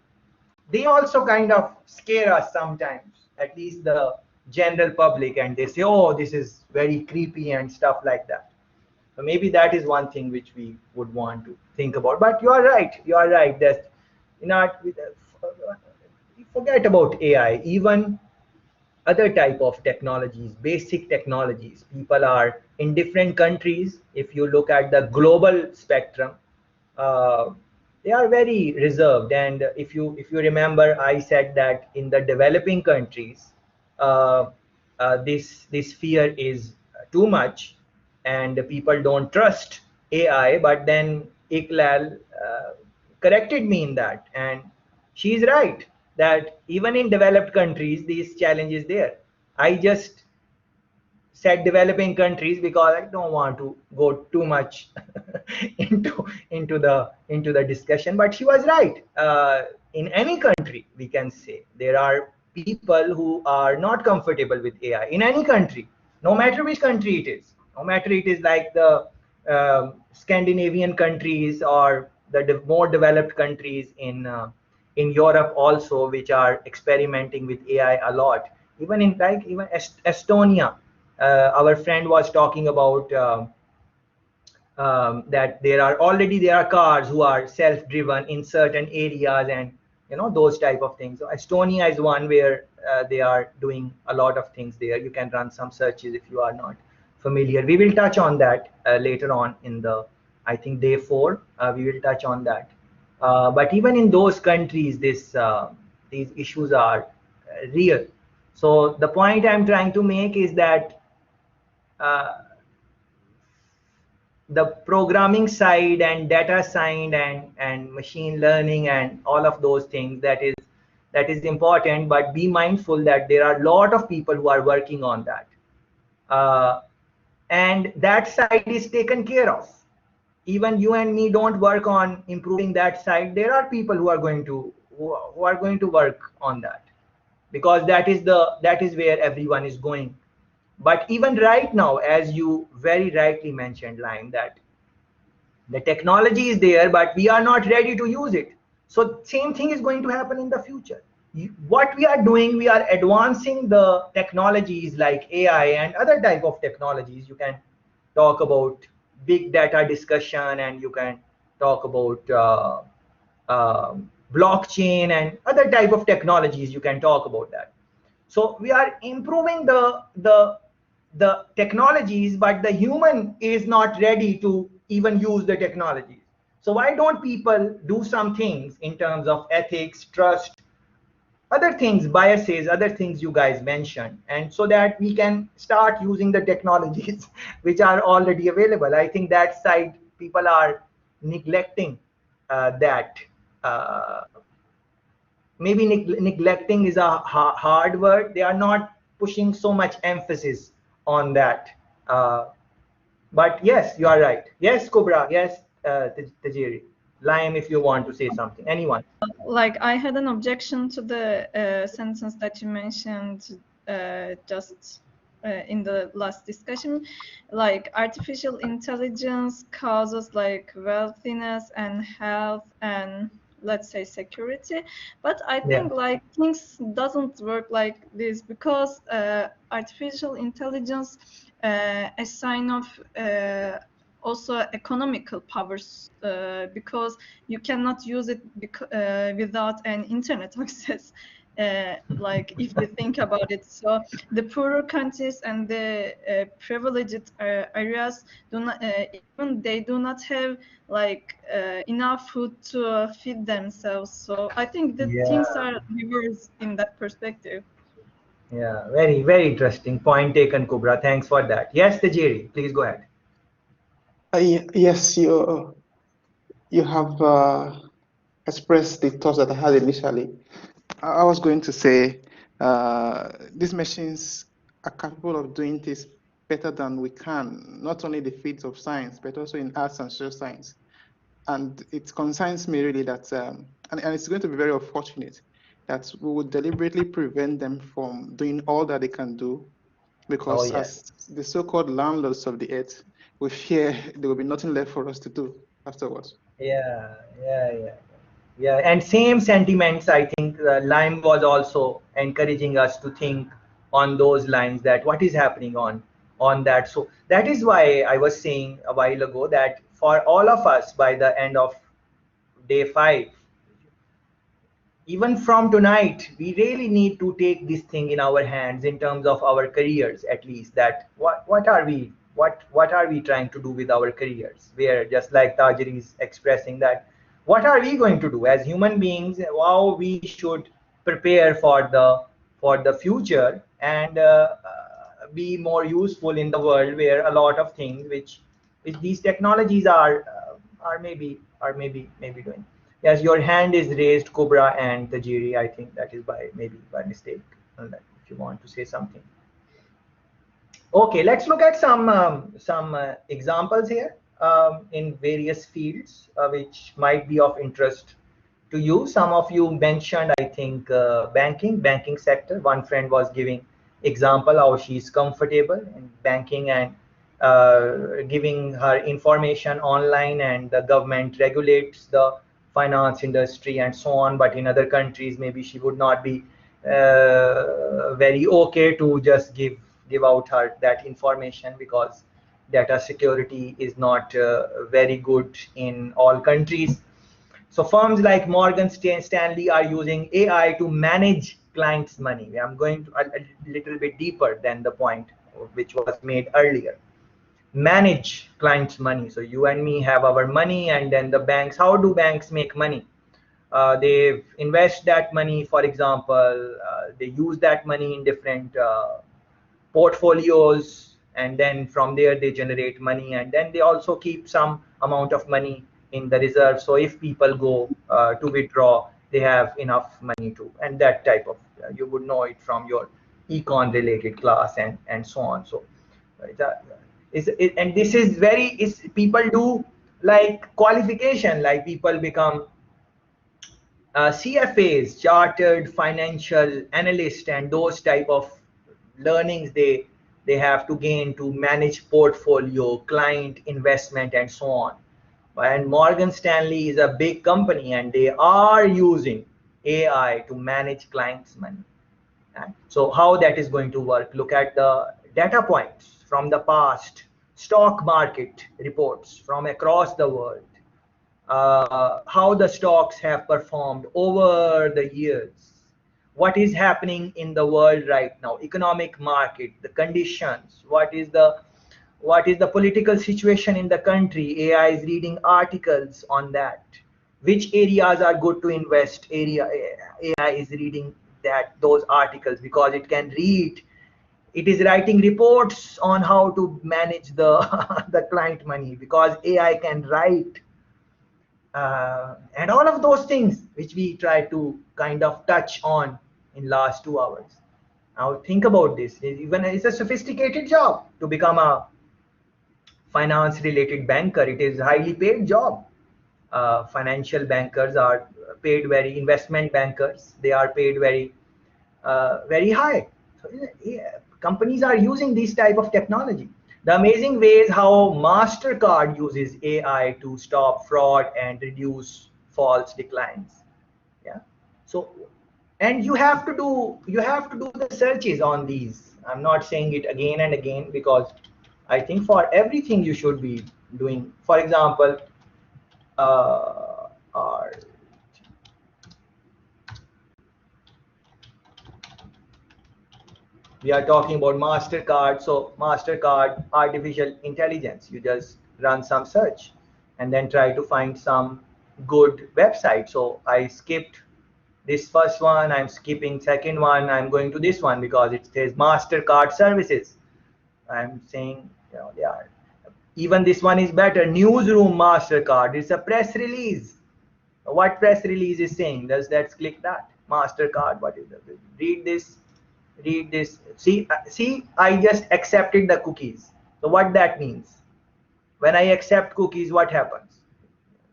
[SPEAKER 1] they also kind of scare us sometimes, at least the general public, and they say, oh, this is very creepy and stuff like that. So maybe that is one thing which we would want to think about. But you are right that forget about AI, even other type of technologies, basic technologies. People are in different countries. If you look at the global spectrum, uh, they are very reserved. And if you remember, I said that in the developing countries, uh, this fear is too much, and the people don't trust AI. But then Iqlal corrected me in that, and she's right that even in developed countries, these challenges there. I just said developing countries because I don't want to go too much into the discussion. But she was right. In any country, we can say there are people who are not comfortable with AI. In any country, no matter which country it is, no matter it is like the Scandinavian countries or the more developed countries in Europe also, which are experimenting with AI a lot. Even in like even Estonia, our friend was talking about that there are cars who are self-driven in certain areas, and those type of things. So Estonia is one where they are doing a lot of things there. You can run some searches if you are not familiar. We will touch on that later on in the, I think, day 4. We will touch on that. But even in those countries, these issues are real. So the point I'm trying to make is that uh, the programming side and data side and machine learning and all of those things, that is important. But be mindful that there are a lot of people who are working on that, uh, and that side is taken care of. Even you and me don't work on improving that side. There are people who are going to work on that, because that is where everyone is going. But even right now, as you very rightly mentioned, Lime, that the technology is there, but we are not ready to use it. So same thing is going to happen in the future. What we are doing, we are advancing the technologies like AI and other type of technologies. You can talk about big data discussion, and you can talk about blockchain and other type of technologies. You can talk about that. So we are improving the technologies, but the human is not ready to even use the technologies. So why don't people do some things in terms of ethics, trust, other things, biases, other things you guys mentioned, and so that we can start using the technologies which are already available. I think that side people are neglecting that. Uh, Maybe neglecting is a hard word. They are not pushing so much emphasis on that. But yes, you are right. Yes, Cobra. Yes, Tajiri. Lime, if you want to say something. Anyone?
[SPEAKER 8] Like, I had an objection to the sentence that you mentioned just in the last discussion. Like, artificial intelligence causes like wealthiness and health and, let's say, security. But I think like things doesn't work like this, because artificial intelligence a sign of also economical powers, because you cannot use it without an internet access. Like, if you think about it, so the poorer countries and the privileged areas do not, even they do not have like enough food to feed themselves. So I think that things are reversed in that perspective.
[SPEAKER 1] Yeah, very, very interesting point taken, Cobra. Thanks for that. Yes, Tajiri, please go ahead.
[SPEAKER 11] Yes, you have expressed the thoughts that I had initially. I was going to say these machines are capable of doing this better than we can, not only the fields of science, but also in arts and social science. And it concerns me really that, and it's going to be very unfortunate that we would deliberately prevent them from doing all that they can do, because as the so-called landlords of the earth, we fear there will be nothing left for us to do afterwards.
[SPEAKER 1] Yeah, and same sentiments. I think Lime was also encouraging us to think on those lines, that what is happening on that. So that is why I was saying a while ago that for all of us, by the end of day 5, even from tonight, we really need to take this thing in our hands in terms of our careers, at least. That what are we trying to do with our careers? Where, just like Tajiri is expressing, that what are we going to do as human beings? How we should prepare for the future and be more useful in the world, where a lot of things which these technologies are maybe doing. Yes, your hand is raised, Cobra and Tajiri. I think that is maybe by mistake. If you want to say something. Okay, let's look at some examples here in various fields which might be of interest to you. Some of you mentioned, I think, banking sector. One friend was giving example how she's comfortable in banking and giving her information online, and the government regulates the finance industry and so on. But in other countries, maybe she would not be very okay to just give out her that information, because data security is not very good in all countries. So firms like Morgan Stanley are using AI to manage clients' money. I'm going to a little bit deeper than the point which was made earlier. Manage clients' money. So you and me have our money, and then the banks. How do banks make money? They invest that money, for example. They use that money in different portfolios, and then from there they generate money, and then they also keep some amount of money in the reserve. So if people go to withdraw, they have enough money to, and that type of, you would know it from your econ related class and so on. So and this is people do like qualification, like people become CFAs, chartered financial analyst, and those type of learnings they have to gain to manage portfolio, client investment, and so on. And Morgan Stanley is a big company, and they are using AI to manage clients' money. Right? So how that is going to work? Look at the data points from the past, stock market reports from across the world, how the stocks have performed over the years, what is happening in the world right now, economic market, the conditions, what is the political situation in the country. AI is reading articles on that. Which areas are good to invest? AI is reading those articles, because it can read. It is writing reports on how to manage the the client money, because AI can write. And all of those things which we try to kind of touch on in last 2 hours. Now think about this. Even it's a sophisticated job to become a finance related banker. It is a highly paid job. Financial bankers are paid very, investment bankers, they are paid very high. So yeah, companies are using this type of technology. The amazing way is how MasterCard uses AI to stop fraud and reduce false declines. Yeah. So, and you have to do the searches on these. I'm not saying it again and again, because I think for everything you should be doing. For example, our we are talking about MasterCard. So MasterCard artificial intelligence, you just run some search and then try to find some good website. So I skipped this first one, I'm skipping second one, I'm going to this one because it says MasterCard services. I'm saying, they are. Even this one is better. Newsroom MasterCard. It's a press release. What press release is saying? Let's click that. MasterCard. What is that? Read this. Read this. See, I just accepted the cookies. So what that means? When I accept cookies, what happens?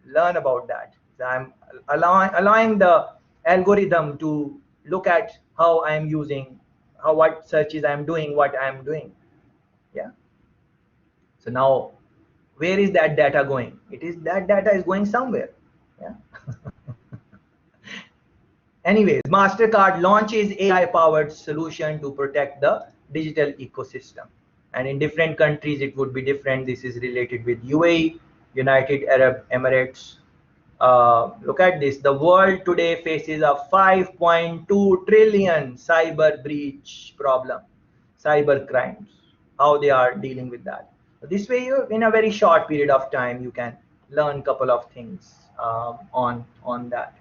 [SPEAKER 1] Learn about that. So I'm allowing the algorithm to look at how I'm using, what searches I'm doing, what I'm doing. Yeah. So now, where is that data going? That data is going somewhere. Yeah. Anyways, MasterCard launches AI-powered solution to protect the digital ecosystem. And in different countries, it would be different. This is related with UAE, United Arab Emirates, Look at this. The world today faces a 5.2 trillion cyber breach problem, cyber crimes, how they are dealing with that. This way, you, in a very short period of time, you can learn a couple of things on that.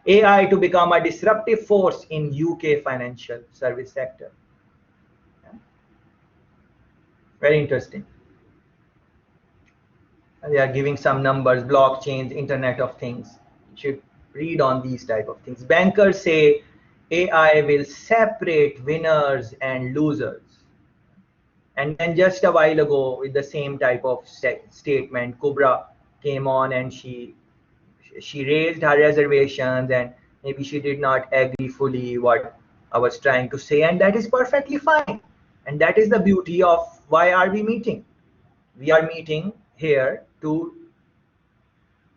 [SPEAKER 1] AI to become a disruptive force in UK financial service sector. Yeah. Very interesting. They are giving some numbers, blockchains, Internet of Things. You should read on these type of things. Bankers say AI will separate winners and losers. And then just a while ago, with the same type of statement, Kubra came on and she raised her reservations, and maybe she did not agree fully what I was trying to say, and that is perfectly fine. And that is the beauty of why are we meeting. We are meeting here to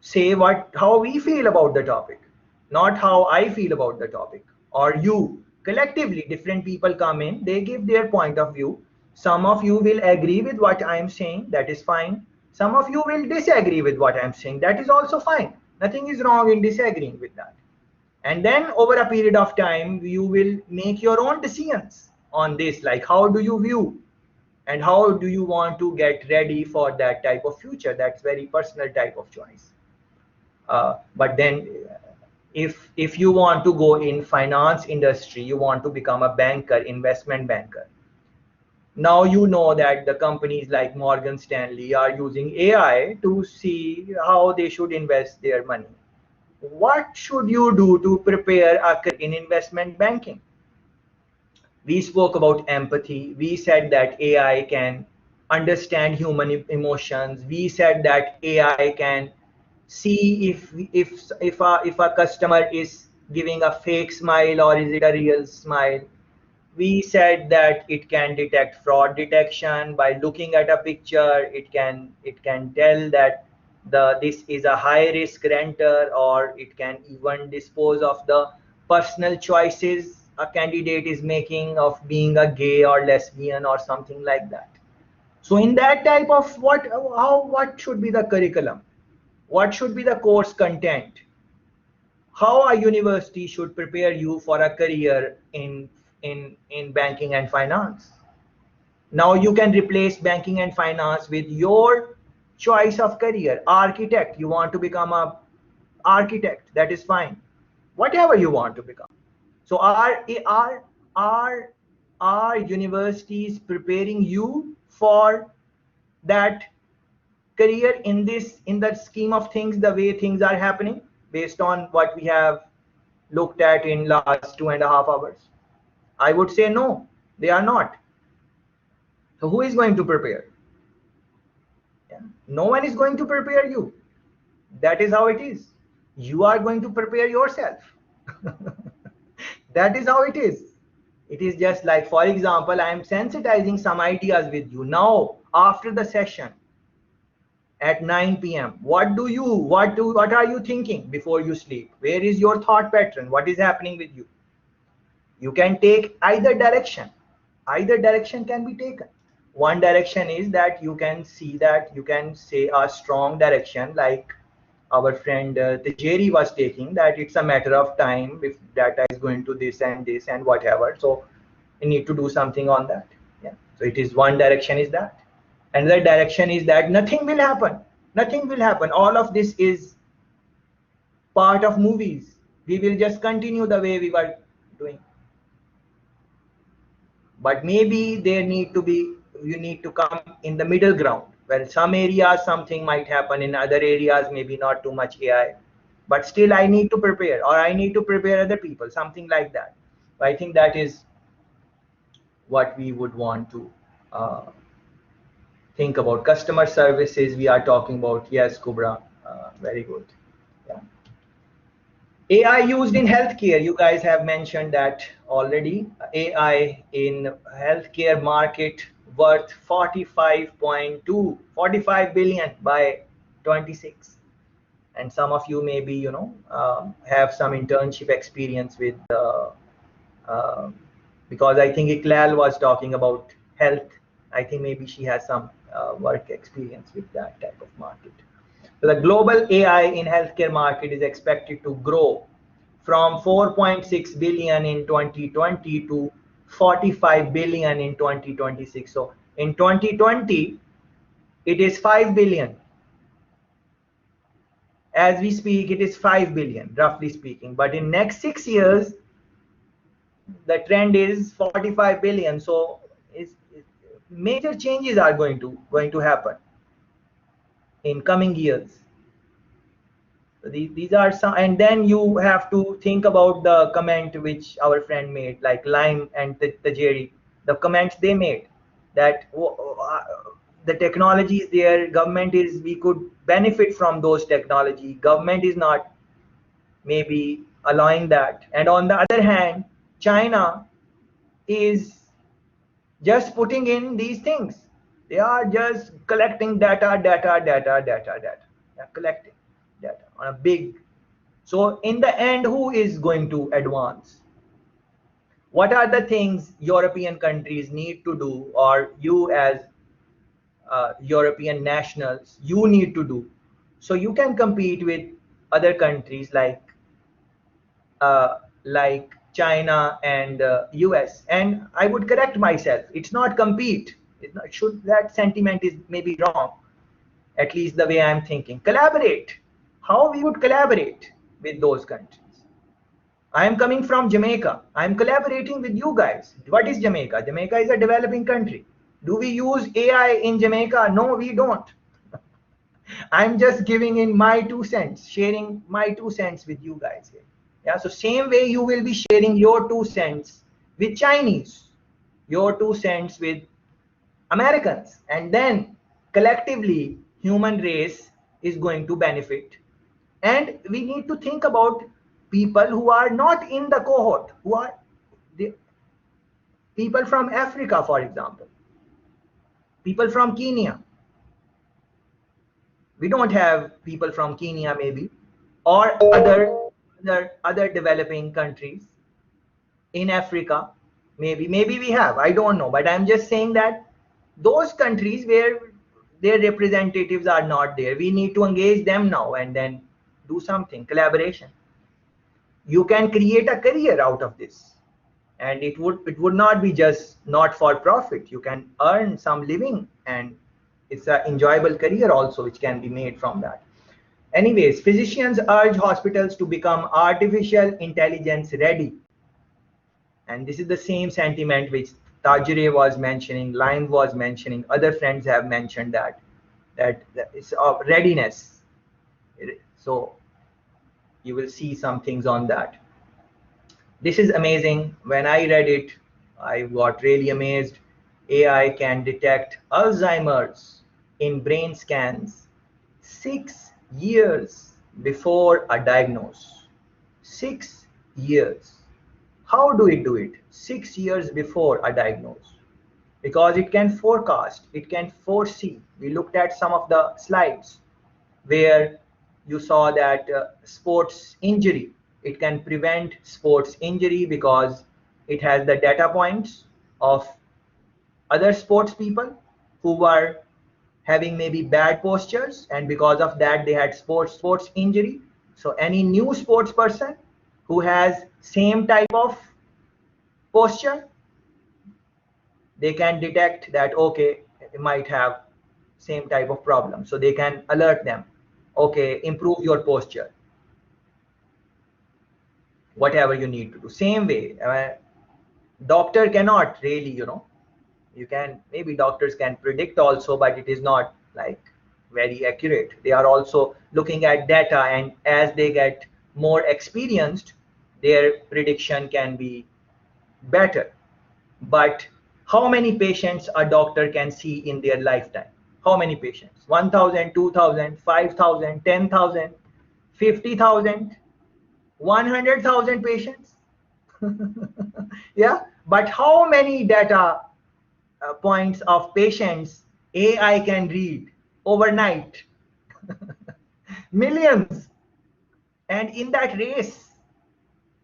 [SPEAKER 1] say how we feel about the topic, not how I feel about the topic or you. Collectively, different people come in, they give their point of view. Some of you will agree with what I am saying, that is fine. Some of you will disagree with what I am saying, that is also fine. Nothing is wrong in disagreeing with that. And then over a period of time, you will make your own decisions on this, like how do you view and how do you want to get ready for that type of future. That's very personal type of choice. But then if you want to go in finance industry, you want to become a banker, investment banker, now you know that the companies like Morgan Stanley are using AI to see how they should invest their money. What should you do to prepare a career in investment banking? We spoke about empathy. We said that AI can understand human emotions. We said that AI can see if a customer is giving a fake smile or is it a real smile. We said that it can detect fraud detection by looking at a picture. It can tell that this is a high risk renter, or it can even dispose of the personal choices a candidate is making of being a gay or lesbian or something like that. So in that type of what should be the curriculum? What should be the course content? How a university should prepare you for a career in banking and finance? Now you can replace banking and finance with your choice of career. Architect, you want to become a architect, that is fine. Whatever you want to become. So are universities preparing you for that career in the scheme of things, the way things are happening, based on what we have looked at in last 2.5 hours? I would say no, they are not. So who is going to prepare? Yeah. No one is going to prepare you. That is how it is. You are going to prepare yourself. That is how it is. It is just like, for example, I am sensitizing some ideas with you now after the session at 9 p.m. What are you thinking before you sleep? Where is your thought pattern? What is happening with you? You can take either direction. Either direction can be taken. One direction is that you can see that you can say a strong direction, like our friend Tejeri was taking, that it's a matter of time if data is going to this and whatever. So you need to do something on that. Yeah. So it is one direction is that. Another direction is that nothing will happen. Nothing will happen. All of this is part of movies. We will just continue the way we were doing. But maybe you need to come in the middle ground. Well, some areas something might happen, in other areas maybe not too much AI, but still I need to prepare, or I need to prepare other people, something like that. I think that is what we would want to think about. Customer services we are talking about. Yes, Kubra, very good. Yeah. AI used in healthcare, you guys have mentioned that already. AI in healthcare market worth 45 billion by 26. And some of you maybe, have some internship experience with, because I think Iqlal was talking about health. I think maybe she has some work experience with that type of market. So the global AI in healthcare market is expected to grow from 4.6 billion in 2020 to 45 billion in 2026. So in 2020, it is 5 billion. As we speak, it is 5 billion, roughly speaking. But in next 6 years, the trend is 45 billion. So major changes are going to happen in coming years. So these are some, and then you have to think about the comment which our friend made, like Lime and Tajeri, the comments they made, that the technology is there, government is, we could benefit from those technology, government is not maybe allowing that. And on the other hand, China is just putting in these things. They are just collecting data. They're collecting data on a big. So in the end, who is going to advance? What are the things European countries need to do, or you as European nationals, you need to do, so you can compete with other countries like China and US? And I would correct myself. It's not compete. It's not, that sentiment is maybe wrong. At least the way I'm thinking. Collaborate. How we would collaborate with those countries? I am coming from Jamaica. I'm collaborating with you guys. What is Jamaica? Jamaica is a developing country. Do we use AI in Jamaica? No, we don't. I'm just giving in my 2 cents, sharing my 2 cents with you guys here. Yeah, so same way you will be sharing your 2 cents with Chinese, your 2 cents with Americans, and then collectively human race is going to benefit. And we need to think about people who are not in the cohort, who are the people from Africa, for example, people from Kenya. We don't have people from Kenya maybe, or other developing countries in Africa. Maybe we have, I don't know, but I'm just saying that those countries where their representatives are not there, we need to engage them now and then do something, collaboration. You can create a career out of this, and it would not be just not for profit. You can earn some living, and it's an enjoyable career also which can be made from that. Anyways, physicians urge hospitals to become artificial intelligence ready. And this is the same sentiment which Tajire was mentioning, Lime was mentioning, other friends have mentioned that it's of readiness. So you will see some things on that. This is amazing. When I read it, I got really amazed. AI can detect Alzheimer's in brain scans 6 years before a diagnosis. 6 years. How do it do it? 6 years before a diagnosis. Because it can forecast, it can foresee. We looked at some of the slides where you saw that sports injury, it can prevent sports injury because it has the data points of other sports people who were having maybe bad postures, and because of that they had sports injury. So any new sports person who has same type of posture, they can detect that, okay, it might have same type of problem, so they can alert them, okay, improve your posture, whatever you need to do. Same way, doctor cannot really, you can, maybe doctors can predict also, but it is not like very accurate. They are also looking at data, and as they get more experienced, their prediction can be better. But how many patients a doctor can see in their lifetime? How many patients? 1,000, 2,000, 5,000, 10,000, 50,000, 100,000 patients? Yeah, but how many data points of patients AI can read overnight? Millions. And in that race,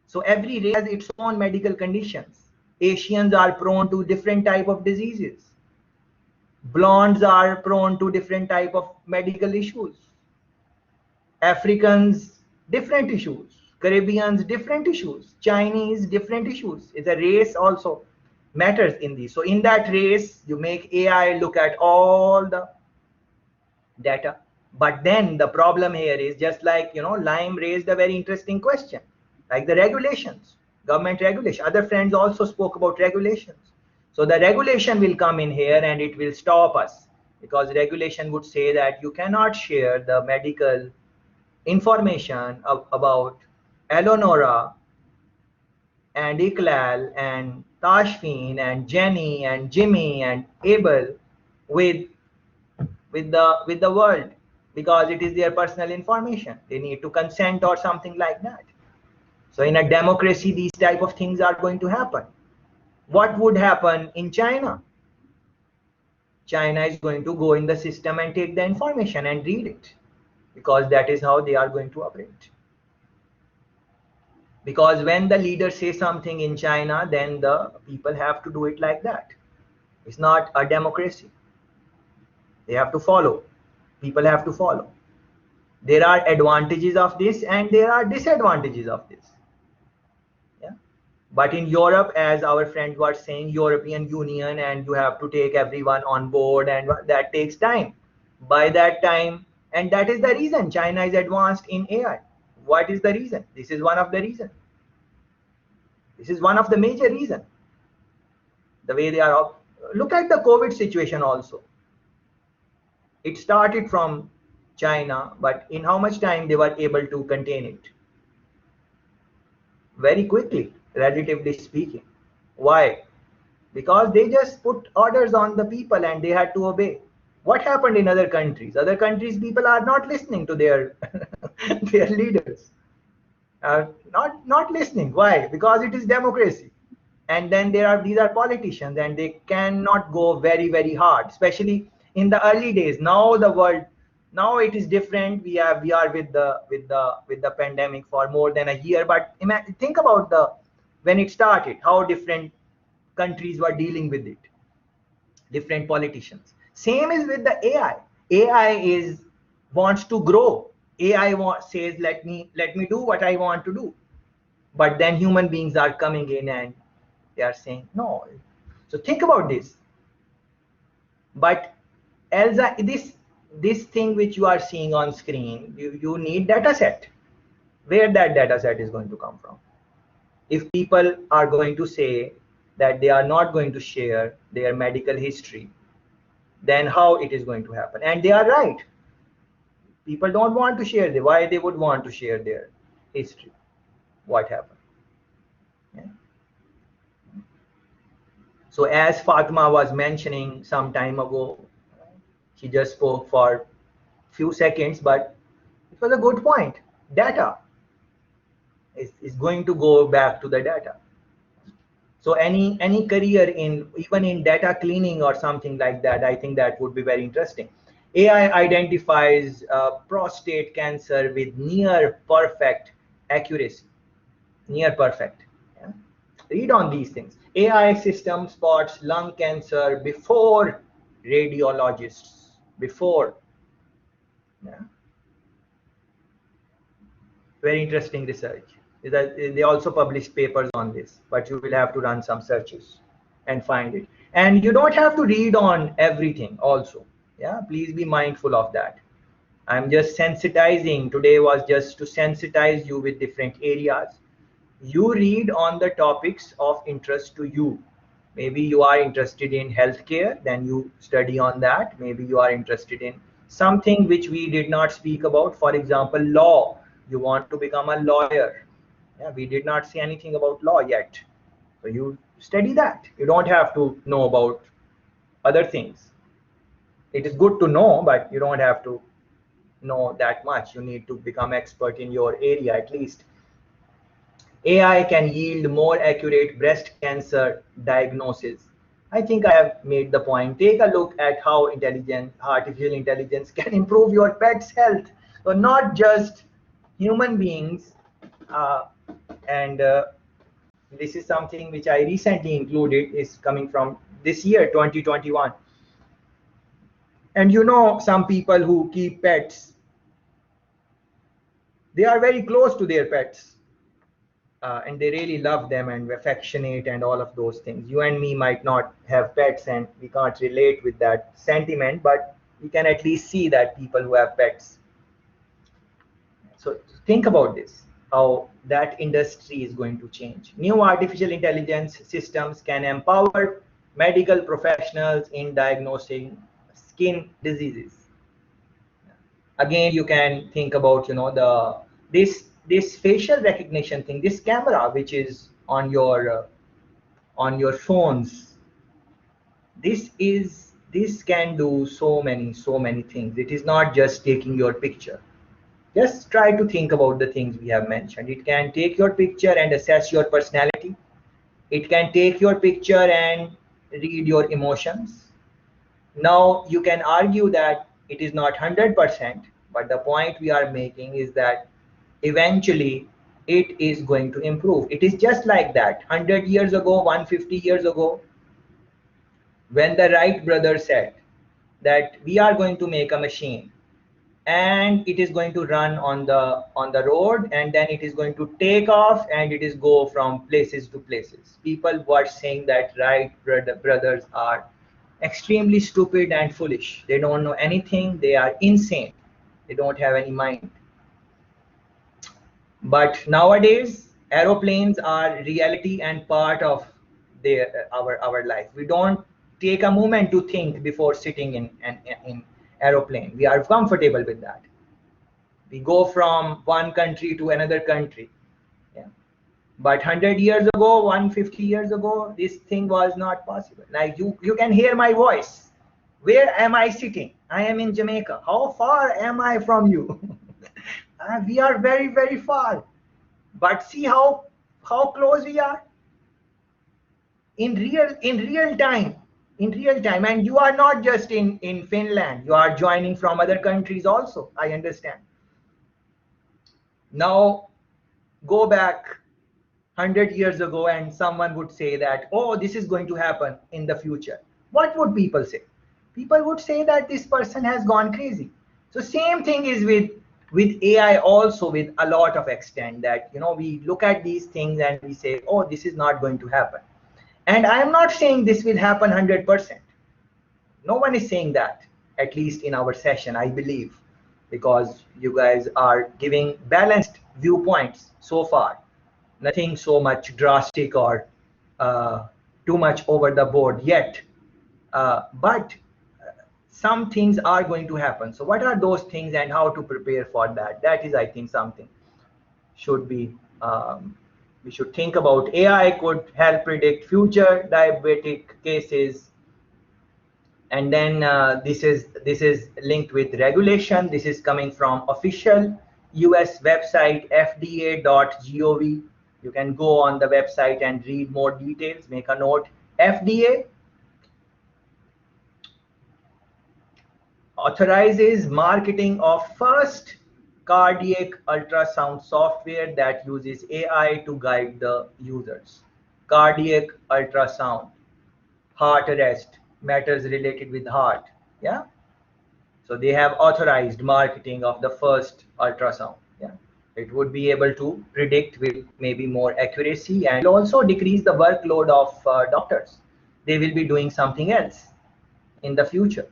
[SPEAKER 1] so every race has its own medical conditions. Asians are prone to different type of diseases. Blondes are prone to different type of medical issues. Africans, different issues. Caribbeans, different issues. Chinese, different issues. It's a race also matters in this. So in that race, you make AI look at all the data. But then the problem here is just like, Lime raised a very interesting question, like the regulations, government regulation. Other friends also spoke about regulations. So the regulation will come in here and it will stop us, because regulation would say that you cannot share the medical information about Eleonora and Iqlal and Tashfeen and Jenny and Jimmy and Abel with the world, because it is their personal information. They need to consent or something like that. So in a democracy, these type of things are going to happen. What would happen in China? China is going to go in the system and take the information and read it, because that is how they are going to operate. Because when the leader says something in China, then the people have to do it like that. It's not a democracy. They have to follow. People have to follow. There are advantages of this and there are disadvantages of this. Yeah. But in Europe, as our friend was saying, European Union, and you have to take everyone on board, and that takes time. By that time, and that is the reason China is advanced in AI. What is the reason? This is one of the reasons. This is one of the major reasons. The way they are. Look at the COVID situation also. It started from China, but in how much time they were able to contain it? Very quickly, relatively speaking. Why? Because they just put orders on the people and they had to obey. What happened in other countries? Other countries, people are not listening to their their leaders. Not listening. Why? Because it is democracy. And then these are politicians, and they cannot go very hard, especially in the early days. Now the world, now it is different. We are with the pandemic for more than a year. But think about when it started, how different countries were dealing with it, different politicians. Same is with the AI. AI wants to grow. AI says, let me do what I want to do. But then human beings are coming in and they are saying no. So think about this. But Elsa, this thing which you are seeing on screen, you need data set. Where that data set is going to come from? If people are going to say that they are not going to share their medical history, then how it is going to happen? And they are right. People don't want to share. Why they would want to share their history? What happened? Yeah. So as Fatma was mentioning some time ago, she just spoke for few seconds, but it was a good point. Data is going to go back to the data. So any career even in data cleaning or something like that, I think that would be very interesting. AI identifies prostate cancer with near perfect accuracy. Near perfect. Yeah? Read on these things. AI system spots lung cancer before radiologists. Before. Yeah. Very interesting research. They also publish papers on this, but you will have to run some searches and find it. And you don't have to read on everything also. Yeah, please be mindful of that. I'm just sensitizing. Today was just to sensitize you with different areas. You read on the topics of interest to you. Maybe you are interested in healthcare, then you study on that. Maybe you are interested in something which we did not speak about. For example, law. You want to become a lawyer. Yeah, we did not say anything about law yet. So you study that. You don't have to know about other things. It is good to know, but you don't have to know that much. You need to become expert in your area at least. AI can yield more accurate breast cancer diagnosis. I think I have made the point. Take a look at how artificial intelligence can improve your pet's health. So not just human beings, and this is something which I recently included, is coming from this year 2021. And some people who keep pets, they are very close to their pets, and they really love them and affectionate and all of those things. You and me might not have pets and we can't relate with that sentiment, but we can at least see that people who have pets. So think about this, how that industry is going to change. New artificial intelligence systems can empower medical professionals in diagnosing skin diseases. Again, you can think about, you know, this facial recognition thing, this camera which is on your phones. This can do so many things. It is not just taking your picture. Just try to think about the things we have mentioned. It can take your picture and assess your personality. It can take your picture and read your emotions. Now you can argue that it is not 100%, but the point we are making is that eventually it is going to improve. It is just like that. 100 years ago, 150 years ago, when the Wright brothers said that we are going to make a machine and it is going to run on the road, and then it is going to take off and it is go from places to places. People were saying that Wright brothers are extremely stupid and foolish. They don't know anything. They are insane. They don't have any mind. But nowadays, aeroplanes are reality and part of our life. We don't take a moment to think before sitting in an aeroplane. We are comfortable with that. We go from one country to another country. Yeah. But 100 years ago, 150 years ago, this thing was not possible. Like you can hear my voice. Where am I sitting? I am in Jamaica. How far am I from you? We are very far. But see how close we are in real time. And you are not just in Finland. You are joining from other countries also. I understand. Now go back 100 years ago and someone would say that, oh, this is going to happen in the future. What would people say? People would say that this person has gone crazy. So same thing is with AI also, with a lot of extent, that, you know, we look at these things and we say, oh, this is not going to happen. And I am not saying this will happen 100%. No one is saying that, at least in our session, I believe, because you guys are giving balanced viewpoints so far. Nothing so much drastic or too much over the board yet. But some things are going to happen. So what are those things and how to prepare for that? That is, I think, something should be we should think about. AI could help predict future diabetic cases, and then this is linked with regulation. This is coming from official US website, fda.gov. You can go on the website and read more details. Make a note. FDA authorizes marketing of first cardiac ultrasound software that uses AI to guide the users. Cardiac ultrasound, heart arrest, matters related with heart. Yeah. So they have authorized marketing of the first ultrasound. Yeah. It would be able to predict with maybe more accuracy, and also decrease the workload of doctors. They will be doing something else in the future.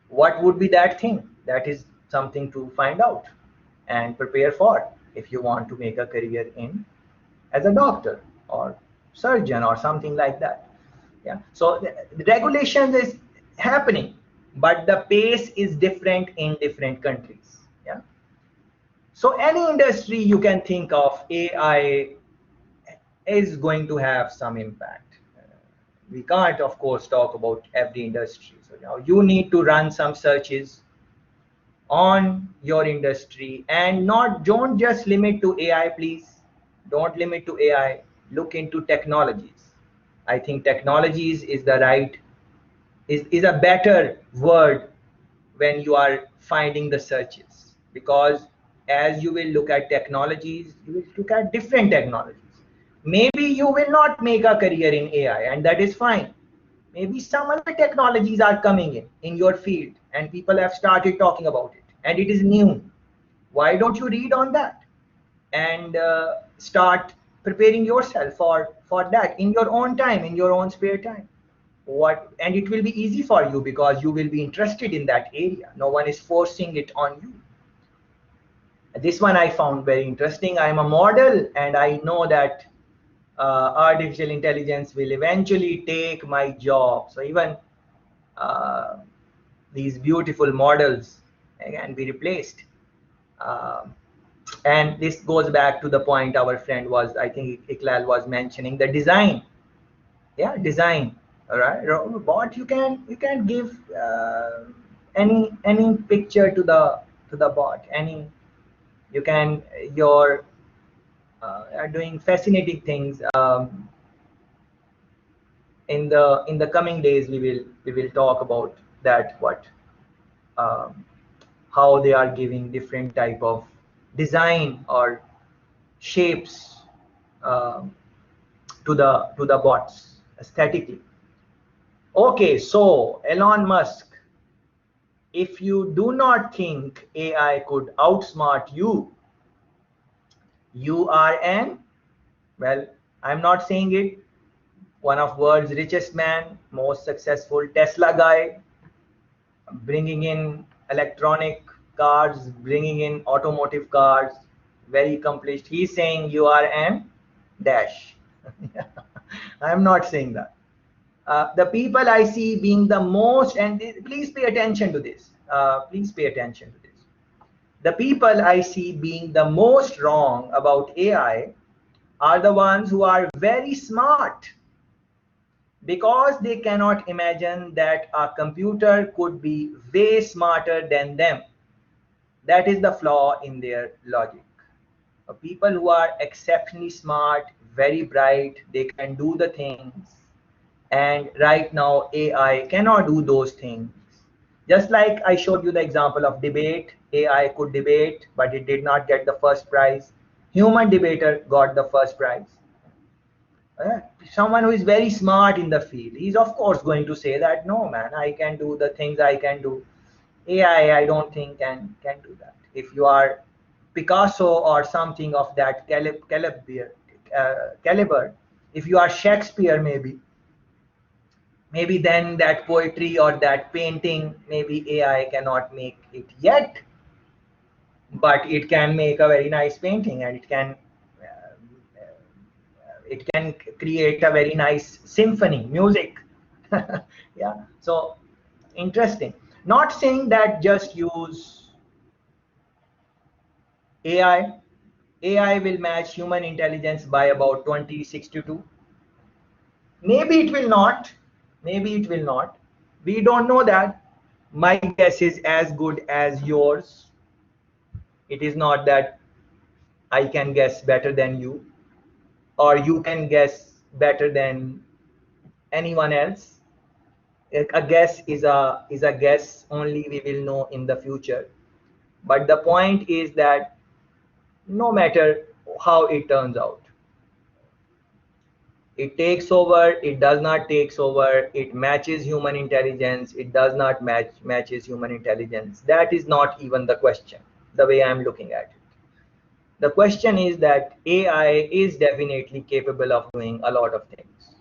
[SPEAKER 1] What would be that thing? That is something to find out and prepare for if you want to make a career in as a doctor or surgeon or something like that. Yeah. So the regulation is happening, but the pace is different in different countries. Yeah. So any industry you can think of, AI is going to have some impact. We can't, of course, talk about every industry. So now you need to run some searches on your industry, and don't just limit to AI, please. Don't limit to AI. Look into technologies. I think technologies is the right is a better word when you are finding the searches, because as you will look at technologies, you will look at different technologies. Maybe you will not make a career in AI, and that is fine. Maybe some other technologies are coming in your field and people have started talking about it and it is new. Why don't you read on that? and start preparing yourself for that in your own time, in your own spare time. And it will be easy for you because you will be interested in that area. No one is forcing it on you. This one I found very interesting. I'm a model, and I know that artificial intelligence will eventually take my job. So even uh, these beautiful models can be replaced. Um and this goes back to the point our friend was, I think Iqlal was mentioning, the design. Yeah, design. All right, bot, you can give any picture to the bot, any, you can, your are doing fascinating things. In the coming days we will talk about that, what um, how they are giving different type of design or shapes um, to the bots aesthetically. Okay, so Elon Musk, if you do not think AI could outsmart you, you are an, well, I'm not saying it, one of world's richest man, most successful Tesla guy, bringing in electronic cars, bringing in automotive cars, very accomplished. He's saying you are an dash. I'm not saying that. The people I see being the most, and please pay attention to this. Please pay attention to this. The people I see being the most wrong about AI are the ones who are very smart, because they cannot imagine that a computer could be way smarter than them. That is the flaw in their logic. People who are exceptionally smart, very bright, they can do the things. And right now, AI cannot do those things. Just like I showed you the example of debate, AI could debate, but it did not get the first prize. Human debater got the first prize. Someone who is very smart in the field, he's of course going to say that, no man, I can do the things I can do. AI, I don't think can do that. If you are Picasso or something of that caliber, if you are Shakespeare, maybe then that poetry or that painting, maybe AI cannot make it yet, but it can make a very nice painting, and it can create a very nice symphony music. Yeah, so interesting. Not saying that just use AI. AI will match human intelligence by about 2062. Maybe it will not. Maybe it will not. We don't know that. My guess is as good as yours. It is not that I can guess better than you, or you can guess better than anyone else. A guess is a guess. Only we will know in the future. But the point is that no matter how it turns out, it takes over, it does not takes over, it matches human intelligence, it does not matches human intelligence. That is not even the question, the way I'm looking at it. The question is that AI is definitely capable of doing a lot of things,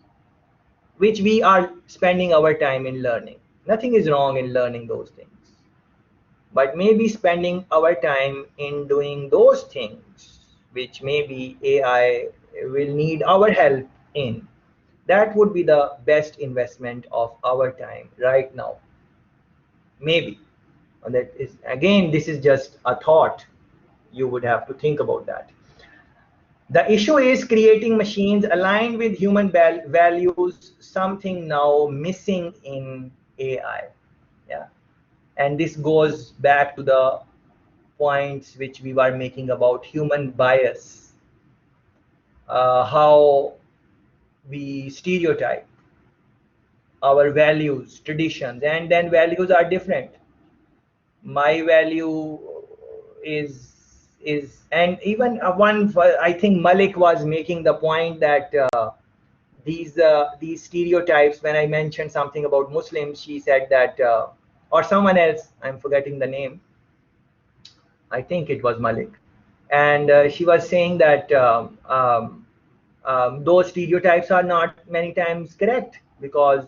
[SPEAKER 1] which we are spending our time in learning. Nothing is wrong in learning those things, but maybe spending our time in doing those things which maybe AI will need our help in, that would be the best investment of our time right now. Maybe. And that is, again, this is just a thought. You would have to think about that. The issue is creating machines aligned with human values, something now missing in AI. Yeah. And this goes back to the points which we were making about human bias, how we stereotype our values, traditions, and then values are different. My value is and even one, I think Malik was making the point that these stereotypes, when I mentioned something about Muslims, she said that or someone else, I'm forgetting the name, I think it was Malik, and she was saying that those stereotypes are not many times correct, because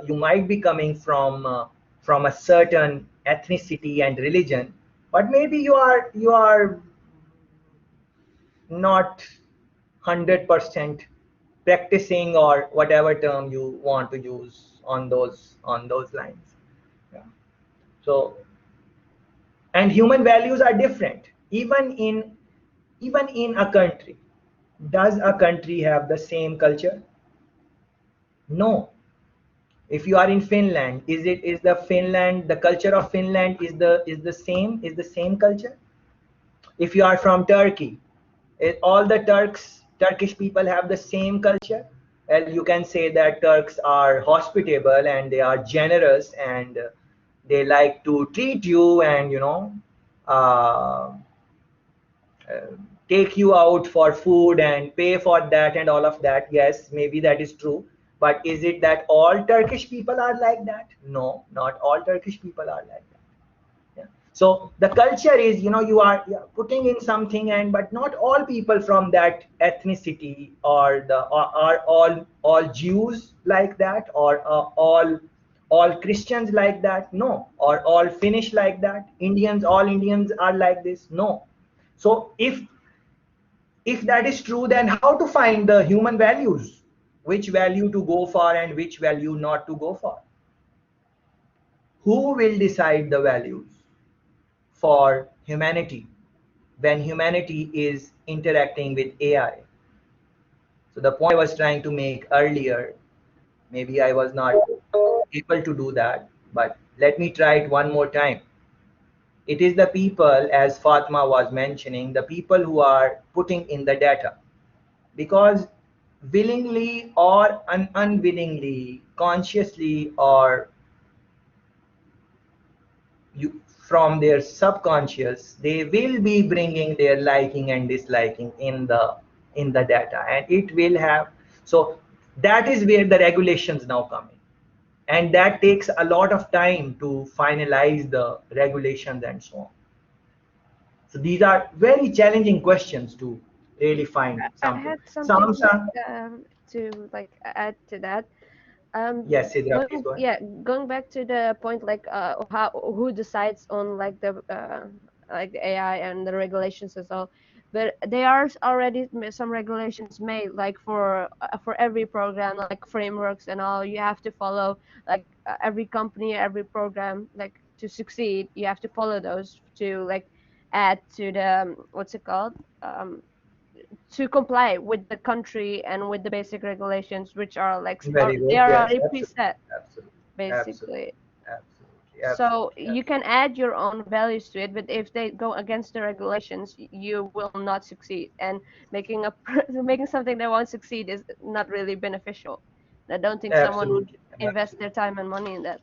[SPEAKER 1] you might be coming from a certain ethnicity and religion, but maybe you are not 100% practicing, or whatever term you want to use on those lines. Yeah. So, and human values are different even in a country. Does a country have the same culture? No. If you are in Finland, is the culture of Finland is the same culture? If you are from Turkey, all the Turkish people have the same culture? Well, you can say that Turks are hospitable and they are generous, and they like to treat you, and uh, uh, take you out for food and pay for that and all of that. Yes, maybe that is true, but is it that all Turkish people are like that? No, not all Turkish people are like that. Yeah. So the culture is, you are putting in something, and but not all people from that ethnicity, or are all Jews like that, or all Christians like that? No. Or all Finnish like that? All Indians are like this? No. So if that is true, then how to find the human values? Which value to go for and which value not to go for? Who will decide the values for humanity when humanity is interacting with AI? So the point I was trying to make earlier, maybe I was not able to do that, but let me try it one more time. It is the people, as Fatma was mentioning, the people who are putting in the data, because willingly or unwillingly, consciously or from their subconscious, they will be bringing their liking and disliking in the data, and it will have. So that is where the regulations now come in, and that takes a lot of time to finalize the regulations and so on. So these are very challenging questions to really find
[SPEAKER 5] I
[SPEAKER 1] something.
[SPEAKER 5] had something
[SPEAKER 1] Some
[SPEAKER 5] to like add to that.
[SPEAKER 1] Yes, Sidra, please go ahead.
[SPEAKER 5] Going back to the point, like how who decides on like the AI and the regulations and all, but there are already some regulations made, like for every program, like frameworks and all. You have to follow, like every company, every program, like to succeed, you have to follow those to like add to the what's it called, to comply with the country and with the basic regulations, which are like
[SPEAKER 1] Very
[SPEAKER 5] they
[SPEAKER 1] good.
[SPEAKER 5] are
[SPEAKER 1] Yes,
[SPEAKER 5] already
[SPEAKER 1] absolutely,
[SPEAKER 5] preset,
[SPEAKER 1] absolutely, absolutely,
[SPEAKER 5] basically.
[SPEAKER 1] absolutely,
[SPEAKER 5] So
[SPEAKER 1] absolutely,
[SPEAKER 5] you can add your own values to it, but if they go against the regulations, you will not succeed. And making a making something that won't succeed is not really beneficial. I don't think someone would
[SPEAKER 1] absolutely,
[SPEAKER 5] invest
[SPEAKER 1] absolutely,
[SPEAKER 5] their time and money in that.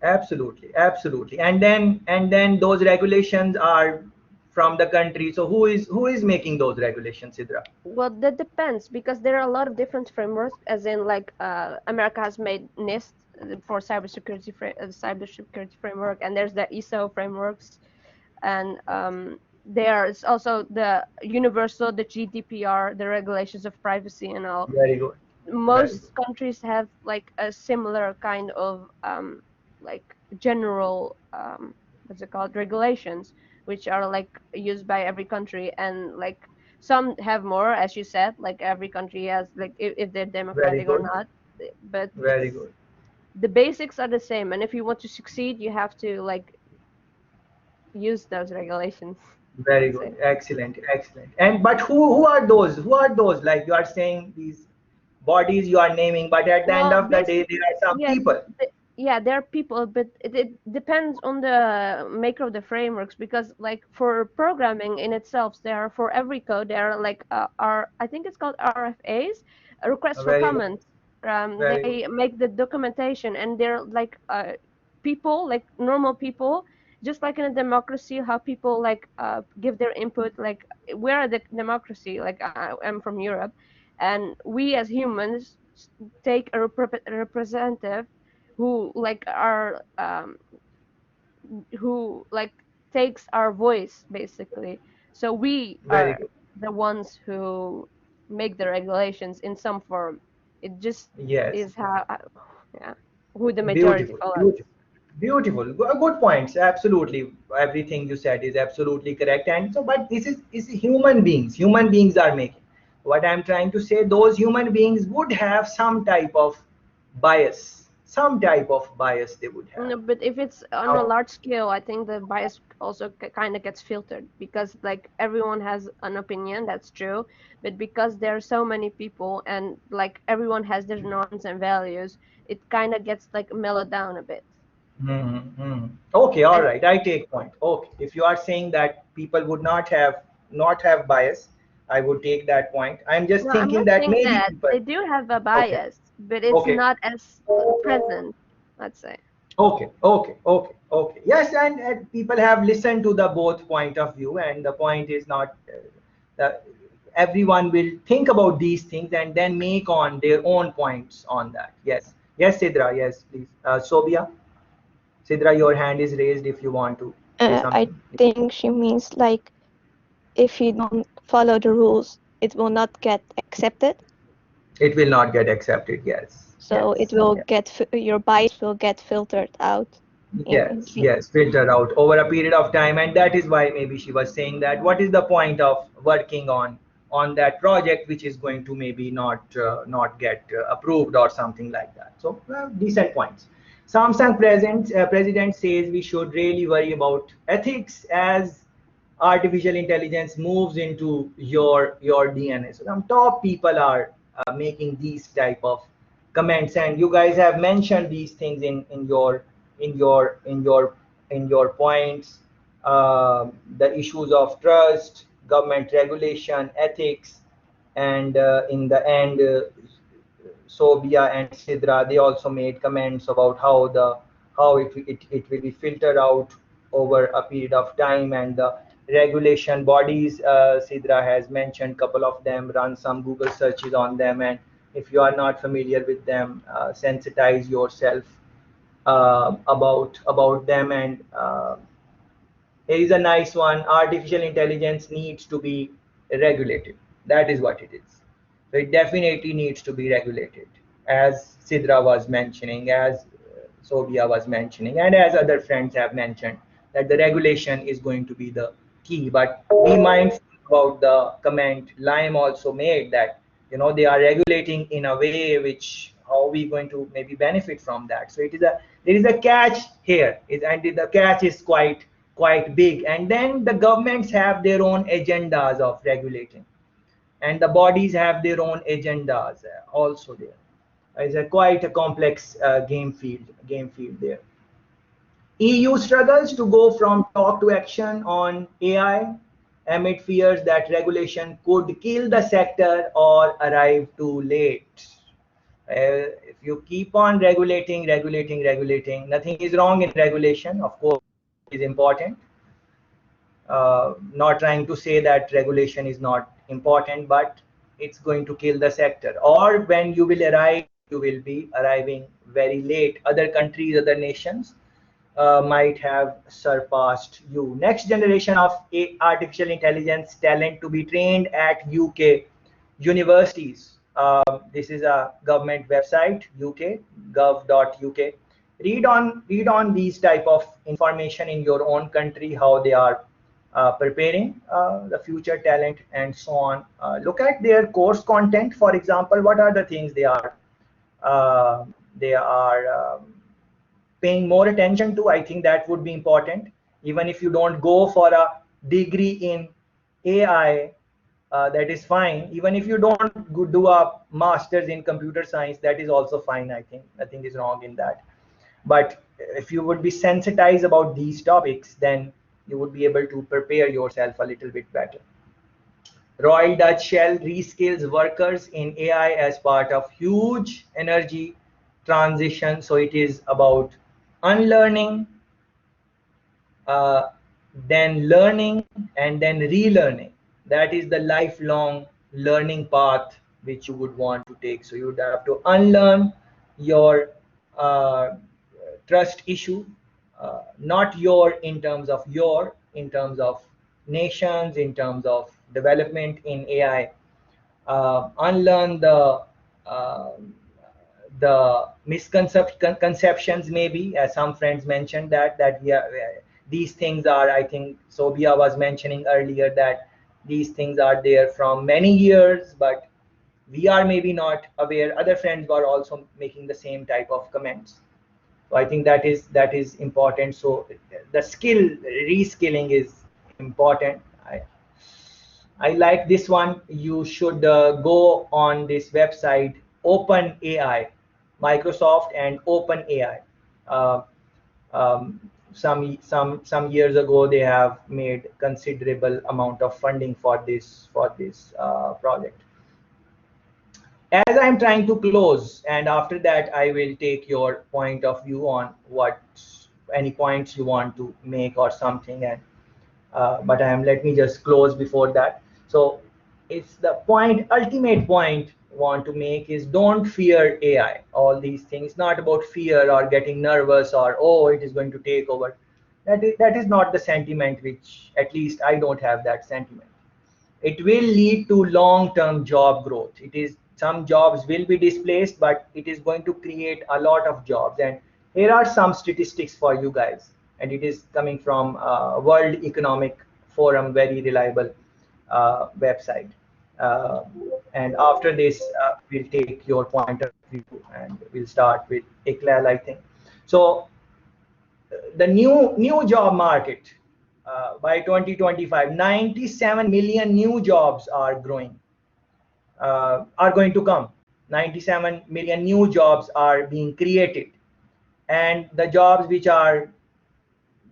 [SPEAKER 1] absolutely, absolutely. And then those regulations are from the country. So who is making those regulations, Sidra?
[SPEAKER 5] Well, that depends, because there are a lot of different frameworks, as in like America has made NIST for cybersecurity framework, and there's the ISO frameworks, and there's also the universal, the GDPR, the regulations of privacy and all.
[SPEAKER 1] Very good. Very good.
[SPEAKER 5] Most countries have like a similar kind of like general what's it called, regulations, which are like used by every country, and like some have more, as you said, like every country has, like if they're
[SPEAKER 1] Very
[SPEAKER 5] democratic or
[SPEAKER 1] good.
[SPEAKER 5] not, but
[SPEAKER 1] Very
[SPEAKER 5] it's
[SPEAKER 1] good.
[SPEAKER 5] the basics are the same, and if you want to succeed, you have to like use those regulations.
[SPEAKER 1] Very
[SPEAKER 5] Let's
[SPEAKER 1] good.
[SPEAKER 5] say.
[SPEAKER 1] Excellent. Excellent. And but who are those? Who are those? Like you are saying these bodies you are naming, but at the end
[SPEAKER 5] Well,
[SPEAKER 1] of the day,
[SPEAKER 5] basically,
[SPEAKER 1] there are some
[SPEAKER 5] yeah,
[SPEAKER 1] people.
[SPEAKER 5] yeah, there are people, but it depends on the maker of the frameworks, because like for programming in itself, there are, for every code, there are like I think it's called RFAs, a request for
[SPEAKER 1] Very good.
[SPEAKER 5] comments.
[SPEAKER 1] Very good.
[SPEAKER 5] They make the documentation, and they're like people, like normal people, just like in a democracy, how people like give their input. Like we're a democracy, like I'm from Europe, and we as humans take a representative who like who like takes our voice, basically. So we
[SPEAKER 1] Very
[SPEAKER 5] are
[SPEAKER 1] good.
[SPEAKER 5] the ones who make the regulations in some form. It just
[SPEAKER 1] Yes.
[SPEAKER 5] is how, yeah, who the majority
[SPEAKER 1] Beautiful.
[SPEAKER 5] follows.
[SPEAKER 1] Beautiful. Beautiful. Good points. Absolutely. Everything you said is absolutely correct. And so, but this is human beings. Human beings are making. What I'm trying to say, those human beings would have some type of bias. Some type of bias they would have.
[SPEAKER 5] No, but if it's on a
[SPEAKER 1] Now,
[SPEAKER 5] large scale, I think the bias also kind of gets filtered because like everyone has an opinion, that's true. But because there are so many people and like everyone has their norms and values, it kind of gets like mellowed down a bit.
[SPEAKER 1] okay, all
[SPEAKER 5] And
[SPEAKER 1] right. I take point. Okay, if you are saying that people would not have bias, I would take that point. I'm just
[SPEAKER 5] no, I'm
[SPEAKER 1] thinking
[SPEAKER 5] not
[SPEAKER 1] that
[SPEAKER 5] saying
[SPEAKER 1] maybe
[SPEAKER 5] that.
[SPEAKER 1] people.
[SPEAKER 5] They do have a
[SPEAKER 1] Okay.
[SPEAKER 5] bias, but it's
[SPEAKER 1] Okay.
[SPEAKER 5] not as present, let's say.
[SPEAKER 1] Okay, okay, okay, okay. Yes, and people have listened to the both point of view, and the point is not that everyone will think about these things and then make on their own points on that. Yes, yes, Sidra. Yes, please. Sobia, Sidra, your hand is raised if you want to say
[SPEAKER 12] I
[SPEAKER 1] something.
[SPEAKER 12] think she means like if you don't follow the rules, it will not get accepted.
[SPEAKER 1] It will not get accepted. Yes,
[SPEAKER 12] So it
[SPEAKER 1] yes.
[SPEAKER 12] will get your bias will get filtered out
[SPEAKER 1] Yes,
[SPEAKER 12] in
[SPEAKER 1] yes, filter out over a period of time, and that is why maybe she was saying that what is the point of working on that project which is going to maybe not get approved or something like that. So decent points. Samsung president says we should really worry about ethics as artificial intelligence moves into your DNA. So some top people are making these type of comments, and you guys have mentioned these things in your points. The issues of trust, government regulation, ethics, and in the end, Sobia and Sidra, they also made comments about how it will be filtered out over a period of time, and the regulation bodies. Sidra has mentioned couple of them. Run some Google searches on them, and if you are not familiar with them, sensitize yourself about them. And here is a nice one. Artificial intelligence needs to be regulated. That is what it is. So it definitely needs to be regulated, as Sidra was mentioning, as Sobia was mentioning, and as other friends have mentioned, that the regulation is going to be the key. But be mindful about the comment Lime also made, that they are regulating in a way which how we going to maybe benefit from that. So there is a catch here, and the catch is quite big. And then the governments have their own agendas of regulating, and the bodies have their own agendas also there. It's quite a complex game field there. EU struggles to go from talk to action on AI amid fears that regulation could kill the sector or arrive too late. If you keep on regulating, nothing is wrong in regulation. Of course, it is important. Not trying to say that regulation is not important, but it's going to kill the sector. Or when you will arrive, you will be arriving very late. Other countries, other nations might have surpassed you. Next generation of artificial intelligence talent to be trained at UK universities. This is a government website, UK gov.uk. Read on these type of information in your own country, how they are preparing the future talent and so on. Look at their course content, for example. What are the things uh, they are paying more attention to? I think that would be important. Even if you don't go for a degree in AI, that is fine. Even if you don't do a master's in computer science, that is also fine. I think nothing is wrong in that. But if you would be sensitized about these topics, then you would be able to prepare yourself a little bit better. Royal Dutch Shell reskills workers in AI as part of huge energy transition. So it is about unlearning, uh, then learning, and then relearning. That is the lifelong learning path which you would want to take. So you would have to unlearn your uh, trust issue, not in terms of nations, in terms of development in AI, unlearn uh, the misconceptions, maybe, as some friends mentioned, that we are, these things are, I think Sobia was mentioning earlier, that these things are there from many years, but we are maybe not aware. Other friends were also making the same type of comments. So I think that is important. So the reskilling is important. I like this one. You should go on this website, OpenAI, Microsoft and OpenAI. Uh, some years ago, they have made considerable amount of funding for this project. As I'm trying to close, and after that, I will take your point of view on what any points you want to make or something, and but let me just close before that. So it's the ultimate point want to make is, don't fear AI. All these things, not about fear or getting nervous or, oh, it is going to take over. That is not the sentiment, which at least I don't have that sentiment. It will lead to long-term job growth. It is, some jobs will be displaced, but it is going to create a lot of jobs. And here are some statistics for you guys, and it is coming from World Economic Forum, very reliable website. uh, and after this, we'll take your point of view, and we'll start with Iqlal, I think. So the new job market, by 2025, 97 million new jobs are going to come. 97 million new jobs are being created, and the jobs which are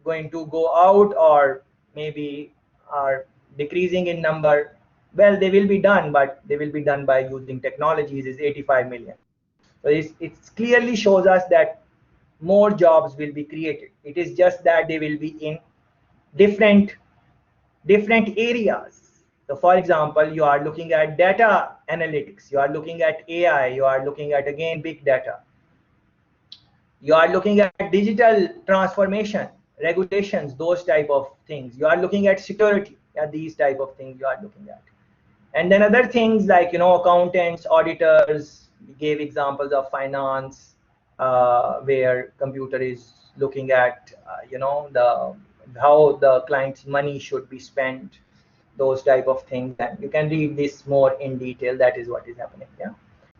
[SPEAKER 1] going to go out or maybe are decreasing in number, well, they will be done, but they will be done by using technologies, is 85 million. So it clearly shows us that more jobs will be created. It is just that they will be in different areas. So for example, you are looking at data analytics, you are looking at AI, you are looking at, again, big data, you are looking at digital transformation, regulations, those type of things, you are looking at security, these type of things you are looking at. And then other things like, accountants, auditors, we gave examples of finance, where computer is looking at, the how the client's money should be spent, those type of things. And you can read this more in detail. That is what is happening. Yeah.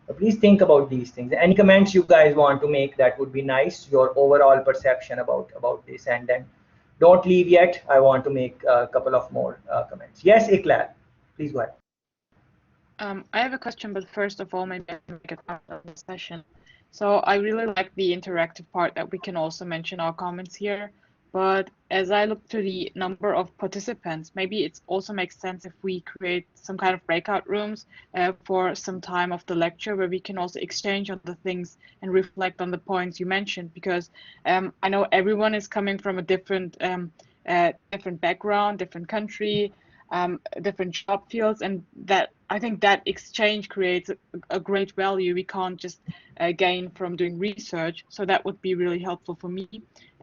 [SPEAKER 1] So please think about these things. Any comments you guys want to make, that would be nice. Your overall perception about this, and then don't leave yet. I want to make a couple of more comments. Yes, Iqlal, please go ahead.
[SPEAKER 4] I have a question, but first of all, maybe I can make it part of the session. So I really like the interactive part, that we can also mention our comments here. But as I look to the number of participants, maybe it also makes sense if we create some kind of breakout rooms for some time of the lecture, where we can also exchange on the things and reflect on the points you mentioned. Because I know everyone is coming from a different background, different country, different job fields, and that I think that exchange creates a great value we can't just gain from doing research. So that would be really helpful for me.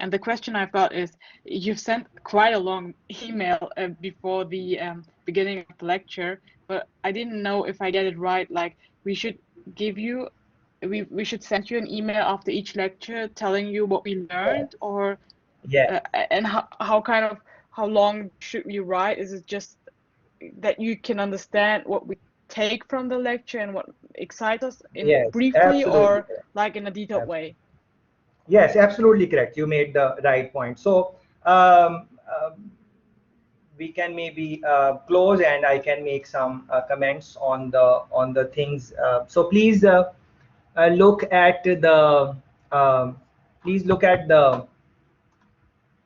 [SPEAKER 4] And the question I've got is, you've sent quite a long email before the beginning of the lecture, but I didn't know if I get it right. Like, we should send you an email after each lecture telling you what we learned, or
[SPEAKER 1] yeah,
[SPEAKER 4] and how long should we write? Is it just that you can understand what we take from the lecture and what excites us
[SPEAKER 1] yes,
[SPEAKER 4] briefly, or like in a detailed way?
[SPEAKER 1] Yes, absolutely correct. You made the right point. So we can maybe close, and I can make some comments on the things. So please look at the